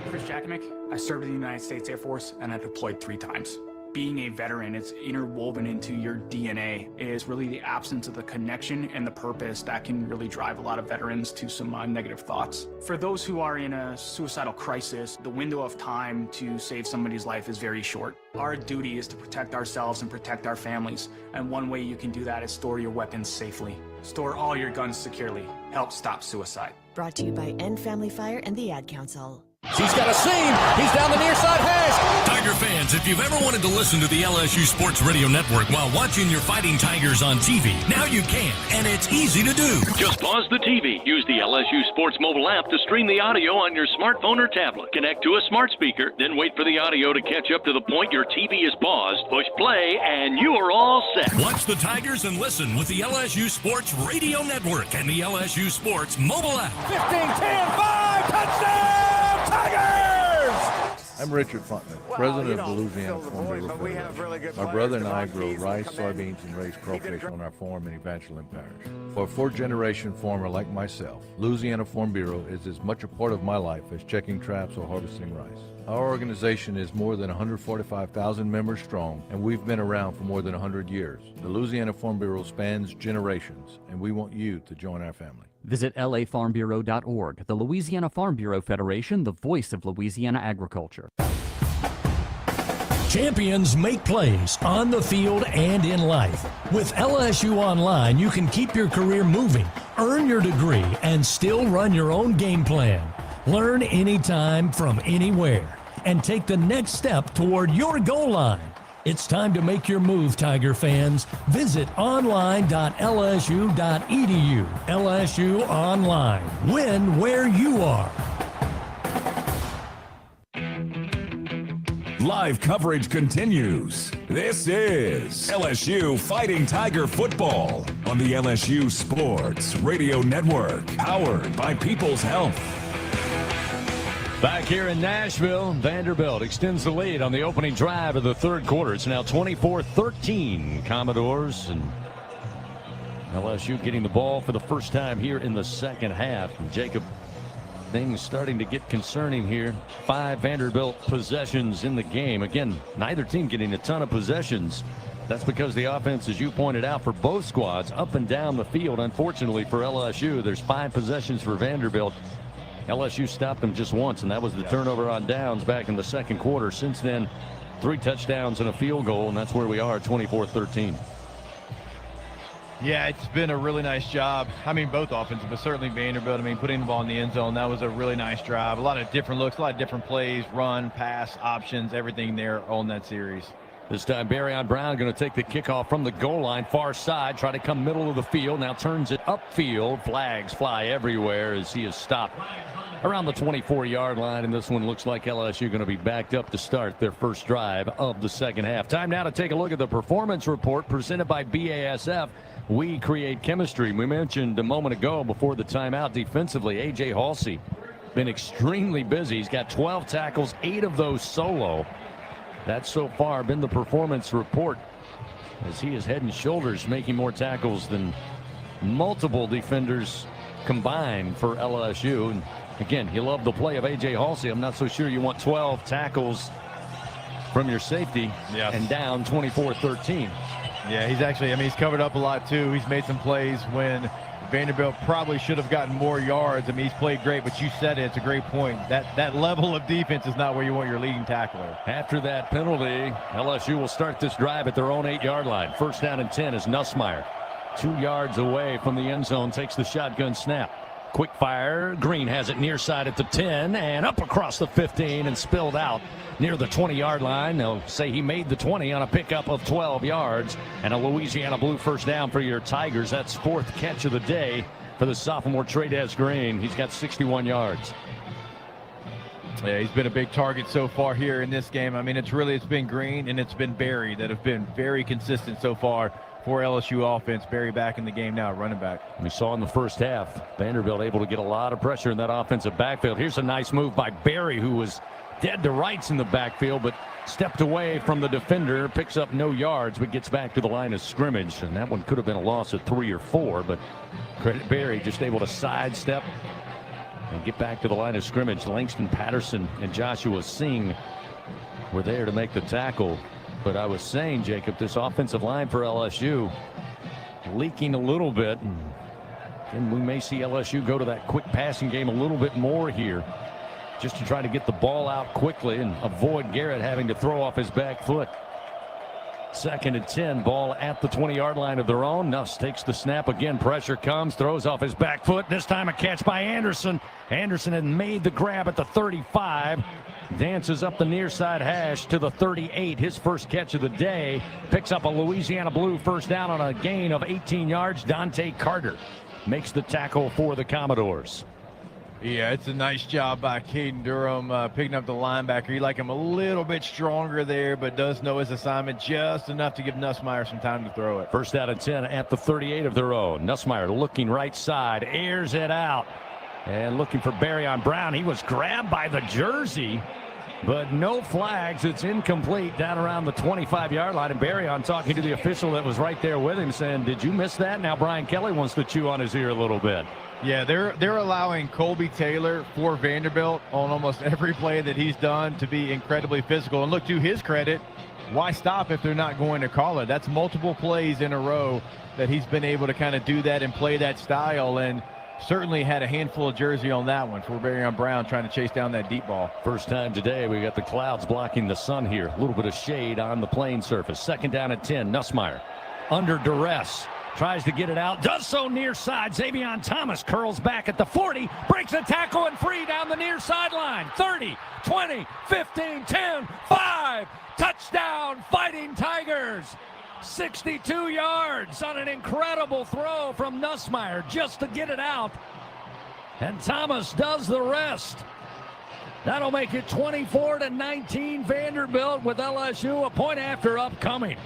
Chris Jackmick, I served in the United States Air Force and I deployed 3 times. Being a veteran, it's interwoven into your DNA. It is really the absence of the connection and the purpose that can really drive a lot of veterans to some negative thoughts. For those who are in a suicidal crisis, the window of time to save somebody's life is very short. Our duty is to protect ourselves and protect our families. And one way you can do that is store your weapons safely. Store all your guns securely. Help stop suicide. Brought to you by End Family Fire and the Ad Council. He's got a seam. He's down the near side hash. Tiger fans, if you've ever wanted to listen to the LSU Sports Radio Network while watching your Fighting Tigers on TV, now you can, and it's easy to do. Just pause the TV. Use the LSU Sports mobile app to stream the audio on your smartphone or tablet. Connect to a smart speaker, then wait for the audio to catch up to the point your TV is paused. Push play, and you are all set. Watch the Tigers and listen with the LSU Sports Radio Network and the LSU Sports mobile app. 15-10-5, touchdown! Tigers! I'm Richard Funtner, president of the Louisiana Farm Bureau Federation. My brother and I grow rice, soybeans, and raise crawfish on our farm in Evangeline Parish. For a fourth-generation farmer like myself, Louisiana Farm Bureau is as much a part of my life as checking traps or harvesting rice. Our organization is more than 145,000 members strong, and we've been around for more than 100 years. The Louisiana Farm Bureau spans generations, and we want you to join our family. Visit lafarmbureau.org, the Louisiana Farm Bureau Federation, the voice of Louisiana agriculture. Champions make plays on the field and in life. With LSU Online, you can keep your career moving, earn your degree, and still run your own game plan. Learn anytime from anywhere and take the next step toward your goal line. It's time to make your move, Tiger fans. Visit online.lsu.edu. LSU Online. Win where you are. Live coverage continues. This is LSU Fighting Tiger Football on the LSU Sports Radio Network, powered by People's Health. Back here in Nashville, Vanderbilt extends the lead on the opening drive of the third quarter. It's now 24-13 Commodores, and LSU getting the ball for the first time here in the second half. And Jacob, things starting to get concerning here. 5 Vanderbilt possessions in the game. Again, neither team getting a ton of possessions. That's because the offense, as you pointed out, for both squads up and down the field. Unfortunately for LSU, there's 5 possessions for Vanderbilt. LSU stopped them just once, and that was the turnover on downs back in the second quarter. Since then, 3 touchdowns and a field goal, and that's where we are, 24-13. Yeah, it's been a really nice job. I mean, both offenses, but certainly Vanderbilt. I mean, putting the ball in the end zone, that was a really nice drive. A lot of different looks, a lot of different plays, run, pass, options, everything there on that series. This time, Barryon Brown going to take the kickoff from the goal line, far side, try to come middle of the field. Now turns it upfield. Flags fly everywhere as he is stopped around the 24-yard line. And this one looks like LSU going to be backed up to start their first drive of the second half. Time now to take a look at the performance report presented by BASF. We create chemistry. We mentioned a moment ago before the timeout defensively, A.J. Halsey been extremely busy. He's got 12 tackles, 8 of those solo. That's so far been the performance report, as he is head and shoulders making more tackles than multiple defenders combined for LSU. And again, you love the play of A.J. Halsey. I'm not so sure you want 12 tackles from your safety and down 24-13. Yeah, he's actually, I mean, he's covered up a lot too. He's made some plays when Vanderbilt probably should have gotten more yards. I mean, he's played great, but you said it, it's a great point. That level of defense is not where you want your leading tackler. After that penalty, LSU will start this drive at their own 8-yard line. First down and 10 is Nussmeier. 2 yards away from the end zone, takes the shotgun snap. Quick fire. Green has it near side at the 10 and up across the 15 and spilled out near the 20-yard line. They'll say he made the 20 on a pickup of 12 yards and a Louisiana Blue first down for your Tigers. That's 4th catch of the day for the sophomore Trey'Dez Green. He's got 61 yards. Yeah, he's been a big target so far here in this game. I mean, it's been Green and it's been Barry that have been very consistent so far for LSU offense. Barry back in the game now, running back. We saw in the first half, Vanderbilt able to get a lot of pressure in that offensive backfield. Here's a nice move by Barry, who was dead to rights in the backfield, but stepped away from the defender, picks up no yards, but gets back to the line of scrimmage. And that one could have been a loss of 3 or 4, but credit Barry, just able to sidestep and get back to the line of scrimmage. Langston Patterson and Joshua Singh were there to make the tackle. But I was saying, Jacob, this offensive line for LSU leaking a little bit. And we may see LSU go to that quick passing game a little bit more here, just to try to get the ball out quickly and avoid Garrett having to throw off his back foot. 2nd and 10, ball at the 20-yard line of their own. Nuss takes the snap again. Pressure comes, throws off his back foot. This time a catch by Anderson. Anderson had made the grab at the 35. Dances up the near side hash to the 38. His first catch of the day. Picks up a Louisiana Blue first down on a gain of 18 yards. Dante Carter makes the tackle for the Commodores. Yeah, it's a nice job by Caden Durham picking up the linebacker. You like him a little bit stronger there, but does know his assignment just enough to give Nussmeier some time to throw it. First out of 10 at the 38 of their own. Nussmeier looking right side, airs it out, and looking for Barryon Brown. He was grabbed by the jersey, but no flags. It's incomplete down around the 25-yard line. And Barryon talking to the official that was right there with him, saying, "Did you miss that?" Now Brian Kelly wants to chew on his ear a little bit. Yeah, they're allowing Colby Taylor for Vanderbilt on almost every play that he's done to be incredibly physical. And look, to his credit, why stop if they're not going to call it? That's multiple plays in a row that he's been able to kind of do that and play that style, and certainly had a handful of jersey on that one for Barryon Brown trying to chase down that deep ball. First time today, we got the clouds blocking the sun here. A little bit of shade on the playing surface. 2nd down at 10. Nussmeier under duress. Tries to get it out, does so near side. Xavion Thomas curls back at the 40, breaks a tackle and free down the near sideline. 30, 20, 15, 10, 5. Touchdown, Fighting Tigers. 62 yards on an incredible throw from Nussmeier just to get it out. And Thomas does the rest. That'll make it 24-19 Vanderbilt, with LSU a point after upcoming.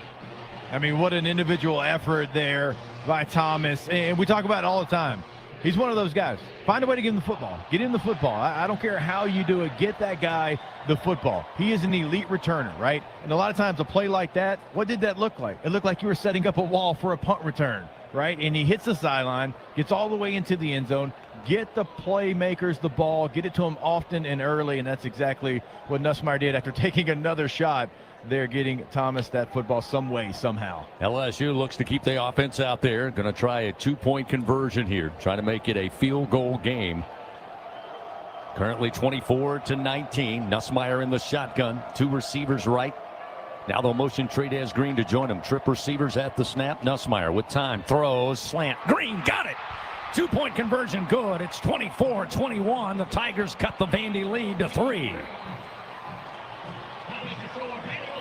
I mean, what an individual effort there by Thomas. And we talk about it all the time. He's one of those guys. Find a way to give him the football. Get him the football. I don't care how you do it. Get that guy the football. He is an elite returner, right? And a lot of times a play like that, what did that look like? It looked like you were setting up a wall for a punt return, right? And he hits the sideline, gets all the way into the end zone. Get the playmakers the ball. Get it to them often and early, and that's exactly what Nussmeier did after taking another shot. They're getting Thomas that football some way, somehow. LSU looks to keep the offense out there. Going to try a 2-point conversion here. Trying to make it a field goal game. Currently 24-19. Nussmeier in the shotgun. 2 receivers right. Now they'll motion Trades Green to join him. Trip receivers at the snap. Nussmeier with time. Throws. Slant. Green got it. 2-point conversion good. It's 24-21. The Tigers cut the Vandy lead to 3.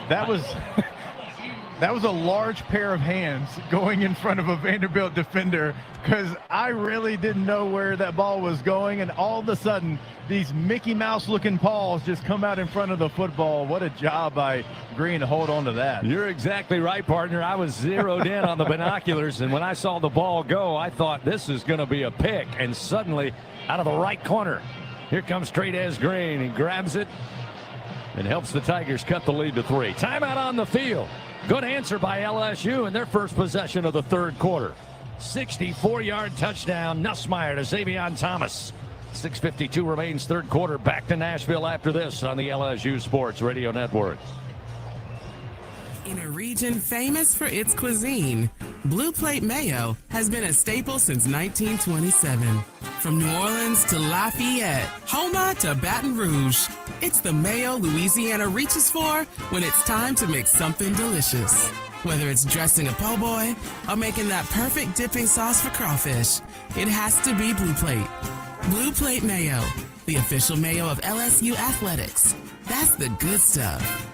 That was a large pair of hands going in front of a Vanderbilt defender, because I really didn't know where that ball was going, and all of a sudden these Mickey Mouse looking paws just come out in front of the football. What a job by Green to hold on to that. You're exactly right, partner. I was zeroed in on the binoculars, and when I saw the ball go, I thought this is going to be a pick, and suddenly out of the right corner, here comes Trades Green. He grabs it and helps the Tigers cut the lead to 3. Timeout on the field. Good answer by LSU in their first possession of the third quarter. 64-yard touchdown, Nussmeier to Xavier Thomas. 6:52 remains third quarter. Back to Nashville after this on the LSU Sports Radio Network. In a region famous for its cuisine, Blue Plate Mayo has been a staple since 1927. From New Orleans to Lafayette, Houma to Baton Rouge, it's the mayo Louisiana reaches for when it's time to make something delicious. Whether it's dressing a po' boy or making that perfect dipping sauce for crawfish, it has to be Blue Plate. Blue Plate Mayo, the official mayo of LSU Athletics. That's the good stuff.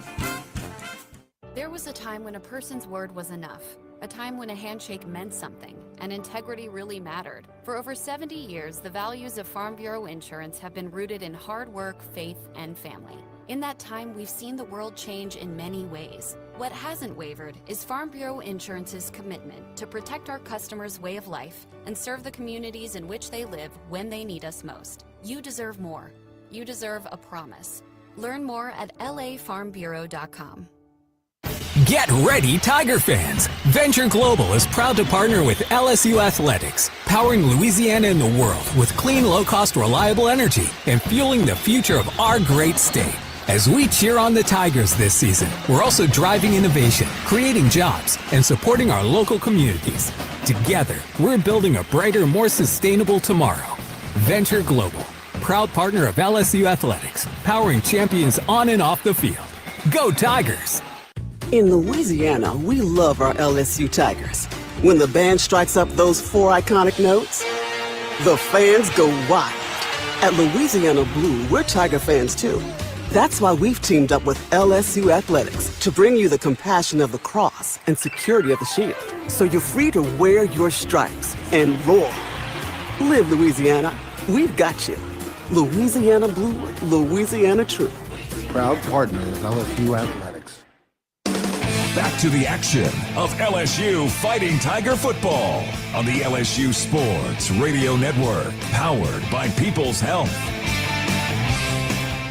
There was a time when a person's word was enough, a time when a handshake meant something, and integrity really mattered. For over 70 years, the values of Farm Bureau Insurance have been rooted in hard work, faith, and family. In that time, we've seen the world change in many ways. What hasn't wavered is Farm Bureau Insurance's commitment to protect our customers' way of life and serve the communities in which they live when they need us most. You deserve more. You deserve a promise. Learn more at lafarmbureau.com. Get ready, Tiger fans! Venture Global is proud to partner with LSU Athletics, powering Louisiana and the world with clean, low-cost, reliable energy and fueling the future of our great state. As we cheer on the Tigers this season, we're also driving innovation, creating jobs, and supporting our local communities. Together, we're building a brighter, more sustainable tomorrow. Venture Global, proud partner of LSU Athletics, powering champions on and off the field. Go Tigers! In Louisiana, we love our LSU Tigers. When the band strikes up those 4 iconic notes, the fans go wild. At Louisiana Blue, we're Tiger fans too. That's why we've teamed up with LSU Athletics to bring you the compassion of the cross and security of the shield, so you're free to wear your stripes and roar. Live Louisiana. We've got you. Louisiana Blue, Louisiana True. Proud partner of LSU Athletics. Back to the action of LSU Fighting Tiger football on the LSU Sports Radio Network, powered by People's Health.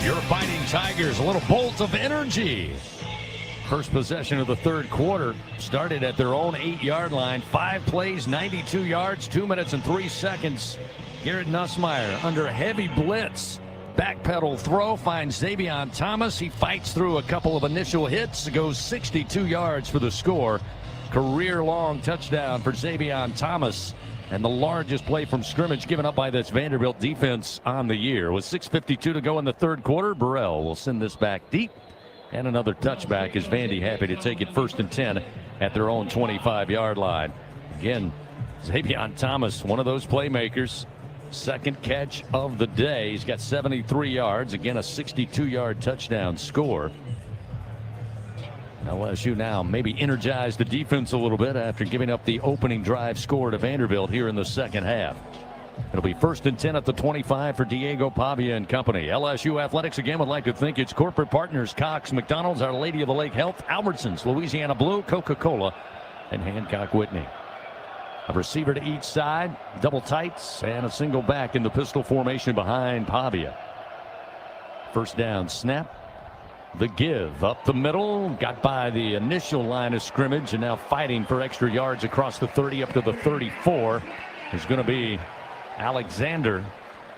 Your Fighting Tigers, a little bolt of energy. First possession of the third quarter started at their own 8-yard line. 5 plays, 92 yards, 2 minutes and 3 seconds. Garrett Nussmeier under heavy blitz. Backpedal throw finds Xavier Thomas. He fights through a couple of initial hits, goes 62 yards for the score. Career-long touchdown for Xavier Thomas, and the largest play from scrimmage given up by this Vanderbilt defense on the year. With 6:52 to go in the third quarter, Burrell will send this back deep, and another touchback as Vandy happy to take it 1st and 10 at their own 25-yard line. Again, Xavier Thomas, one of those playmakers. Second catch of the day. He's got 73 yards. Again, a 62-yard touchdown score. LSU now maybe energize the defense a little bit after giving up the opening drive score to Vanderbilt here in the second half. It'll be 1st and 10 at the 25 for Diego Pavia and company. LSU Athletics again would like to thank its corporate partners, Cox, McDonald's, Our Lady of the Lake Health, Albertsons, Louisiana Blue, Coca-Cola, and Hancock Whitney. A receiver to each side, double tights, and a single back in the pistol formation behind Pavia. First down snap. The give up the middle, got by the initial line of scrimmage, and now fighting for extra yards across the 30 up to the 34 is going to be Alexander.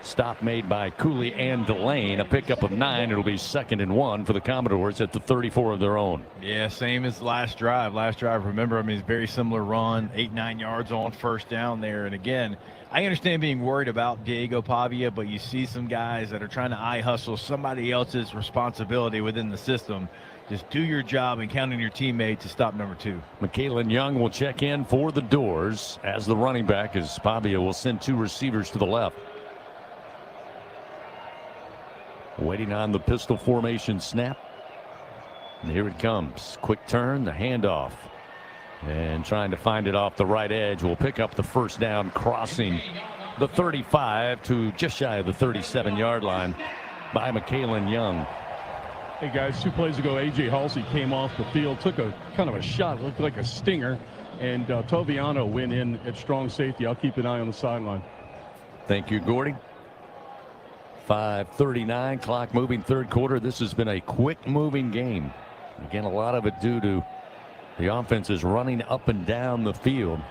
Stop made by Cooley and Delane. A pickup of 9. It'll be 2nd and 1 for the Commodores at the 34 of their own. Yeah, same as last drive. Last drive, remember, I mean, it's very similar run, 8-9 yards on first down there. And again, I understand being worried about Diego Pavia, but you see some guys that are trying to eye hustle somebody else's responsibility within the system. Just do your job and count on your teammate to stop number 2. McKalen Young will check in for the Doors as the running back, as Pavia will send 2 receivers to the left. Waiting on the pistol formation snap. And here it comes. Quick turn, the handoff. And trying to find it off the right edge. Will pick up the first down, crossing the 35 to just shy of the 37-yard line by McKalen Young. Hey guys, 2 plays ago, A.J. Halsey came off the field, took a kind of a shot, looked like a stinger, and Toviano went in at strong safety. I'll keep an eye on the sideline. Thank you, Gordy. 5:39, clock moving, third quarter. This has been a quick moving game. Again, a lot of it due to the offense is running up and down the field.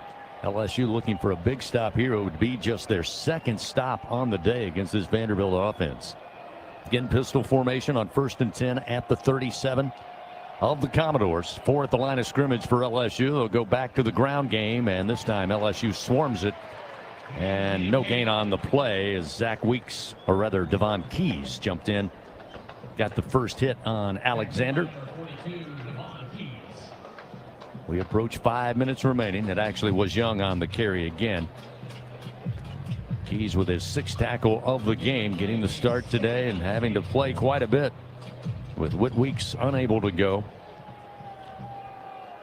LSU looking for a big stop here. It would be just their 2nd stop on the day against this Vanderbilt offense. Again, pistol formation on 1st and 10 at the 37 of the Commodores. 4 at the line of scrimmage for LSU. They'll go back to the ground game, and this time LSU swarms it. And no gain on the play as Zach Weeks, or rather Devon Keys, jumped in. Got the first hit on Alexander. We approach 5 minutes remaining. It actually was Young on the carry again. Keys with his 6th tackle of the game, getting the start today and having to play quite a bit with Whit Weeks unable to go.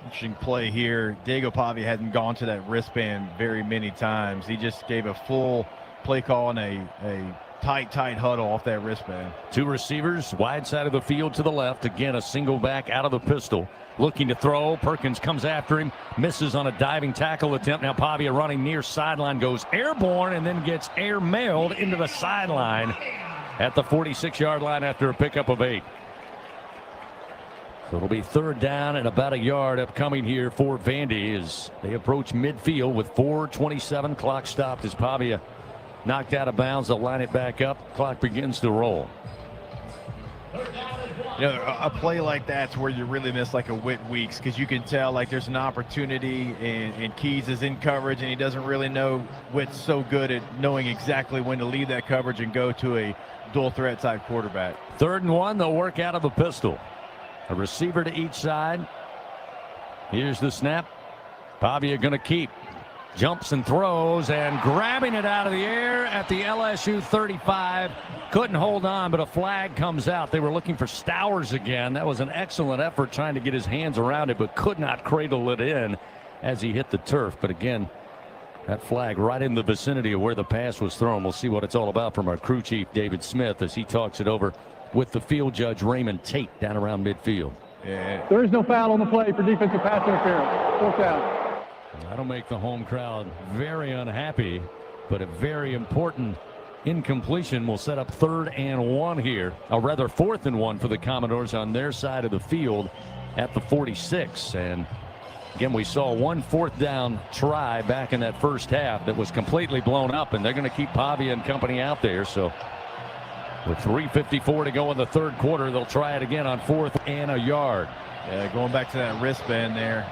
Interesting play here. Diego Pavia hadn't gone to that wristband very many times. He just gave a full play call and a tight huddle off that wristband. 2 receivers, wide side of the field to the left. Again, a single back out of the pistol. Looking to throw. Perkins comes after him. Misses on a diving tackle attempt. Now Pavia running near sideline, goes airborne and then gets air-mailed into the sideline at the 46-yard line after a pickup of 8. So it'll be 3rd down and about a yard upcoming here for Vandy as they approach midfield with 4:27. Clock stopped as Pavia knocked out of bounds. They'll line it back up. Clock begins to roll. You know, a play like that's where you really miss like a Whit Weeks, because you can tell like there's an opportunity and Keys is in coverage and he doesn't really know. Whit's so good at knowing exactly when to leave that coverage and go to a dual threat type quarterback. 3rd and 1. They'll work out of the pistol. A receiver to each side. Here's the snap. Pavia going to keep. Jumps and throws and grabbing it out of the air at the LSU 35. Couldn't hold on, but a flag comes out. They were looking for Stowers again. That was an excellent effort trying to get his hands around it, but could not cradle it in as he hit the turf. But again, that flag right in the vicinity of where the pass was thrown. We'll see what it's all about from our crew chief, David Smith, as he talks it over with the field judge, Raymond Tate, down around midfield. Yeah. There is no foul on the play for defensive pass interference. 4th down. That'll make the home crowd very unhappy, but a very important incompletion will set up 3rd and 1 here. Or rather 4th and 1 for the Commodores on their side of the field at the 46. And again, we saw 1 4th down try back in that first half that was completely blown up, and they're going to keep Pavia and company out there. So with 3:54 to go in the 3rd quarter, they'll try it again on 4th and a yard. Yeah, going back to that wristband there.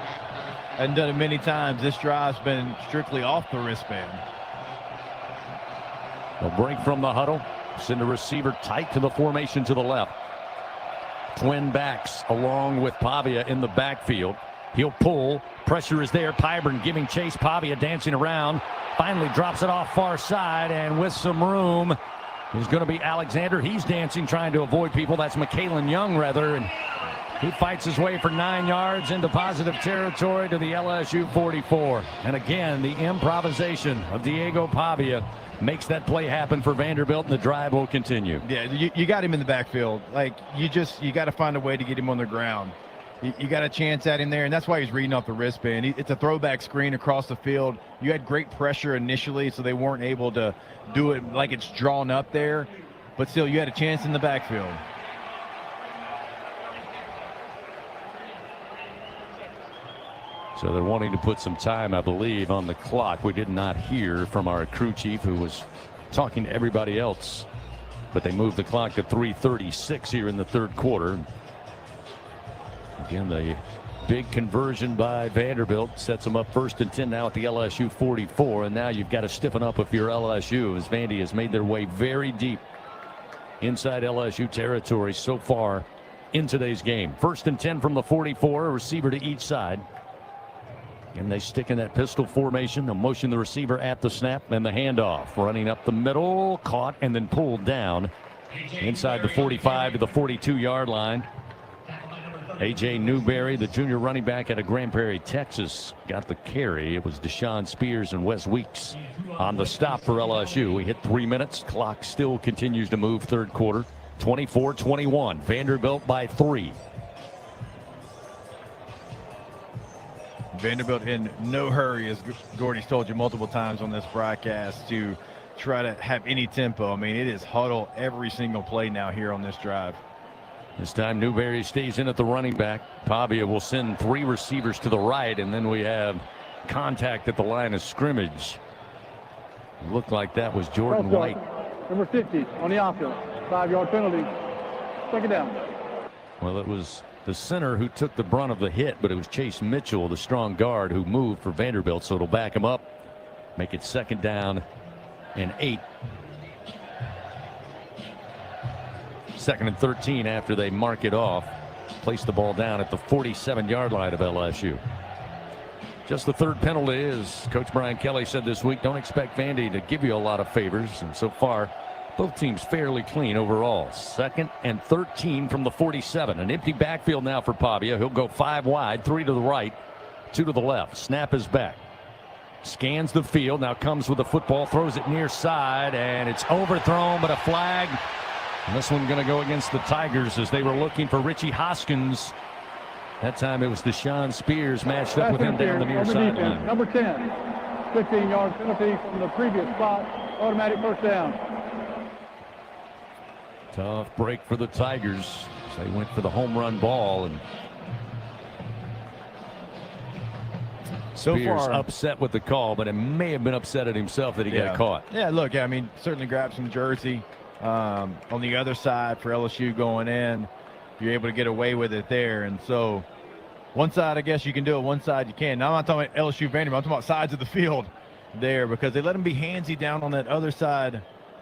Hadn't done it many times. This drive's been strictly off the wristband. They'll break from the huddle. Send a receiver tight to the formation to the left. Twin backs along with Pavia in the backfield. He'll pull. Pressure is there. Pyburn giving chase. Pavia dancing around. Finally drops it off far side, and with some room is going to be Alexander. He's dancing, trying to avoid people. That's McKalen Young, rather. And he fights his way for 9 yards into positive territory to the LSU 44. And again, the improvisation of Diego Pavia makes that play happen for Vanderbilt, and the drive will continue. Yeah, you got him in the backfield. Like, you got to find a way to get him on the ground. You got a chance at him there, and that's why he's reading off the wristband. It's a throwback screen across the field. You had great pressure initially, so they weren't able to do it like it's drawn up there, but still you had a chance in the backfield. So they're wanting to put some time, I believe, on the clock. We did not hear from our crew chief, who was talking to everybody else, but they moved the clock to 3:36 here in the third quarter. Again, the big conversion by Vanderbilt sets them up 1st and 10 now at the LSU 44. And now you've got to stiffen up if you're LSU, as Vandy has made their way very deep inside LSU territory so far in today's game. 1st and 10 from the 44, a receiver to each side. And they stick in that pistol formation. They'll motion the receiver at the snap and the handoff. Running up the middle, caught and then pulled down inside the 45 to the 42-yard line. A.J. Newberry, the junior running back out of Grand Prairie, Texas, got the carry. It was Deshaun Spears and Wes Weeks on the stop for LSU. We hit 3 minutes. Clock still continues to move third quarter. 24-21. Vanderbilt by 3. Vanderbilt in no hurry, as Gordy's told you multiple times on this broadcast, to try to have any tempo. I mean, it is huddle every single play now here on this drive. This time Newberry stays in at the running back. Pavia will send 3 receivers to the right, and then we have contact at the line of scrimmage. Looked like that was Jordan White. Number 50 on the offense. 5-yard penalty. Second down. Well, it was the center who took the brunt of the hit, but it was Chase Mitchell, the strong guard, who moved for Vanderbilt, so it'll back him up. Make it 2nd down and 8. 2nd and 13 after they mark it off. Place the ball down at the 47-yard line of LSU. Just the 3rd penalty, as Coach Brian Kelly said this week. Don't expect Vandy to give you a lot of favors, and so far both teams fairly clean overall. 2nd and 13 from the 47. An empty backfield now for Pavia. He'll go 5 wide, 3 to the right, 2 to the left. Snap is back. Scans the field, now comes with the football, throws it near side, and it's overthrown, but a flag. And this one going to go against the Tigers as they were looking for Richie Hoskins. That time it was Deshaun Spears matched up with him down the near sideline. Number 10, 15-yard penalty from the previous spot. Automatic first down. Tough break for the Tigers. They went for the home run ball, and Spears upset with the call, but it may have been upset at himself that he got caught. Yeah, look, I mean, certainly grab some jersey. On the other side for LSU going in, you're able to get away with it there. And so one side, I guess you can do it. One side you can. Now I'm not talking about LSU Vanderbilt. I'm talking about sides of the field there, because they let them be handsy down on that other side,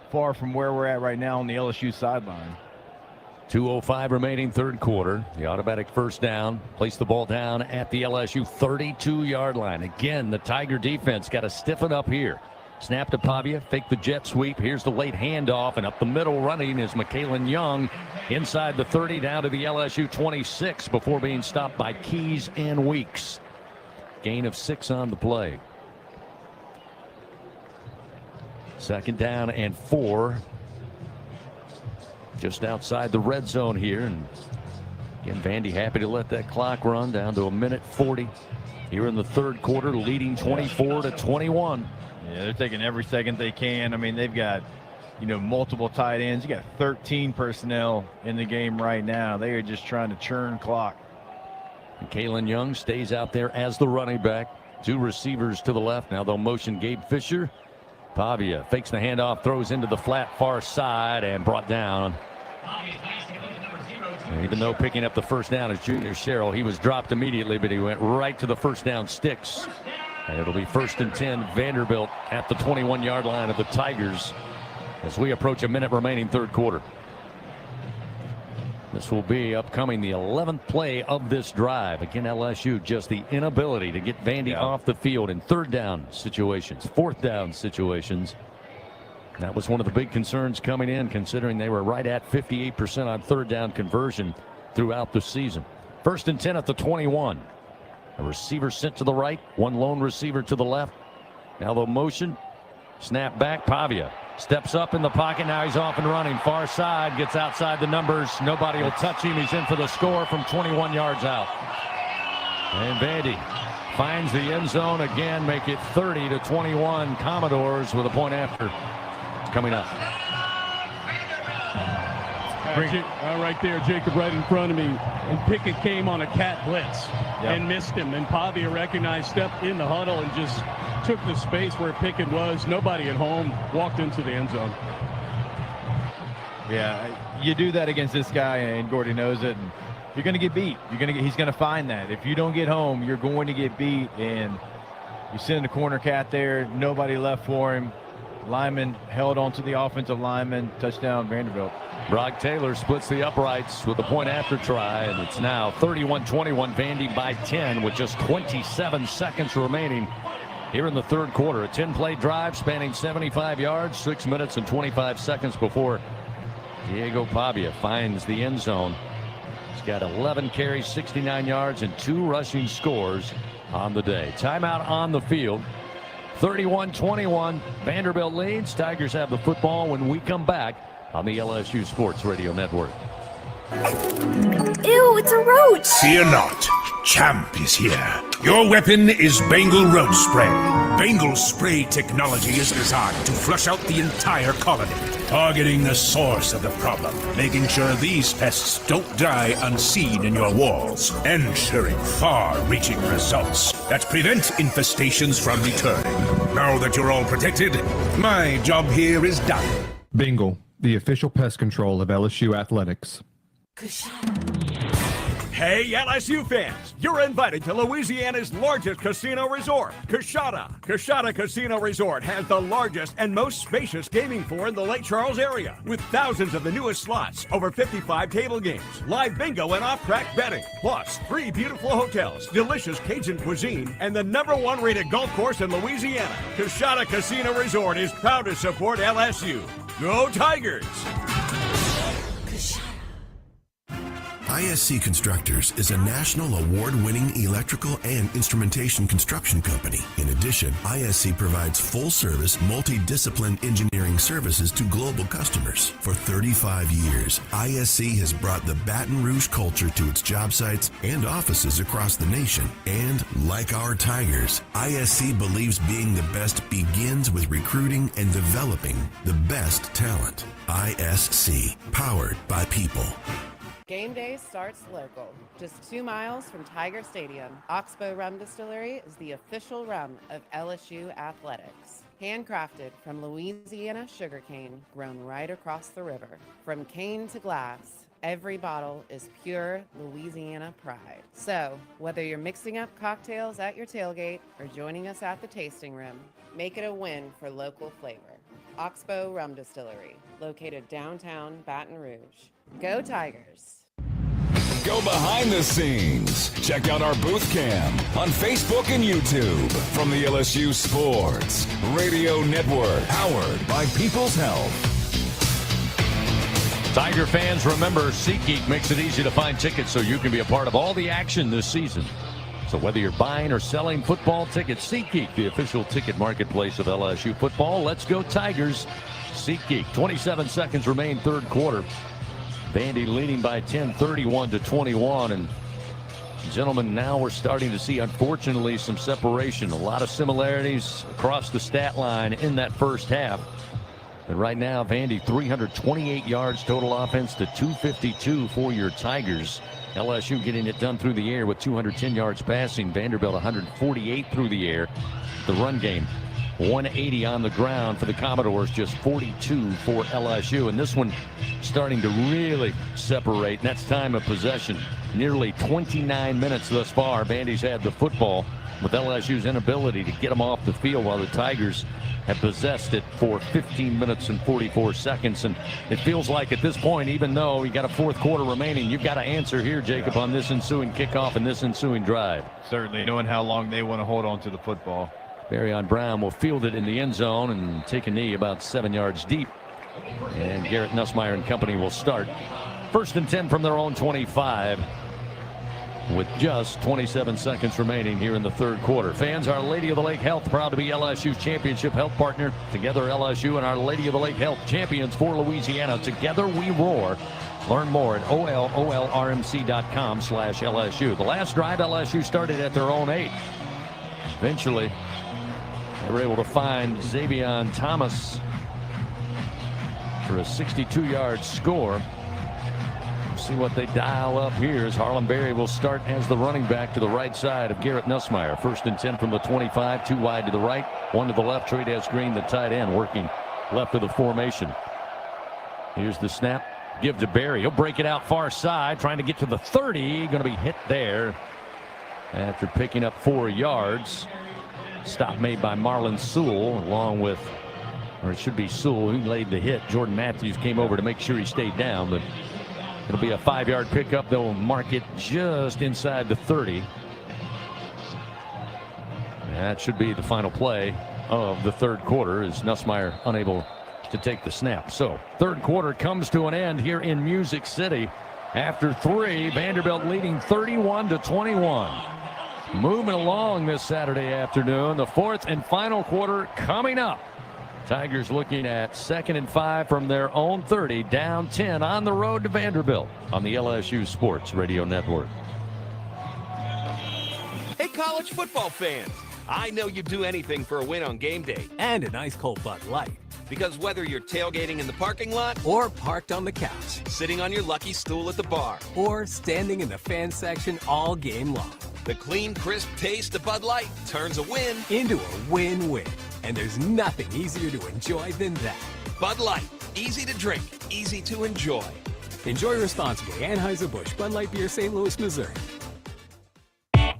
far from where we're at right now on the LSU sideline. 2:05 remaining third quarter. The automatic first down. Place the ball down at the LSU 32-yard line. Again, the Tiger defense got to stiffen up here. Snap to Pavia, fake the jet sweep. Here's the late handoff, and up the middle running is McKalen Young inside the 30 down to the LSU 26 before being stopped by Keys and Weeks. Gain of 6 on the play. 2nd down and 4. Just outside the red zone here. And again, Vandy happy to let that clock run down to 1:40 here in the third quarter, leading 24-21. Yeah, they're taking every second they can. I mean, they've got, multiple tight ends. You got 13 personnel in the game right now. They are just trying to churn clock. And Kalen Young stays out there as the running back. 2 receivers to the left. Now they'll motion Gabe Fisher. Pavia fakes the handoff, throws into the flat far side, and brought down. And even though picking up the first down is Junior Sherrill, he was dropped immediately, but he went right to the first down sticks. And it'll be 1st and 10, Vanderbilt at the 21-yard line of the Tigers as we approach a minute remaining third quarter. This will be upcoming the 11th play of this drive. Again, LSU just the inability to get Vandy off the field in 3rd down situations, 4th down situations. That was one of the big concerns coming in, considering they were right at 58% on 3rd down conversion throughout the season. 1st and 10 at the 21. A receiver sent to the right, 1 lone receiver to the left. Now the motion, snap back, Pavia Steps up in the pocket. Now he's off and running. Far side. Gets outside the numbers. Nobody will touch him. He's in for the score from 21 yards out. And Vandy finds the end zone again. Make it 30-21. Commodores with a point after coming up. Right there, Jacob, right in front of me. And Pickett came on a cat blitz and missed him. And Pavia recognized, stepped in the huddle and just took the space where Pickett was. Nobody at home, walked into the end zone. Yeah, you do that against this guy, and Gordy knows it. And you're going to get beat. He's going to find that. If you don't get home, you're going to get beat. And you send the corner cat there. Nobody left for him. Lineman held onto the offensive lineman. Touchdown, Vanderbilt. Brock Taylor splits the uprights with a point after try, and it's now 31-21, Vandy by 10 with just 27 seconds remaining here in the third quarter. A 10-play drive spanning 75 yards, 6 minutes and 25 seconds before Diego Pavia finds the end zone. He's got 11 carries, 69 yards, and 2 rushing scores on the day. Timeout on the field. 31-21, Vanderbilt leads. Tigers have the football when we come back on the LSU Sports Radio Network. Ew, it's a roach! Fear not. Champ is here. Your weapon is Bengal Roach Spray. Bengal's spray technology is designed to flush out the entire colony, targeting the source of the problem, making sure these pests don't die unseen in your walls, ensuring far-reaching results that prevent infestations from returning. Now that you're all protected, my job here is done. Bengal, the official pest control of LSU athletics. Hey, LSU fans, you're invited to Louisiana's largest casino resort, Coshada. Coshada Casino Resort has the largest and most spacious gaming floor in the Lake Charles area, with thousands of the newest slots, over 55 table games, live bingo and off-track betting, plus 3 beautiful hotels, delicious Cajun cuisine, and the #1 rated golf course in Louisiana. Coshada Casino Resort is proud to support LSU. Go Tigers! ISC Constructors is a national award-winning electrical and instrumentation construction company. In addition, ISC provides full-service, multidiscipline engineering services to global customers. For 35 years, ISC has brought the Baton Rouge culture to its job sites and offices across the nation. And like our Tigers, ISC believes being the best begins with recruiting and developing the best talent. ISC, powered by people. Game day starts local, just 2 miles from Tiger Stadium. Oxbow Rum Distillery is the official rum of LSU athletics. Handcrafted from Louisiana sugarcane grown right across the river. From cane to glass, every bottle is pure Louisiana pride. So, whether you're mixing up cocktails at your tailgate or joining us at the tasting room, make it a win for local flavor. Oxbow Rum Distillery, located downtown Baton Rouge. Go Tigers! Go behind the scenes. Check out our booth cam on Facebook and YouTube from the LSU Sports Radio Network, powered by People's Health. Tiger fans, remember, SeatGeek makes it easy to find tickets so you can be a part of all the action this season. So whether you're buying or selling football tickets, SeatGeek, the official ticket marketplace of LSU football. Let's go Tigers. SeatGeek. 27 seconds remain third quarter. Vandy leading by 10, 31-21. And gentlemen, now we're starting to see, unfortunately, some separation. A lot of similarities across the stat line in that first half. And right now, Vandy 328 yards total offense to 252 for your Tigers. LSU getting it done through the air with 210 yards passing. Vanderbilt 148 through the air. The run game 180 on the ground for the Commodores, just 42 for LSU. And this one starting to really separate, and that's time of possession. Nearly 29 minutes thus far. Vandy's had the football with LSU's inability to get them off the field, while the Tigers have possessed it for 15 minutes and 44 seconds. And it feels like at this point, even though you got a fourth quarter remaining, you've got to answer here, Jacob, on this ensuing kickoff and this ensuing drive. Certainly, knowing how long they want to hold on to the football. Barryon Brown will field it in the end zone and take a knee about 7 yards deep. And Garrett, Nussmeier and company will start. 1st and 10 from their own 25. with just 27 seconds remaining here in the third quarter. Fans, Our Lady of the Lake Health, proud to be LSU's championship health partner. Together, LSU and Our Lady of the Lake Health, champions for Louisiana. Together we roar. Learn more at olrmc.com/LSU. The last drive, LSU started at their own 8. Eventually, they were able to find Xavion Thomas for a 62-yard score. See what they dial up here as Harlem Berry will start as the running back to the right side of Garrett Nussmeier. 1st and 10 from the 25, 2 wide to the right, 1 to the left. Trey-Des Green, the tight end, working left of the formation. Here's the snap. Give to Berry. He'll break it out far side, trying to get to the 30. Going to be hit there after picking up 4 yards. Stop made by Marlon Sewell, along with, or it should be Sewell who laid the hit. Jordan Matthews came over to make sure he stayed down, but it'll be a 5-yard pickup. They'll mark it just inside the 30. That should be the final play of the third quarter, as Nussmeier unable to take the snap. So third quarter comes to an end here in Music City. After 3, Vanderbilt leading 31-21. Moving along this Saturday afternoon, the fourth and final quarter coming up. Tigers looking at 2nd and 5 from their own 30, down 10 on the road to Vanderbilt on the LSU Sports Radio Network. Hey, college football fans, I know you'd do anything for a win on game day. And an ice cold Bud Light. Because whether you're tailgating in the parking lot Or parked on the couch. sitting on your lucky stool at the bar, Or standing in the fan section all game long. the clean, crisp taste of Bud Light turns a win Into a win-win. And there's nothing easier to enjoy than that. Bud Light. Easy to drink, easy to enjoy. Enjoy responsibly. Anheuser-Busch, Bud Light Beer, St. Louis, Missouri.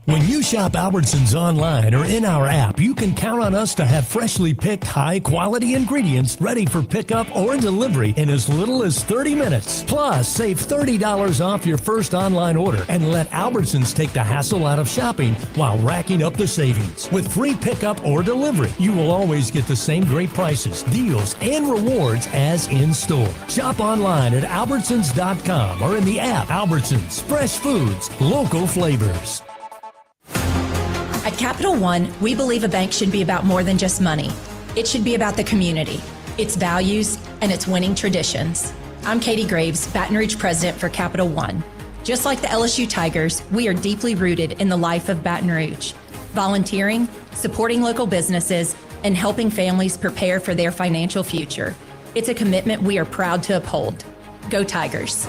When you shop Albertsons online or in our app, you can count on us to have freshly picked high-quality ingredients ready for pickup or delivery in as little as 30 minutes. Plus, save $30 off your first online order and let Albertsons take the hassle out of shopping while racking up the savings. With free pickup or delivery, you will always get the same great prices, deals, and rewards as in-store. Shop online at Albertsons.com or in the app. Albertsons, fresh foods, local flavors. At Capital One, we believe a bank should be about more than just money. It should be about the community, its values, and its winning traditions. I'm Katie Graves, Baton Rouge president for Capital One. Just like the LSU Tigers, we are deeply rooted in the life of Baton Rouge, volunteering, supporting local businesses, and helping families prepare for their financial future. It's a commitment we are proud to uphold. Go Tigers!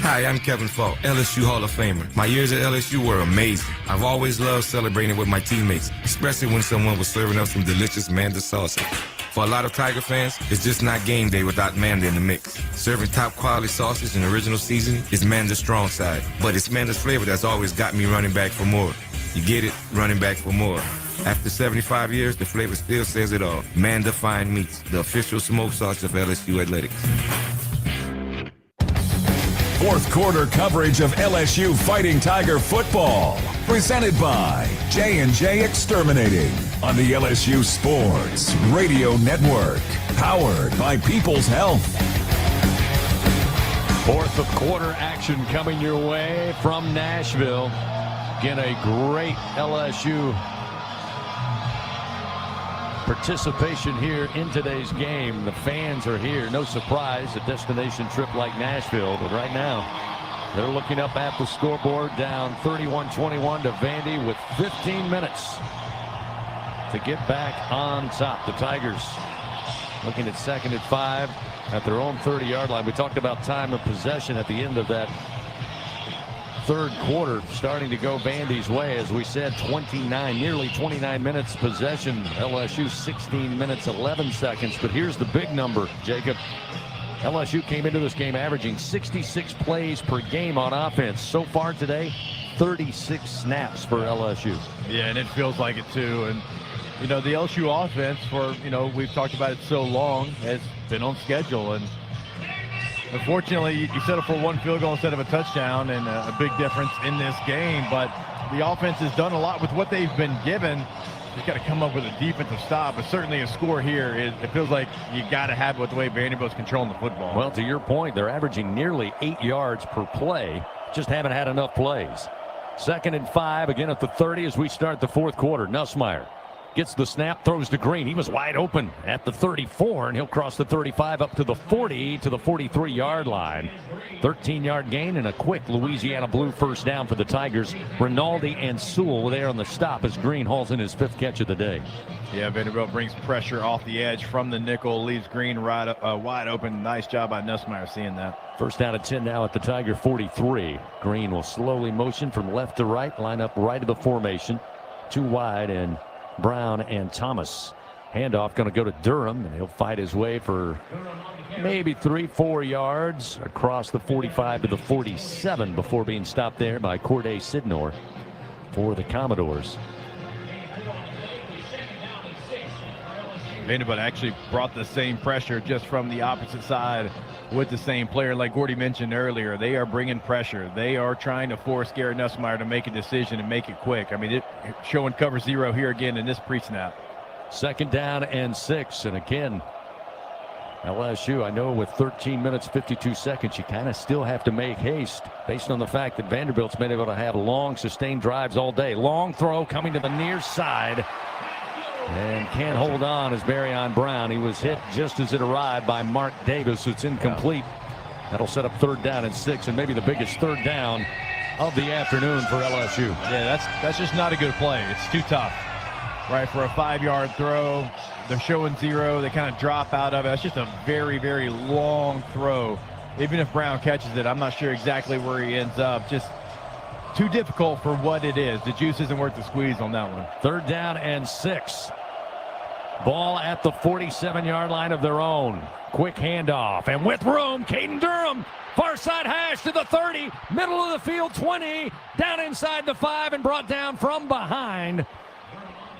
Hi, I'm Kevin Falk, LSU Hall of Famer. My years at LSU were amazing. I've always loved celebrating with my teammates, especially when someone was serving up some delicious Manda salsa. For a lot of Tiger fans, it's just not game day without Manda in the mix. Serving top quality sauces and original seasoning is Manda's strong side, but it's Manda's flavor that's always got me running back for more. You get it? Running back for more. After 75 years, the flavor still says it all. Manda Fine Meats, the official smoke sauce of LSU Athletics. Fourth quarter coverage of LSU Fighting Tiger football. Presented by J&J Exterminating on the LSU Sports Radio Network. Powered by People's Health. Fourth quarter action coming your way from Nashville. Again, a great LSU participation here in today's game. The fans are here. No surprise, a destination trip like Nashville. But right now, they're looking up at the scoreboard, down 31-21 to Vandy with 15 minutes to get back on top. The Tigers looking at 2nd and 5 at their own 30-yard line. We talked about time of possession at the end of that third quarter starting to go Vandy's way. As we said, nearly 29 minutes possession. LSU 16 minutes 11 seconds. But here's the big number, Jacob. LSU came into this game averaging 66 plays per game on offense. So far today, 36 snaps for LSU. Yeah, and it feels like it too. And you know, the LSU offense, for we've talked about it so long, has been on schedule. And unfortunately, you settle for one field goal instead of a touchdown, and a big difference in this game. But the offense has done a lot with what they've been given. Just got to come up with a defensive stop, but certainly a score here. It feels like you got to have it with the way Vanderbilt's controlling the football. Well, to your point, they're averaging nearly 8 yards per play. Just haven't had enough plays. 2nd and 5, again at the 30 as we start the fourth quarter. Nussmeier gets the snap, throws to Green. He was wide open at the 34, and he'll cross the 35 up to the 40 to the 43-yard line. 13-yard gain and a quick Louisiana Blue first down for the Tigers. Rinaldi and Sewell were there on the stop as Green hauls in his 5th catch of the day. Yeah, Vanderbilt brings pressure off the edge from the nickel, leaves Green wide open. Nice job by Nussmeier seeing that. First down and 10 now at the Tiger 43. Green will slowly motion from left to right, line up right of the formation. 2 wide, and Brown and Thomas. Handoff going to go to Durham, and he'll fight his way for maybe 3-4 yards across the 45 to the 47 before being stopped there by Corday Sidnor for the Commodores. Vanderbilt actually brought the same pressure just from the opposite side with the same player. Like Gordy mentioned earlier, they are bringing pressure. They are trying to force Garrett Nussmeier to make a decision and make it quick. I mean, showing cover 0 here again in this pre-snap. 2nd down and 6. And again, LSU, I know with 13 minutes, 52 seconds, you kind of still have to make haste based on the fact that Vanderbilt's been able to have long, sustained drives all day. Long throw coming to the near side. And can't hold on as Barryon Brown. He was hit just as it arrived by Mark Davis. It's incomplete. That'll set up 3rd down and 6, and maybe the biggest 3rd down of the afternoon for LSU. Yeah, that's just not a good play. It's too tough. Right, for a 5-yard throw. They're showing 0. They kind of drop out of it. That's just a very, very long throw. Even if Brown catches it, I'm not sure exactly where he ends up. Just too difficult for what it is. The juice isn't worth the squeeze on that one. 3rd down and 6. Ball at the 47-yard line of their own. Quick handoff, and with room, Caden Durham, far side hash to the 30, middle of the field 20, down inside the 5, and brought down from behind,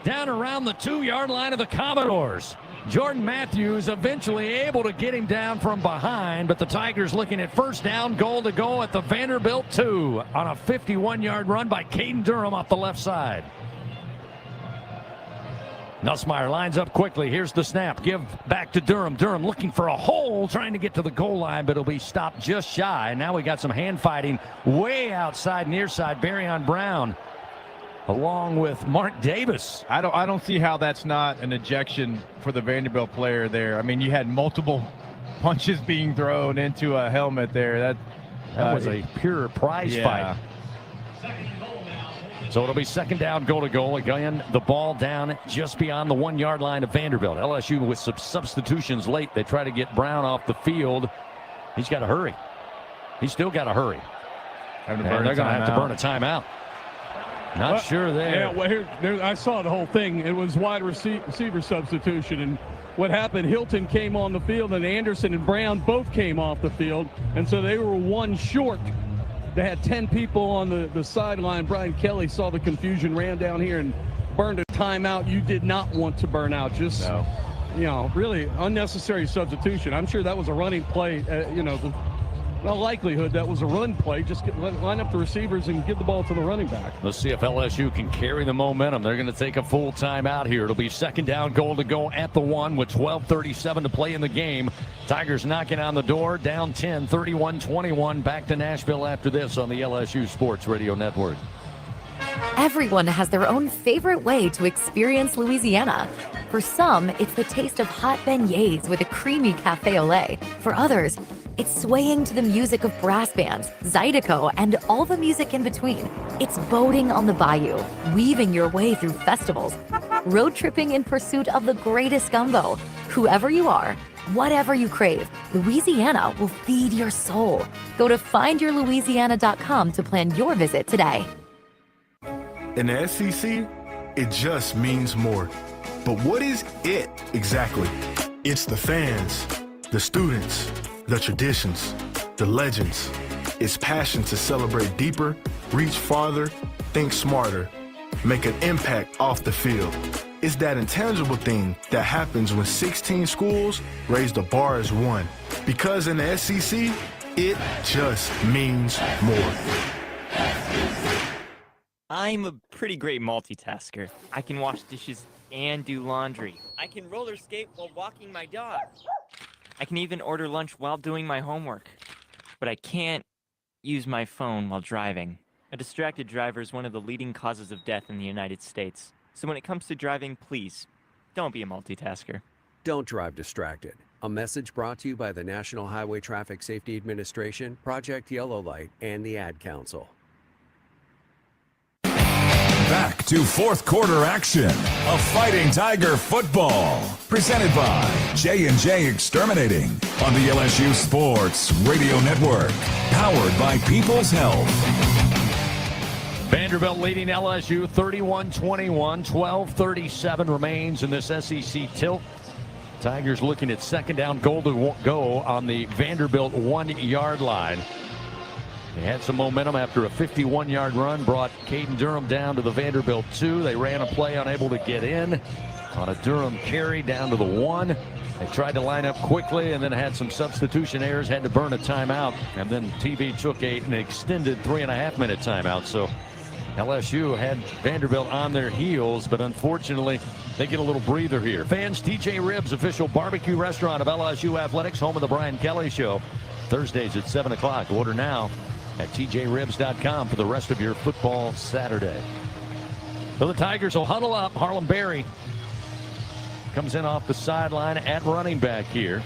down around the 2-yard line of the Commodores. Jordan Matthews eventually able to get him down from behind, but the Tigers looking at 1st down, goal to go at the Vanderbilt 2 on a 51-yard run by Caden Durham off the left side. Nussmeier lines up quickly. Here's the snap. Give back to Durham. Durham looking for a hole, trying to get to the goal line, but it'll be stopped just shy. And now we got some hand fighting way outside, near side. Barryon Brown along with Mark Davis. I don't see how that's not an ejection for the Vanderbilt player there. I mean, you had multiple punches being thrown into a helmet there. That was a pure prize fight. So it'll be 2nd down, goal to goal. Again, the ball down just beyond the 1-yard line of Vanderbilt. LSU with some substitutions late. They try to get Brown off the field. He's got to hurry. He's still got to hurry. And they're going to have to burn a timeout. Not sure there. Yeah, well, here, I saw the whole thing. It was wide receiver substitution. And what happened, Hilton came on the field, and Anderson and Brown both came off the field. And so they were 1 short. They had 10 people on the sideline. Brian Kelly saw the confusion, ran down here and burned a timeout you did not want to burn out. Just, really unnecessary substitution. I'm sure that was a running play. No likelihood that was a run play. Just line up the receivers and give the ball to the running back. Let's see if LSU can carry the momentum. They're going to take a full timeout here. It'll be 2nd down, goal to go at the 1 with 12:37 to play in the game. Tigers knocking on the door, down 10, 31-21. Back to Nashville after this on the LSU Sports Radio Network. Everyone has their own favorite way to experience Louisiana. For some, it's the taste of hot beignets with a creamy cafe au lait. For others, it's swaying to the music of brass bands, Zydeco, and all the music in between. It's boating on the bayou, weaving your way through festivals, road tripping in pursuit of the greatest gumbo. Whoever you are, whatever you crave, Louisiana will feed your soul. Go to findyourlouisiana.com to plan your visit today. In the SEC, it just means more. But what is it exactly? It's the fans, the students, the traditions, the legends. It's passion to celebrate deeper, reach farther, think smarter, make an impact off the field. It's that intangible thing that happens when 16 schools raise the bar as one. Because in the SEC, it just means more. I'm a pretty great multitasker. I can wash dishes and do laundry. I can roller skate while walking my dog. I can even order lunch while doing my homework. But I can't use my phone while driving. A distracted driver is one of the leading causes of death in the United States. So when it comes to driving, please, don't be a multitasker. Don't drive distracted. A message brought to you by the National Highway Traffic Safety Administration, Project Yellow Light, and the Ad Council. Back to fourth quarter action of Fighting Tiger football. Presented by J&J Exterminating on the LSU Sports Radio Network. Powered by People's Health. Vanderbilt leading LSU 31-21, 12:37 remains in this SEC tilt. Tigers looking at second down goal to go on the Vanderbilt 1-yard line. They had some momentum after a 51-yard run, brought Caden Durham down to the Vanderbilt 2. They ran a play unable to get in on a Durham carry down to the 1. They tried to line up quickly and then had some substitution errors, had to burn a timeout, and then TV took an extended 3.5-minute timeout. So LSU had Vanderbilt on their heels, but unfortunately they get a little breather here. Fans, TJ Ribs, official barbecue restaurant of LSU Athletics, home of the Brian Kelly Show. Thursdays at 7 o'clock. Order now at tjribs.com for the rest of your football Saturday. So the Tigers will huddle up. Harlem Berry comes in off the sideline at running back here.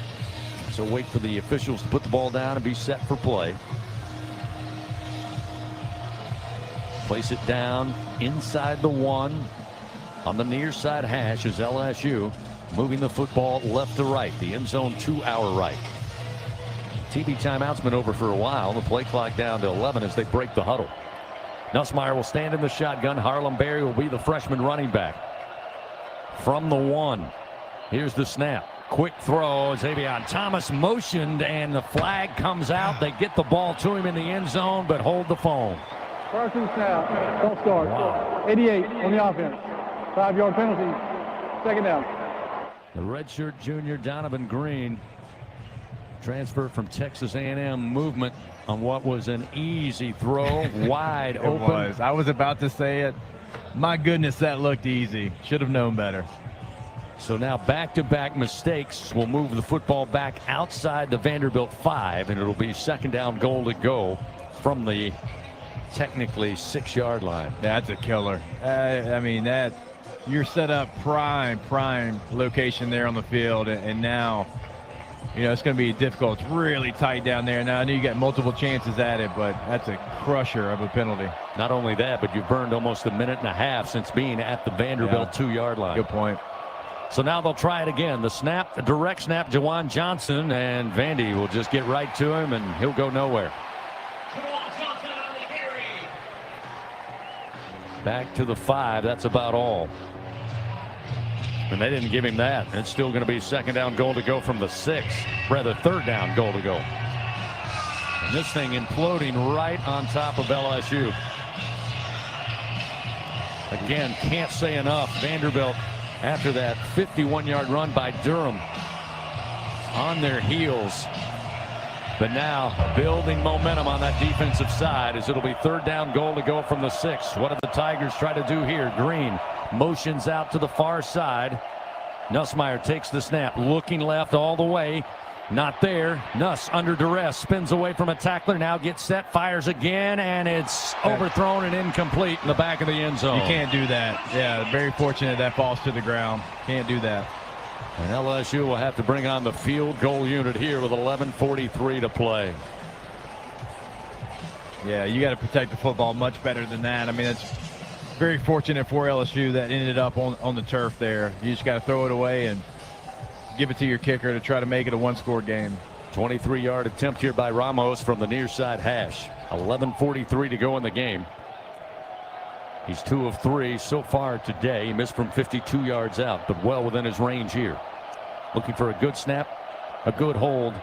So wait for the officials to put the ball down and be set for play. Place it down inside the 1 on the near side hash is LSU, moving the football left to right, the end zone to our right. TV timeout's been over for a while. The play clock down to 11 as they break the huddle. Nussmeier will stand in the shotgun. Harlem Berry will be the freshman running back. From the 1, here's the snap. Quick throw. Xavier Thomas motioned, and the flag comes out. They get the ball to him in the end zone, but hold the phone. First and snap. Don't start. Wow. 88 on the offense. 5-yard penalty. Second down. The redshirt junior Donovan Green, transfer from Texas A&M, movement on what was an easy throw, wide open. It was. I was about to say it. My goodness, that looked easy. Should have known better. So now back-to-back mistakes will move the football back outside the Vanderbilt 5, and it'll be second down goal to go from the technically 6-yard line. That's a killer. I mean, that you're set up prime location there on the field, and now, you know, it's going to be difficult. It's really tight down there. Now, I know you got multiple chances at it, but that's a crusher of a penalty. Not only that, but you've burned almost a minute and a half since being at the Vanderbilt 2-yard line. Good point. So now they'll try it again. The snap, the direct snap, Jawan Johnson, and Vandy will just get right to him, and he'll go nowhere. Back to the 5. That's about all. And they didn't give him that. It's still going to be second down goal to go from the 6. Rather, third down goal to go. And this thing imploding right on top of LSU. Again, can't say enough. Vanderbilt, after that 51-yard run by Durham, on their heels. But now building momentum on that defensive side as it'll be third down goal to go from the 6. What do the Tigers try to do here? Green motions out to the far side. Nussmeier takes the snap, looking left all the way. Not there. Nuss under duress, spins away from a tackler, now gets set, fires again, and it's overthrown and incomplete in the back of the end zone. You can't do that. Yeah, very fortunate that falls to the ground. Can't do that. And LSU will have to bring on the field goal unit here with 11:43 to play. Yeah, you got to protect the football much better than that. I mean, it's very fortunate for LSU that ended up on the turf there. You just got to throw it away and give it to your kicker to try to make it a one-score game. 23-yard attempt here by Ramos from the near side hash. 11:43 to go in the game. He's 2 of 3 so far today. He missed from 52 yards out, but well within his range here. Looking for a good snap, a good hold,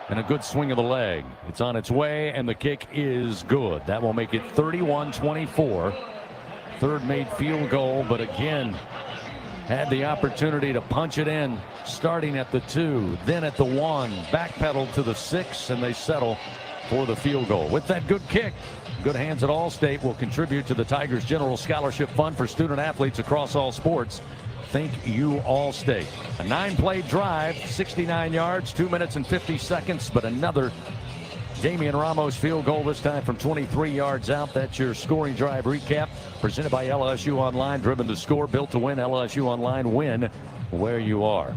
and a good swing of the leg. It's on its way, and the kick is good. That will make it 31-24. Third made field goal, but again, had the opportunity to punch it in, starting at the 2, then at the 1, backpedal to the 6, and they settle for the field goal. With that good kick, good hands at Allstate will contribute to the Tigers General Scholarship Fund for student athletes across all sports. Thank you, Allstate. A 9-play drive, 69 yards, 2 minutes and 50 seconds, but another Damian Ramos field goal, this time from 23 yards out. That's your scoring drive recap, presented by LSU Online. Driven to score, built to win. LSU Online, win where you are.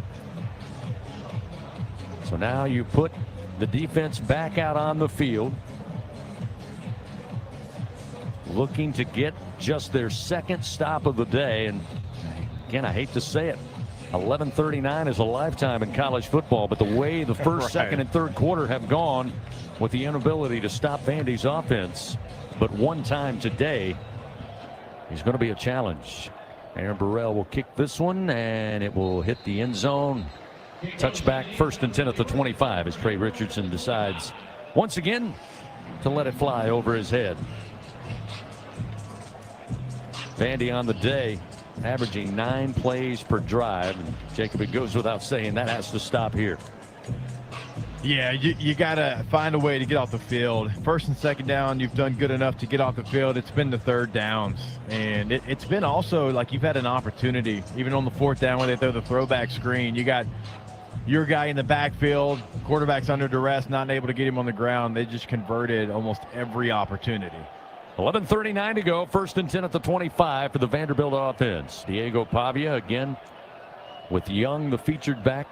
So now you put the defense back out on the field, looking to get just their second stop of the day. And again, I hate to say it, 11:39 is a lifetime in college football, but the way the first, second, and third quarter have gone, with the inability to stop Vandy's offense, but one time today, is going to be a challenge. Aaron Burrell will kick this one, and it will hit the end zone. Touchback, 1st and 10 at the 25, as Trey Richardson decides once again to let it fly over his head. Vandy on the day, averaging 9 plays per drive. And Jacob, it goes without saying that has to stop here. Yeah, you got to find a way to get off the field. 1st and 2nd down, you've done good enough to get off the field. It's been the 3rd downs. And it's been also like you've had an opportunity, even on the 4th down when they throw the throwback screen. You got your guy in the backfield, quarterback's under duress, not able to get him on the ground. They just converted almost every opportunity. 11:39 to go, 1st and 10 at the 25 for the Vanderbilt offense. Diego Pavia again with Young, the featured back,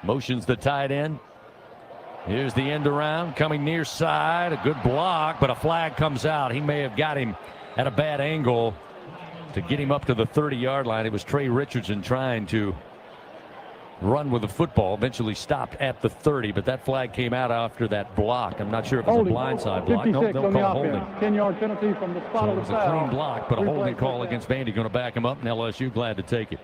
motions the tight end. Here's the end around, coming near side, a good block, but a flag comes out. He may have got him at a bad angle to get him up to the 30-yard line. It was Trey Richardson trying to run with the football, eventually stopped at the 30, but that flag came out after that block. I'm not sure if it was a blindside block. No, they'll call holding. 10-yard penalty from the spot So of it the was a foul. clean block, but a holding call against Vandy going to back him up, and LSU glad to take it.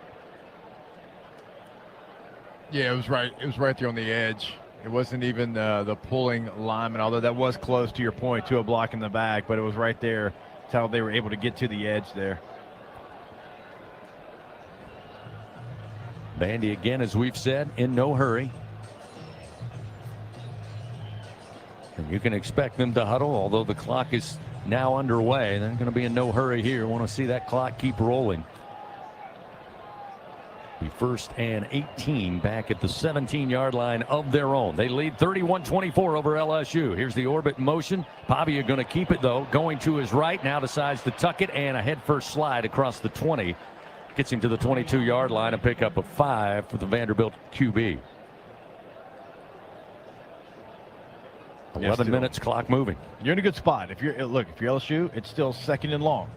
Yeah, it was right there on the edge. It wasn't even the pulling lineman, although that was close, to your point, to a block in the back, but it was right there. That's how they were able to get to the edge there. Vandy, again, as we've said, in no hurry. And you can expect them to huddle, although the clock is now underway. They're going to be in no hurry here. Want to see that clock keep rolling. The 1st and 18 back at the 17-yard line of their own. They lead 31-24 over LSU. Here's the orbit motion. Pavia going to keep it, though. Going to his right. Now decides to tuck it, and a head-first slide across the 20. Gets him to the 22-yard line and pick up a 5 for the Vanderbilt QB. 11 minutes, clock moving. You're in a good spot. If you're LSU, it's still 2nd and long.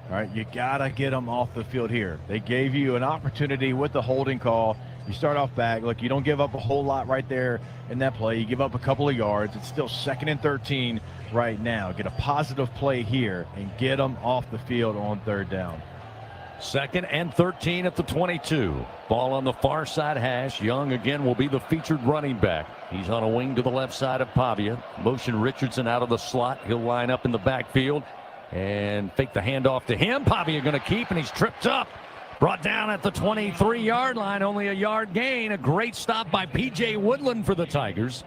All right, you gotta get them off the field here. They gave you an opportunity with the holding call. You start off back. Look, you don't give up a whole lot right there in that play. You give up a couple of yards. It's still 2nd and 13 right now. Get a positive play here and get them off the field on 3rd down. 2nd and 13 at the 22. Ball on the far side hash. Young again will be the featured running back. He's on a wing to the left side of Pavia. Motion Richardson out of the slot. He'll line up in the backfield and fake the handoff to him. Pavia going to keep, and he's tripped up. Brought down at the 23-yard line. Only a yard gain. A great stop by P.J. Woodland for the Tigers.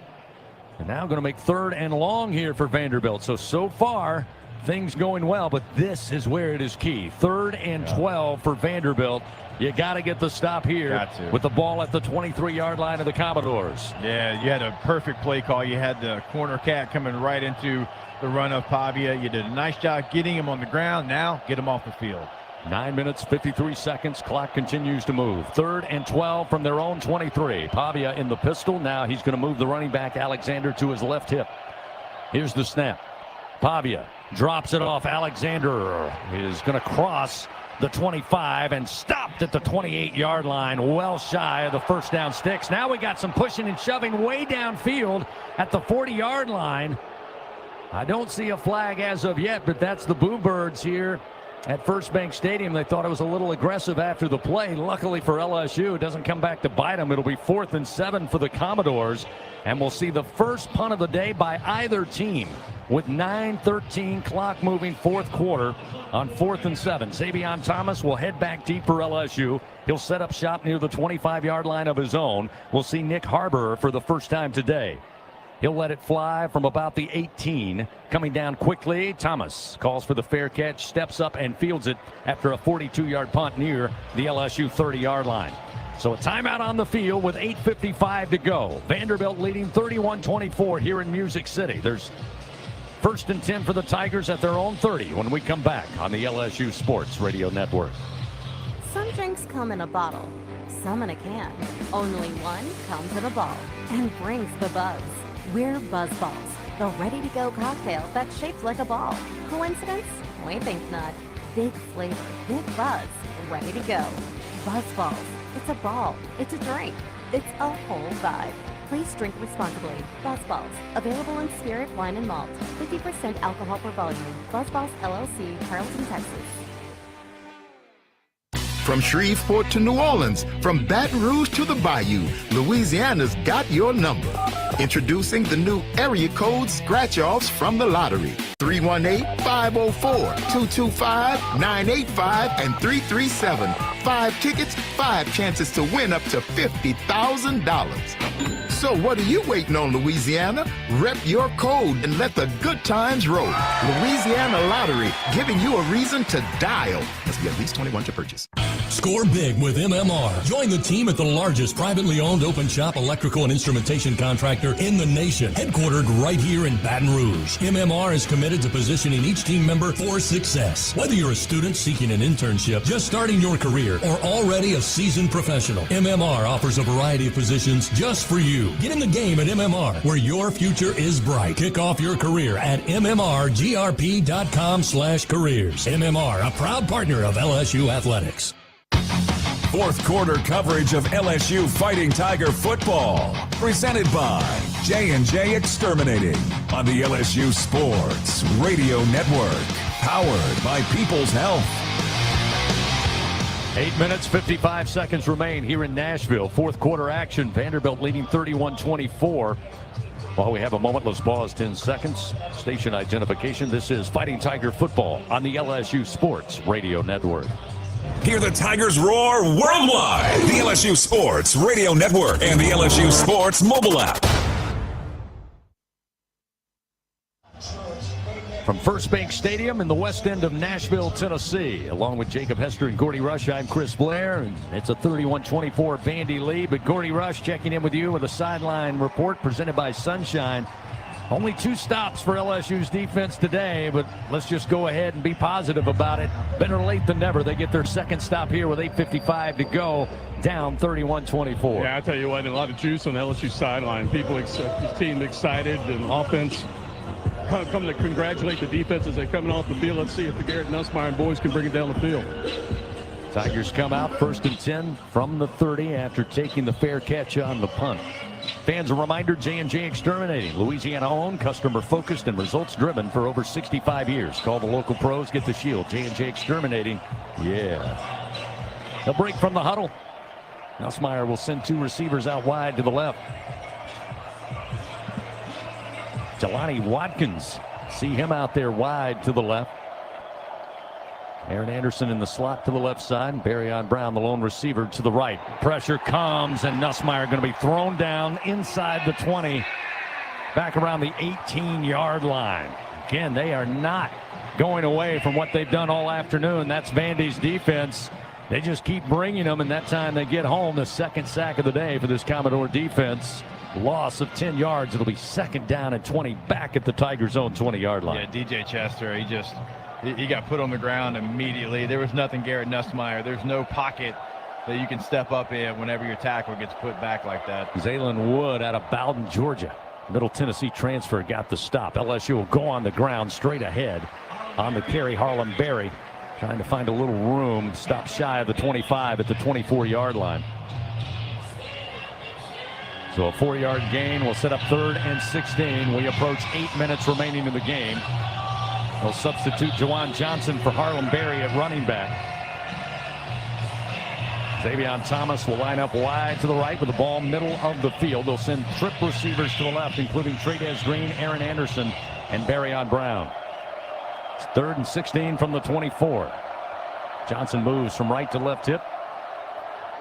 And now going to make 3rd and long here for Vanderbilt. So far, things going well, but this is where it is key. 3rd and 12 for Vanderbilt. You got to get the stop here with the ball at the 23-yard line of the Commodores. Yeah, you had a perfect play call. You had the corner cat coming right into the run of Pavia. You did a nice job getting him on the ground. Now get him off the field. 9 minutes, 53 seconds. Clock continues to move. 3rd and 12 from their own 23. Pavia in the pistol. Now he's going to move the running back Alexander to his left hip. Here's the snap. Pavia drops it off. Alexander is going to cross the 25 and stopped at the 28-yard line, well shy of the 1st down sticks. Now we got some pushing and shoving way downfield at the 40-yard line. I don't see a flag as of yet, but that's the Boo Birds here at First Bank Stadium. They thought it was a little aggressive after the play. Luckily for LSU, it doesn't come back to bite them. It'll be 4th and 7 for the Commodores, and we'll see the first punt of the day by either team with 9:13 clock moving 4th quarter on 4th and 7. Xavion Thomas will head back deep for LSU. He'll set up shop near the 25-yard line of his own. We'll see Nick Harbour for the first time today. He'll let it fly from about the 18. Coming down quickly, Thomas calls for the fair catch, steps up and fields it after a 42-yard punt near the LSU 30-yard line. So a timeout on the field with 8:55 to go. Vanderbilt leading 31-24 here in Music City. There's 1st and 10 for the Tigers at their own 30 when we come back on the LSU Sports Radio Network. Some drinks come in a bottle, some in a can. Only one comes in a ball and brings the buzz. We're Buzz Balls, the ready-to-go cocktail that's shaped like a ball. Coincidence? We think not. Big flavor, big buzz, ready to go. Buzz Balls. It's a ball. It's a drink. It's a whole vibe. Please drink responsibly. Buzz Balls. Available in spirit, wine, and malt. 50% alcohol per volume. Buzz Balls, LLC, Carrollton, Texas. From Shreveport to New Orleans, from Baton Rouge to the Bayou, Louisiana's got your number. Introducing the new area code scratch-offs from the lottery. 318-504-225-985 and 337. 5 tickets, 5 chances to win up to $50,000. So what are you waiting on, Louisiana? Rep your code and let the good times roll. Louisiana Lottery, giving you a reason to dial. Must be at least 21 to purchase. Score big with MMR. Join the team at the largest privately owned open shop electrical and instrumentation contractor in the nation, headquartered right here in Baton Rouge. MMR is committed to positioning each team member for success. Whether you're a student seeking an internship, just starting your career, or already a seasoned professional, MMR offers a variety of positions just for you. Get in the game at MMR, where your future is bright. Kick off your career at mmrgrp.com/careers. MMR, a proud partner of LSU Athletics. Fourth quarter coverage of LSU Fighting Tiger football. Presented by J&J Exterminating on the LSU Sports Radio Network. Powered by People's Health. 8 minutes, 55 seconds remain here in Nashville. Fourth quarter action. Vanderbilt leading 31-24. While we have a moment, let's pause 10 seconds. Station identification. This is Fighting Tiger football on the LSU Sports Radio Network. Hear the Tigers roar worldwide. The LSU Sports Radio Network and the LSU Sports mobile app. From First Bank Stadium in the west end of Nashville, Tennessee, along with Jacob Hester and Gordy Rush, I'm Chris Blair, and it's a 31-24 Vandy lead. But Gordy Rush checking in with you with a sideline report presented by Sunshine. Only 2 stops for LSU's defense today, but let's just go ahead and be positive about it. Better late than never. They get their second stop here with 8:55 to go, down 31-24. Yeah, I tell you what, a lot of juice on the LSU sideline. People, the team excited, and offense come to congratulate the defense as they're coming off the field. Let's see if the Garrett Nussmeier boys can bring it down the field. Tigers come out 1st and 10 from the 30 after taking the fair catch on the punt. Fans, a reminder, J&J Exterminating, Louisiana-owned, customer-focused, and results-driven for over 65 years. Call the local pros, get the shield. J&J Exterminating, yeah. A break from the huddle. Nussmeier will send 2 receivers out wide to the left. Jelani Watkins, see him out there wide to the left. Aaron Anderson in the slot to the left side. Barryon Brown, the lone receiver, to the right. Pressure comes, and Nussmeier going to be thrown down inside the 20, back around the 18-yard line. Again, they are not going away from what they've done all afternoon. That's Vandy's defense. They just keep bringing them, and that time they get home, the second sack of the day for this Commodore defense. Loss of 10 yards. It'll be 2nd down and 20 back at the Tigers' own 20-yard line. Yeah, DJ Chester, he got put on the ground immediately. There was nothing Garrett Nussmeier. There's no pocket that you can step up in whenever your tackle gets put back like that. Zaylen Wood out of Bowden, Georgia. Middle Tennessee transfer got the stop. LSU will go on the ground straight ahead on the carry. Harlem Berry trying to find a little room. Stop shy of the 25 at the 24-yard line. So a 4-yard gain will set up 3rd and 16. We approach 8 minutes remaining in the game. They'll substitute Jawan Johnson for Harlem Berry at running back. Xavion Thomas will line up wide to the right with the ball middle of the field. They'll send trip receivers to the left, including Trey'Dez Green, Aaron Anderson, and Barryon Brown. It's 3rd and 16 from the 24. Johnson moves from right to left hip.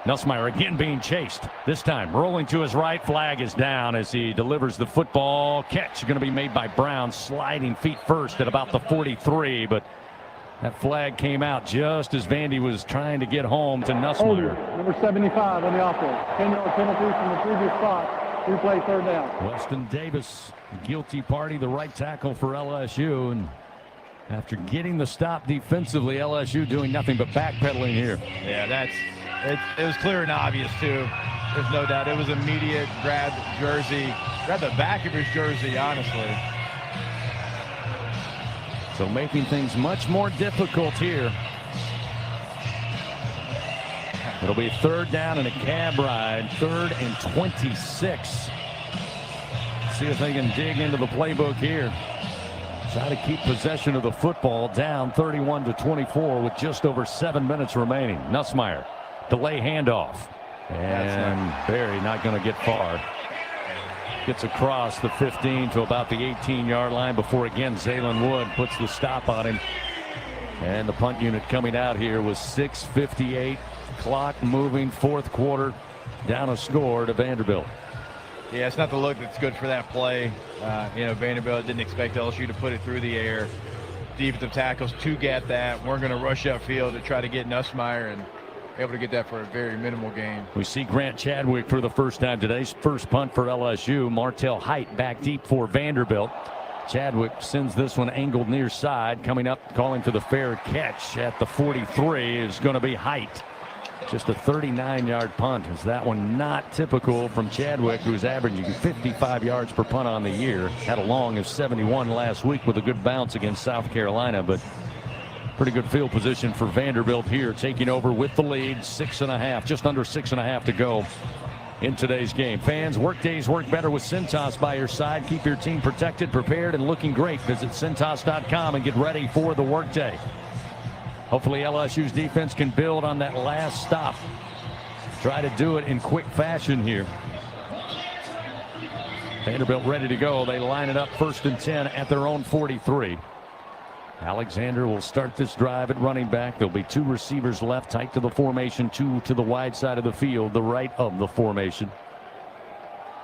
Nussmeier again being chased. This time rolling to his right. Flag is down as he delivers the football. Catch going to be made by Brown, sliding feet first at about the 43. But that flag came out just as Vandy was trying to get home to Nussmeier. Number 75 on the offense. 10-yard penalty from the previous spot. Replay third down. Weston Davis, guilty party, the right tackle for LSU. And after getting the stop defensively, LSU doing nothing but backpedaling here. Yeah, it was clear and obvious, too. There's no doubt. It was immediate. Grab the back of his jersey, honestly. So making things much more difficult here. It'll be third down and a cab ride. 3rd and 26. See if they can dig into the playbook here. Try to keep possession of the football, down 31-24 with just over 7 minutes remaining. Nussmeier, delay handoff. And Barry not going to get far. Gets across the 15 to about the 18-yard line before again Zaylen Wood puts the stop on him. And the punt unit coming out here with 6:58. Clock moving, 4th quarter, down a score to Vanderbilt. Yeah, it's not the look that's good for that play. Vanderbilt didn't expect LSU to put it through the air. Defensive tackles to get that. We're going to rush upfield to try to get Nussmeier and able to get that for a very minimal gain. We see Grant Chadwick for the first time today. First punt for LSU. Martell Height back deep for Vanderbilt. Chadwick sends this one angled near side. Coming up, calling for the fair catch at the 43 is going to be Height. Just a 39-yard punt. Is that one not typical from Chadwick, who's averaging 55 yards per punt on the year. Had a long of 71 last week with a good bounce against South Carolina, but pretty good field position for Vanderbilt here, taking over with the lead. 6.5, just under 6.5 to go in today's game. Fans, work days work better with Cintas by your side. Keep your team protected, prepared, and looking great. Visit Cintas.com and get ready for the workday. Hopefully LSU's defense can build on that last stop. Try to do it in quick fashion here. Vanderbilt ready to go. They line it up 1st and 10 at their own 43. Alexander will start this drive at running back. There'll be 2 receivers left, tight to the formation, 2 to the wide side of the field, the right of the formation.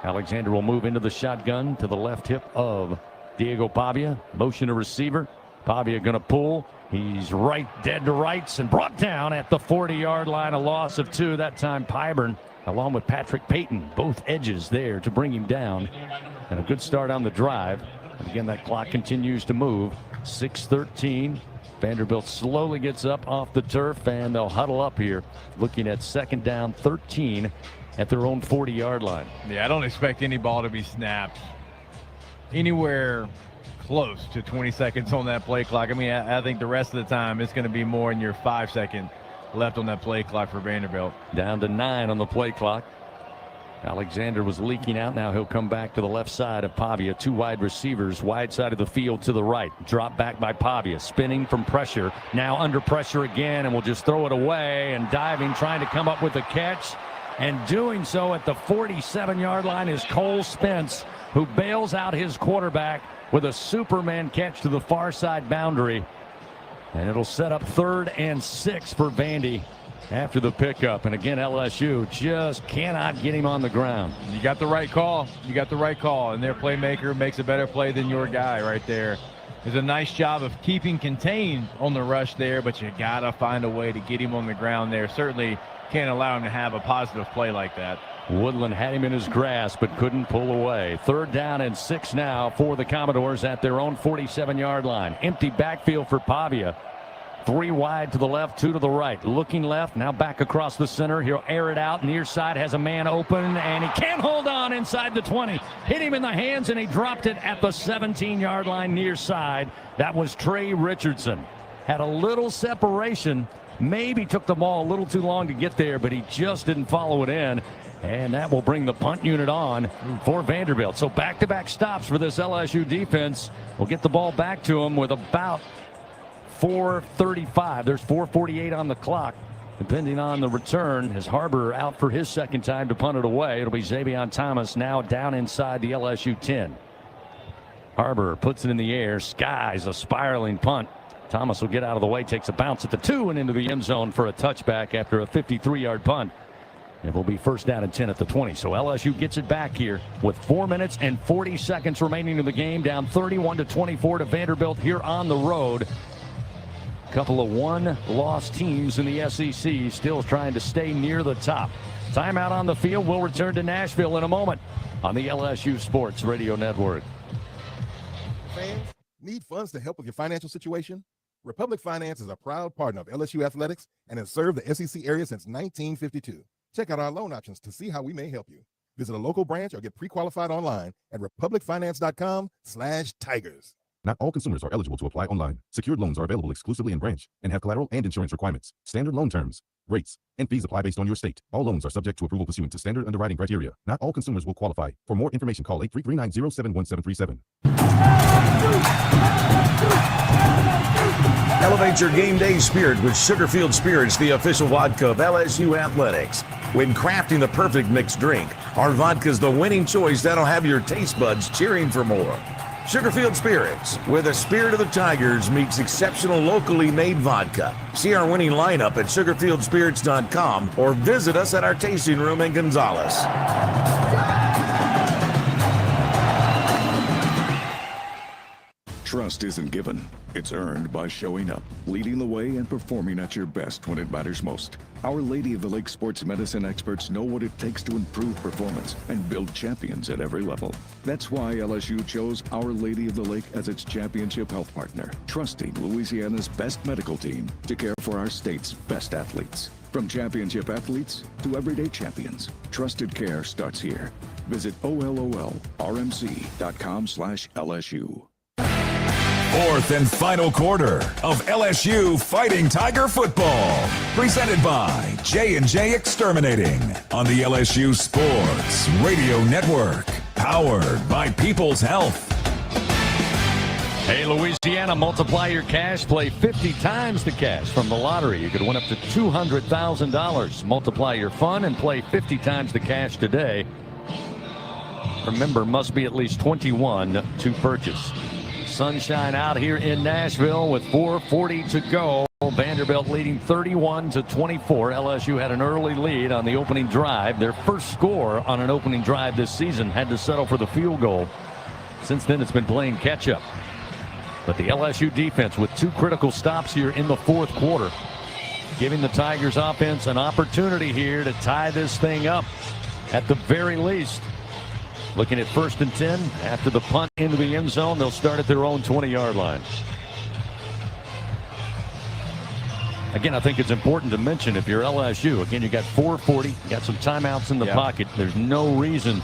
Alexander will move into the shotgun to the left hip of Diego Pavia. Motion to receiver. Pavia going to pull. He's right, dead to rights, and brought down at the 40-yard line. A loss of 2. That time Pyburn, along with Patrick Payton, both edges there to bring him down. And a good start on the drive. And again, that clock continues to move. 6:13. Vanderbilt slowly gets up off the turf, and they'll huddle up here, looking at 2nd down 13 at their own 40-yard line. Yeah, I don't expect any ball to be snapped anywhere close to 20 seconds on that play clock. I mean, I think the rest of the time it's going to be more in your 5 second left on that play clock for Vanderbilt. Down to 9 on the play clock. Alexander was leaking out. Now he'll come back to the left side of Pavia. 2 wide receivers, wide side of the field to the right. Drop back by Pavia, spinning from pressure. Now under pressure again, and will just throw it away and diving, trying to come up with a catch. And doing so at the 47-yard line is Cole Spence, who bails out his quarterback with a Superman catch to the far side boundary. And it'll set up 3rd and 6 for Vandy after the pickup. And again, LSU just cannot get him on the ground. You got the right call. You got the right call. And their playmaker makes a better play than your guy right there. Does a nice job of keeping contained on the rush there, but you got to find a way to get him on the ground there. Certainly can't allow him to have a positive play like that. Woodland had him in his grasp but couldn't pull away. 3rd down and 6 now for the Commodores at their own 47-yard line. Empty backfield for Pavia. 3 wide to the left, 2 to the right. Looking left, now back across the center. He'll air it out. Near side has a man open, and he can't hold on inside the 20. Hit him in the hands, and he dropped it at the 17-yard line near side. That was Trey Richardson. Had a little separation. Maybe took the ball a little too long to get there, but he just didn't follow it in. And that will bring the punt unit on for Vanderbilt. So back-to-back stops for this LSU defense. We'll get the ball back to him with about 4:35. There's 4:48 on the clock. Depending on the return, as Harbor out for his 2nd time to punt it away. It'll be Xavion Thomas now down inside the LSU 10. Harbor puts it in the air, skies a spiraling punt. Thomas will get out of the way, takes a bounce at the 2 and into the end zone for a touchback after a 53-yard punt. It will be first down and 10 at the 20. So LSU gets it back here with 4 minutes and 40 seconds remaining in the game. Down 31-24 to Vanderbilt here on the road. Couple of one-loss teams in the SEC still trying to stay near the top. Timeout on the field. We'll return to Nashville in a moment on the LSU Sports Radio Network. Fans, need funds to help with your financial situation? Republic Finance is a proud partner of LSU Athletics and has served the SEC area since 1952. Check out our loan options to see how we may help you. Visit a local branch or get pre-qualified online at republicfinance.com/tigers. Not all consumers are eligible to apply online. Secured loans are available exclusively in branch and have collateral and insurance requirements. Standard loan terms, rates, and fees apply based on your state. All loans are subject to approval pursuant to standard underwriting criteria. Not all consumers will qualify. For more information, call 833-907-1737. Elevate your game day spirit with Sugarfield Spirits, the official vodka of LSU Athletics. When crafting the perfect mixed drink, our vodka is the winning choice that'll have your taste buds cheering for more. Sugarfield Spirits, where the spirit of the Tigers meets exceptional locally made vodka. See our winning lineup at sugarfieldspirits.com or visit us at our tasting room in Gonzales. Trust isn't given. It's earned by showing up, leading the way, and performing at your best when it matters most. Our Lady of the Lake sports medicine experts know what it takes to improve performance and build champions at every level. That's why LSU chose Our Lady of the Lake as its championship health partner, trusting Louisiana's best medical team to care for our state's best athletes. From championship athletes to everyday champions, trusted care starts here. Visit OLOLRMC.com/LSU. Fourth and final quarter of LSU Fighting Tiger football. Presented by J&J Exterminating on the LSU Sports Radio Network. Powered by People's Health. Hey, Louisiana, multiply your cash. Play 50 times the cash from the lottery. You could win up to $200,000. Multiply your fun and play 50 times the cash today. Remember, must be at least 21 to purchase. Sunshine out here in Nashville with 4:40 to go. Vanderbilt leading 31-24. LSU had an early lead on the opening drive. Their first score on an opening drive this season, had to settle for the field goal. Since then, it's been playing catch up. But the LSU defense with two critical stops here in the fourth quarter, giving the Tigers offense an opportunity here to tie this thing up at the very least. Looking at 1st and 10 after the punt into the end zone. They'll start at their own 20-yard line. Again, I think it's important to mention, if you're LSU, again, you got 4:40, you got some timeouts in the pocket. There's no reason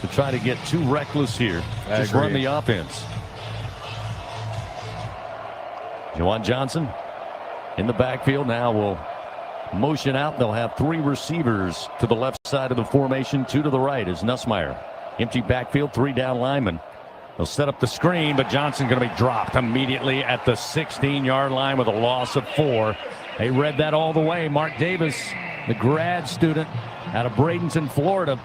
to try to get too reckless here. Just run the offense. Juwan Johnson in the backfield now will motion out. They'll have three receivers to the left side of the formation, two to the right is Nussmeier. Empty backfield, three down linemen. They'll set up the screen, but Johnson going to be dropped immediately at the 16-yard line with a loss of 4. They read that all the way. Mark Davis, the grad student out of Bradenton, Florida,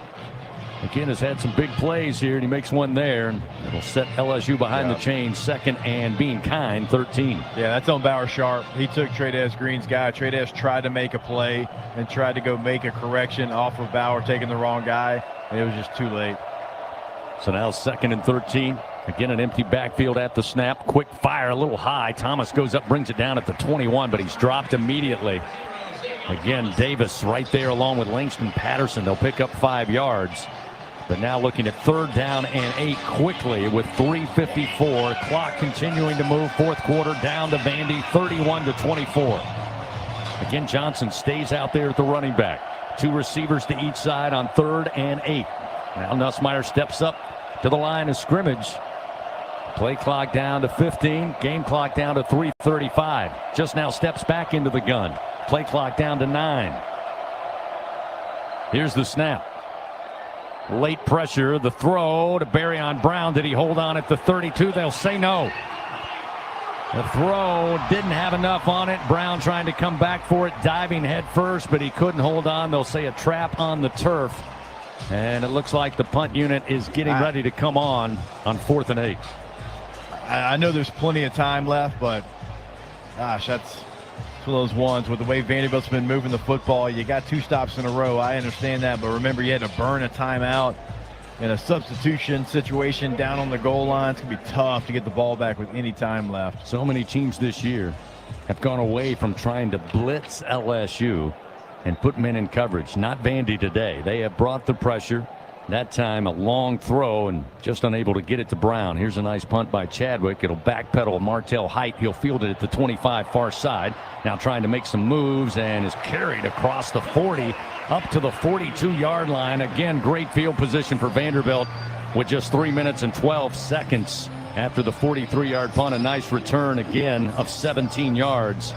again has had some big plays here, and he makes one there, and it'll set LSU behind the chain, 2nd and being kind, 13. Yeah, that's on Bauer Sharp. He took Trey Green's guy. Trey tried to make a play and tried to go make a correction off of Bauer taking the wrong guy, and it was just too late. So now 2nd and 13. Again, an empty backfield at the snap. Quick fire, a little high. Thomas goes up, brings it down at the 21, but he's dropped immediately. Again, Davis right there along with Langston Patterson. They'll pick up 5 yards. But now looking at 3rd down and 8 quickly with 3:54. Clock continuing to move. Fourth quarter down to Vandy, 31-24. Again, Johnson stays out there at the running back. 2 receivers to each side on 3rd and 8. Now Nussmeier steps up to the line of scrimmage. Play clock down to 15. Game clock down to 3:35. Just now steps back into the gun. Play clock down to 9. Here's the snap. Late pressure, the throw to Barryon Brown. Did he hold on at the 32? They'll say no. The throw didn't have enough on it. Brown trying to come back for it, diving head first, but he couldn't hold on. They'll say a trap on the turf. And it looks like the punt unit is getting ready to come on 4th and 8. I know there's plenty of time left, but gosh, that's of those ones with the way Vanderbilt's been moving the football. You got 2 stops in a row. I understand that, but remember you had to burn a timeout in a substitution situation down on the goal line. It's going to be tough to get the ball back with any time left. So many teams this year have gone away from trying to blitz LSU and put men in coverage. Not Vandy today. They have brought the pressure. That time a long throw and just unable to get it to Brown. Here's a nice punt by Chadwick. It'll backpedal Martell Height. He'll field it at the 25 far side. Now trying to make some moves and is carried across the 40 up to the 42-yard line. Again, great field position for Vanderbilt with just 3 minutes and 12 seconds after the 43-yard punt. A nice return again of 17 yards.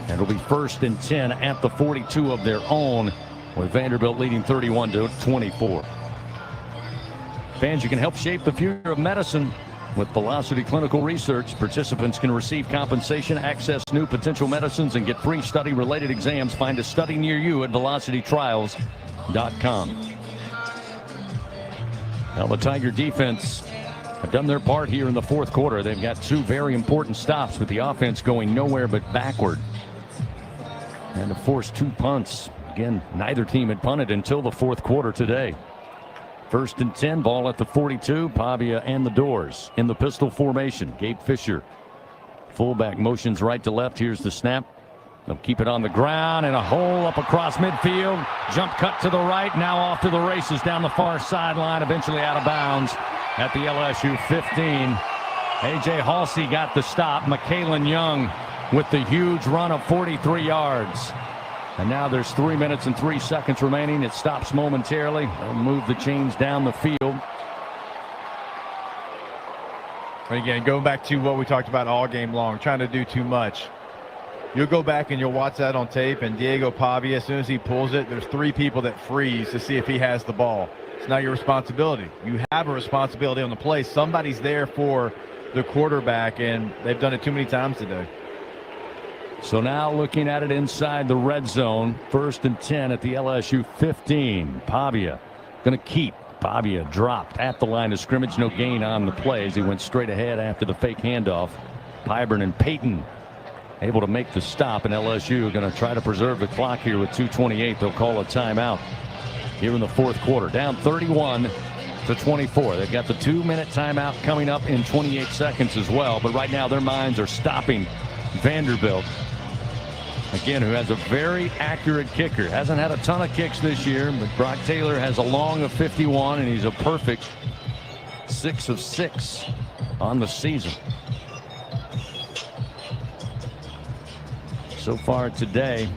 And it'll be 1st and 10 at the 42 of their own with Vanderbilt leading 31-24. Fans, you can help shape the future of medicine with Velocity Clinical Research. Participants can receive compensation, access new potential medicines, and get free study-related exams. Find a study near you at velocitytrials.com. Now the Tiger defense have done their part here in the 4th quarter. They've got 2 very important stops with the offense going nowhere but backward. And to force 2 punts. Again, neither team had punted until the 4th quarter today. 1st and 10, ball at the 42. Pavia and the Doors in the pistol formation. Gabe Fisher, fullback, motions right to left. Here's the snap. They'll keep it on the ground and a hole up across midfield. Jump cut to the right. Now off to the races down the far sideline. Eventually out of bounds at the LSU 15. A.J. Halsey got the stop. McKalen Young with the huge run of 43 yards. And now there's 3 minutes and 3 seconds remaining. It stops momentarily. They'll move the chains down the field. Again, going back to what we talked about all game long, trying to do too much. You'll go back and you'll watch that on tape, and Diego Pavia, as soon as he pulls it, there's 3 people that freeze to see if he has the ball. It's not your responsibility. You have a responsibility on the play. Somebody's there for the quarterback, and they've done it too many times today. So now looking at it inside the red zone, 1st and 10 at the LSU 15. Pavia going to keep. Pavia dropped at the line of scrimmage. No gain on the play as he went straight ahead after the fake handoff. Pyburn and Payton able to make the stop, and LSU going to try to preserve the clock here with 2:28. They'll call a timeout here in the 4th quarter. Down 31-24. They've got the 2-minute timeout coming up in 28 seconds as well. But right now their minds are stopping Vanderbilt. Again, who has a very accurate kicker. Hasn't had a ton of kicks this year, but Brock Taylor has a long of 51, and he's a perfect 6 of 6 on the season. So far today,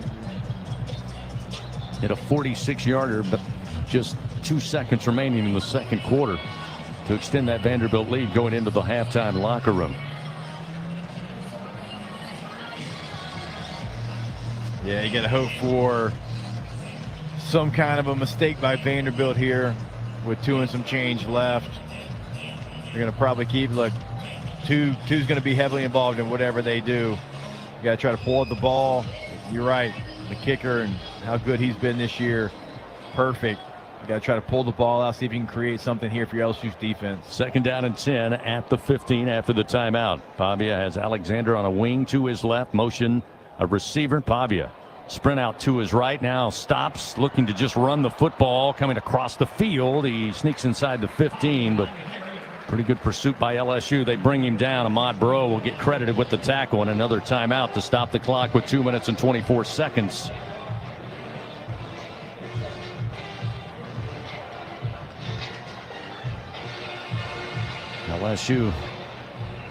hit a 46-yarder, but just 2 seconds remaining in the 2nd quarter to extend that Vanderbilt lead going into the halftime locker room. Yeah, you got to hope for some kind of a mistake by Vanderbilt here with 2 and some change left. They're going to probably keep, look, two's going to be heavily involved in whatever they do. You got to try to pull up the ball. You're right, the kicker and how good he's been this year, perfect. You got to try to pull the ball out, see if you can create something here for your LSU's defense. 2nd down and 10 at the 15 after the timeout. Pavia has Alexander on a wing to his left, motion a receiver. Pavia sprint out to his right, now stops, looking to just run the football, coming across the field. He sneaks inside the 15, but pretty good pursuit by LSU. They bring him down. Ahmad Bro will get credited with the tackle, and another timeout to stop the clock with 2 minutes and 24 seconds. LSU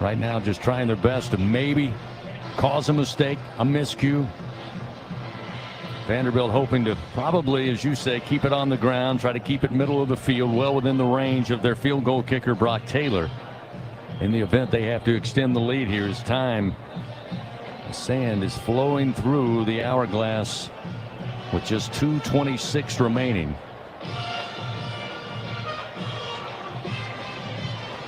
right now just trying their best to maybe cause a mistake, a miscue. Vanderbilt hoping to probably, as you say, keep it on the ground, try to keep it middle of the field, well within the range of their field goal kicker, Brock Taylor. In the event they have to extend the lead here as time, the sand is flowing through the hourglass with just 2:26 remaining.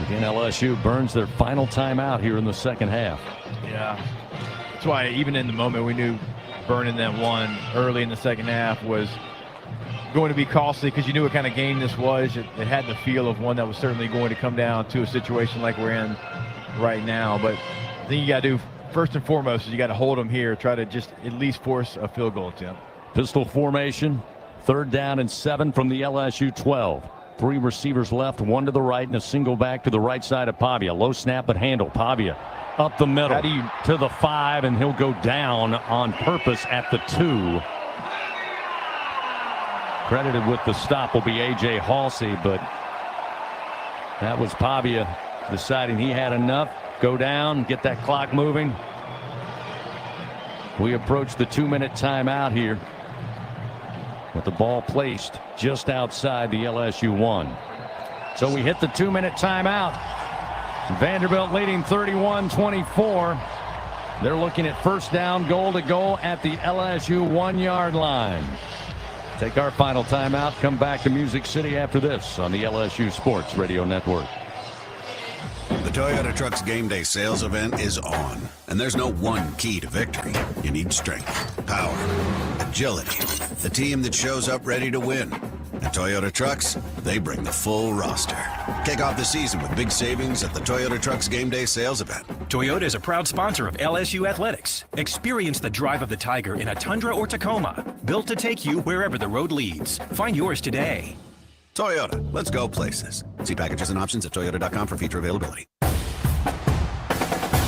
Again, LSU burns their final timeout here in the 2nd half. Yeah, that's why even in the moment we knew burning that one early in the 2nd half was going to be costly, because you knew what kind of game this was. It had the feel of one that was certainly going to come down to a situation like we're in right now. But I think you got to do first and foremost is you got to hold them here, try to just at least force a field goal attempt. Pistol formation, 3rd down and 7 from the LSU 12. 3 receivers left, 1 to the right, and a single back to the right side of Pavia. Low snap but handle. Pavia up the middle to the 5, and he'll go down on purpose at the 2. Credited with the stop will be A.J. Halsey, but that was Pavia deciding he had enough. Go down, get that clock moving. We approach the 2-minute timeout here with the ball placed just outside the LSU 1. So we hit the 2-minute timeout. Vanderbilt leading 31-24. They're looking at first down, goal to goal at the LSU 1-yard line. Take our final timeout. Come back to Music City after this on the LSU Sports Radio Network. The Toyota Trucks Game Day sales event is on, and there's no one key to victory. You need strength, power, agility, a team that shows up ready to win. At Toyota Trucks, they bring the full roster. Kick off the season with big savings at the Toyota Trucks Game Day sales event. Toyota is a proud sponsor of LSU Athletics. Experience the drive of the Tiger in a Tundra or Tacoma, built to take you wherever the road leads. Find yours today. Toyota, let's go places. See packages and options at toyota.com for feature availability.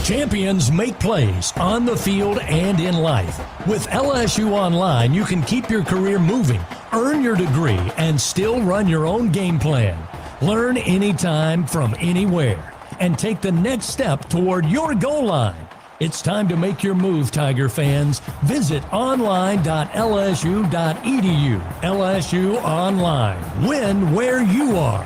Champions make plays on the field and in life. With LSU Online, you can keep your career moving, earn your degree, and still run your own game plan. Learn anytime from anywhere and take the next step toward your goal line. It's time to make your move, Tiger fans. Visit online.lsu.edu. LSU Online. Win where you are.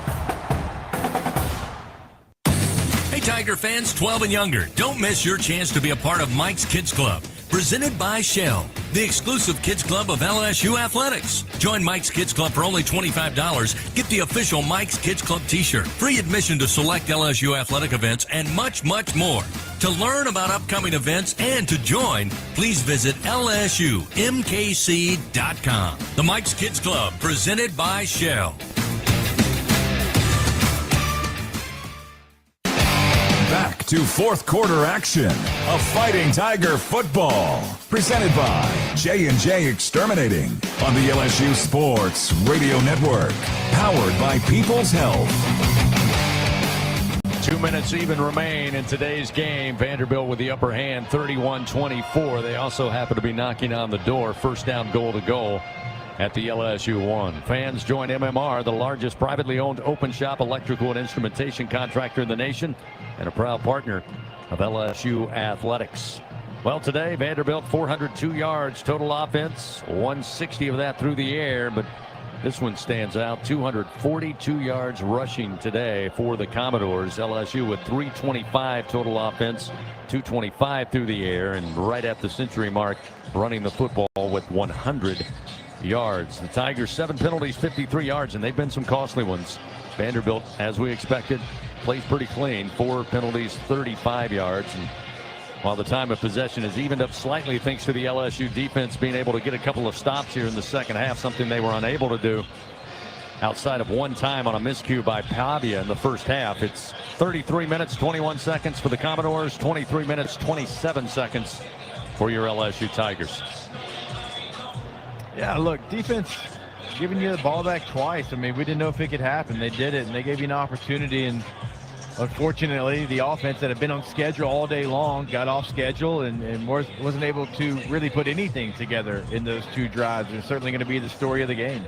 Hey, Tiger fans 12 and younger, don't miss your chance to be a part of Mike's Kids Club. Presented by Shell, the exclusive kids club of LSU Athletics. Join Mike's Kids Club for only $25. Get the official Mike's Kids Club t-shirt, free admission to select LSU athletic events, and much, much more. To learn about upcoming events and to join, please visit LSUMKC.com. The Mike's Kids Club, presented by Shell. Back to fourth quarter action of Fighting Tiger football. Presented by J&J Exterminating on the LSU Sports Radio Network. Powered by People's Health. 2 minutes even remain in today's game. Vanderbilt with the upper hand, 31-24. They also happen to be knocking on the door. First down, goal to goal at the LSU 1. Fans join MMR, the largest privately owned open shop electrical and instrumentation contractor in the nation and a proud partner of LSU Athletics. Well, today, Vanderbilt 402 yards total offense, 160 of that through the air, but this one stands out. 242 yards rushing today for the Commodores. LSU with 325 total offense, 225 through the air, and right at the century mark running the football with 100 yards. The Tigers 7 penalties, 53 yards, and they've been some costly ones. Vanderbilt, as we expected, plays pretty clean. 4 penalties, 35 yards. And while the time of possession has evened up slightly thanks to the LSU defense being able to get a couple of stops here in the second half, something they were unable to do outside of one time on a miscue by Pavia in the first half. It's 33 minutes, 21 seconds for the Commodores, 23 minutes, 27 seconds for your LSU Tigers. Yeah, look, defense giving you the ball back twice. I mean, we didn't know if it could happen. They did it, and they gave you an opportunity. And unfortunately, the offense that had been on schedule all day long got off schedule and wasn't able to really put anything together in those 2 drives. It's certainly going to be the story of the game.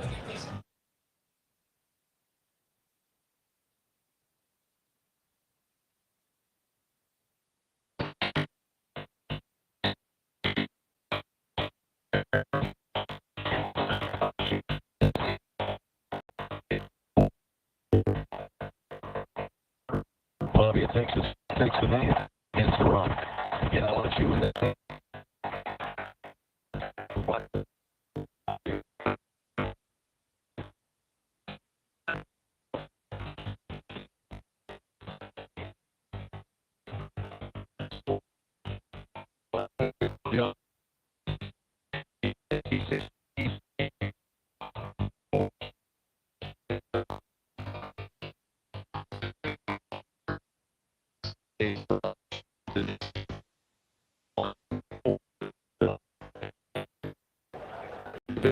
Columbia, Texas, takes the man, against the run. Again, LSU with it.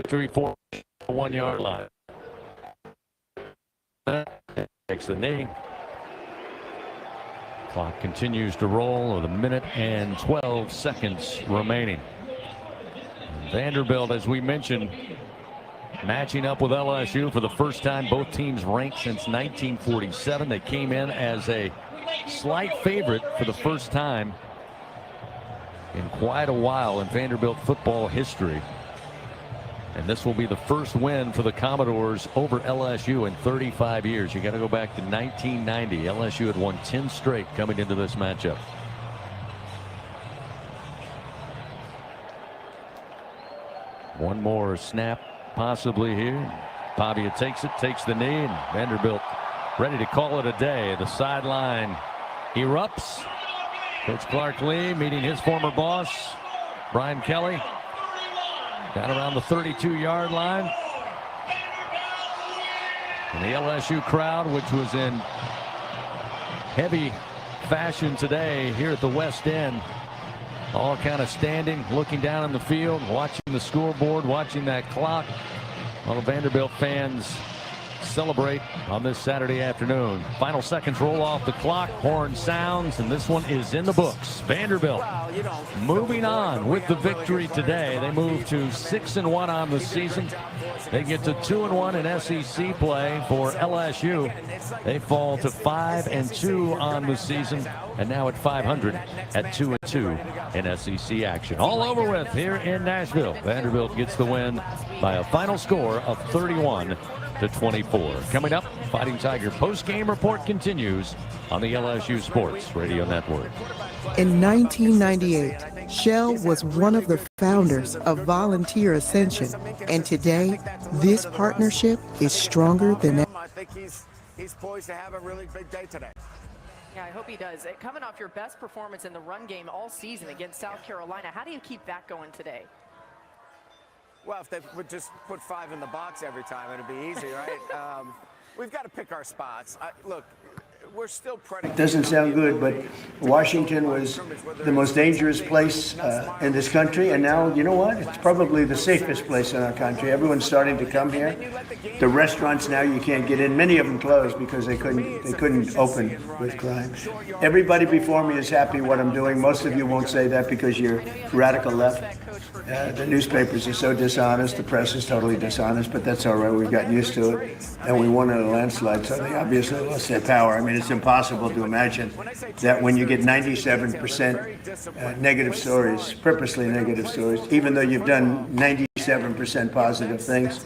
victory for the 1 yard line. Takes the knee. Clock continues to roll with 1 minute and 12 seconds remaining. Vanderbilt, as we mentioned, matching up with LSU for the first time. Both teams ranked since 1947. They came in as a slight favorite for the first time in quite a while in Vanderbilt football history. And this will be the first win for the Commodores over LSU in 35 years. You got to go back to 1990. LSU had won 10 straight coming into this matchup. One more snap possibly here. Pavia takes it, takes the knee, and Vanderbilt ready to call it a day. The sideline erupts. Coach Clark Lee meeting his former boss, Brian Kelly, down around the 32-yard line. And the LSU crowd, which was in heavy fashion today here at the West End, all kind of standing, looking down on the field, watching the scoreboard, watching that clock. All the Vanderbilt fans celebrate on this Saturday afternoon. Final seconds roll off the clock. Horn sounds, and this one is in the books. Vanderbilt moving on with the victory today. They move to 6-1 on the season. They get to 2-1 in SEC play for LSU. They fall to 5-2 on the season, and now at 500 at 2-2 in SEC action. All over with here in Nashville. Vanderbilt gets the win by a final score of 31-24. Coming up, Fighting Tiger post-game report continues on the LSU Sports Radio Network. In 1998, Shell was one of the founders of Volunteer Ascension, and today, this partnership is stronger than ever. I think he's poised to have a really big day today. Yeah, I hope he does. Coming off your best performance in the run game all season against South Carolina, how do you keep that going today? Well, if they would just put 5 in the box every time, it'd be easy, right? We've got to pick our spots. Look, we're still predicated. Doesn't sound good, but Washington was the most dangerous place in this country, and now, you know what? It's probably the safest place in our country. Everyone's starting to come here. The restaurants now you can't get in. Many of them closed because they couldn't open with crime. Everybody before me is happy what I'm doing. Most of you won't say that because you're radical left. The newspapers are so dishonest. The press is totally dishonest, but that's all right. We've gotten used to it, and we won in a landslide, so they obviously lost their power. I mean, it's impossible to imagine that when you get 97% negative stories, purposely negative stories, even though you've done 97% positive things,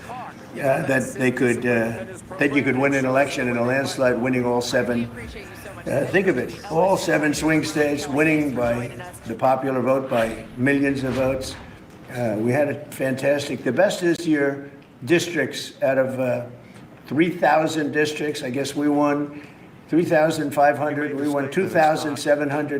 that you could win an election in a landslide, winning all 7. Think of it, all 7 swing states, winning by the popular vote by millions of votes. We had a fantastic, the best this year, districts out of 3,000 districts. I guess we won 3,500. We won 2,700.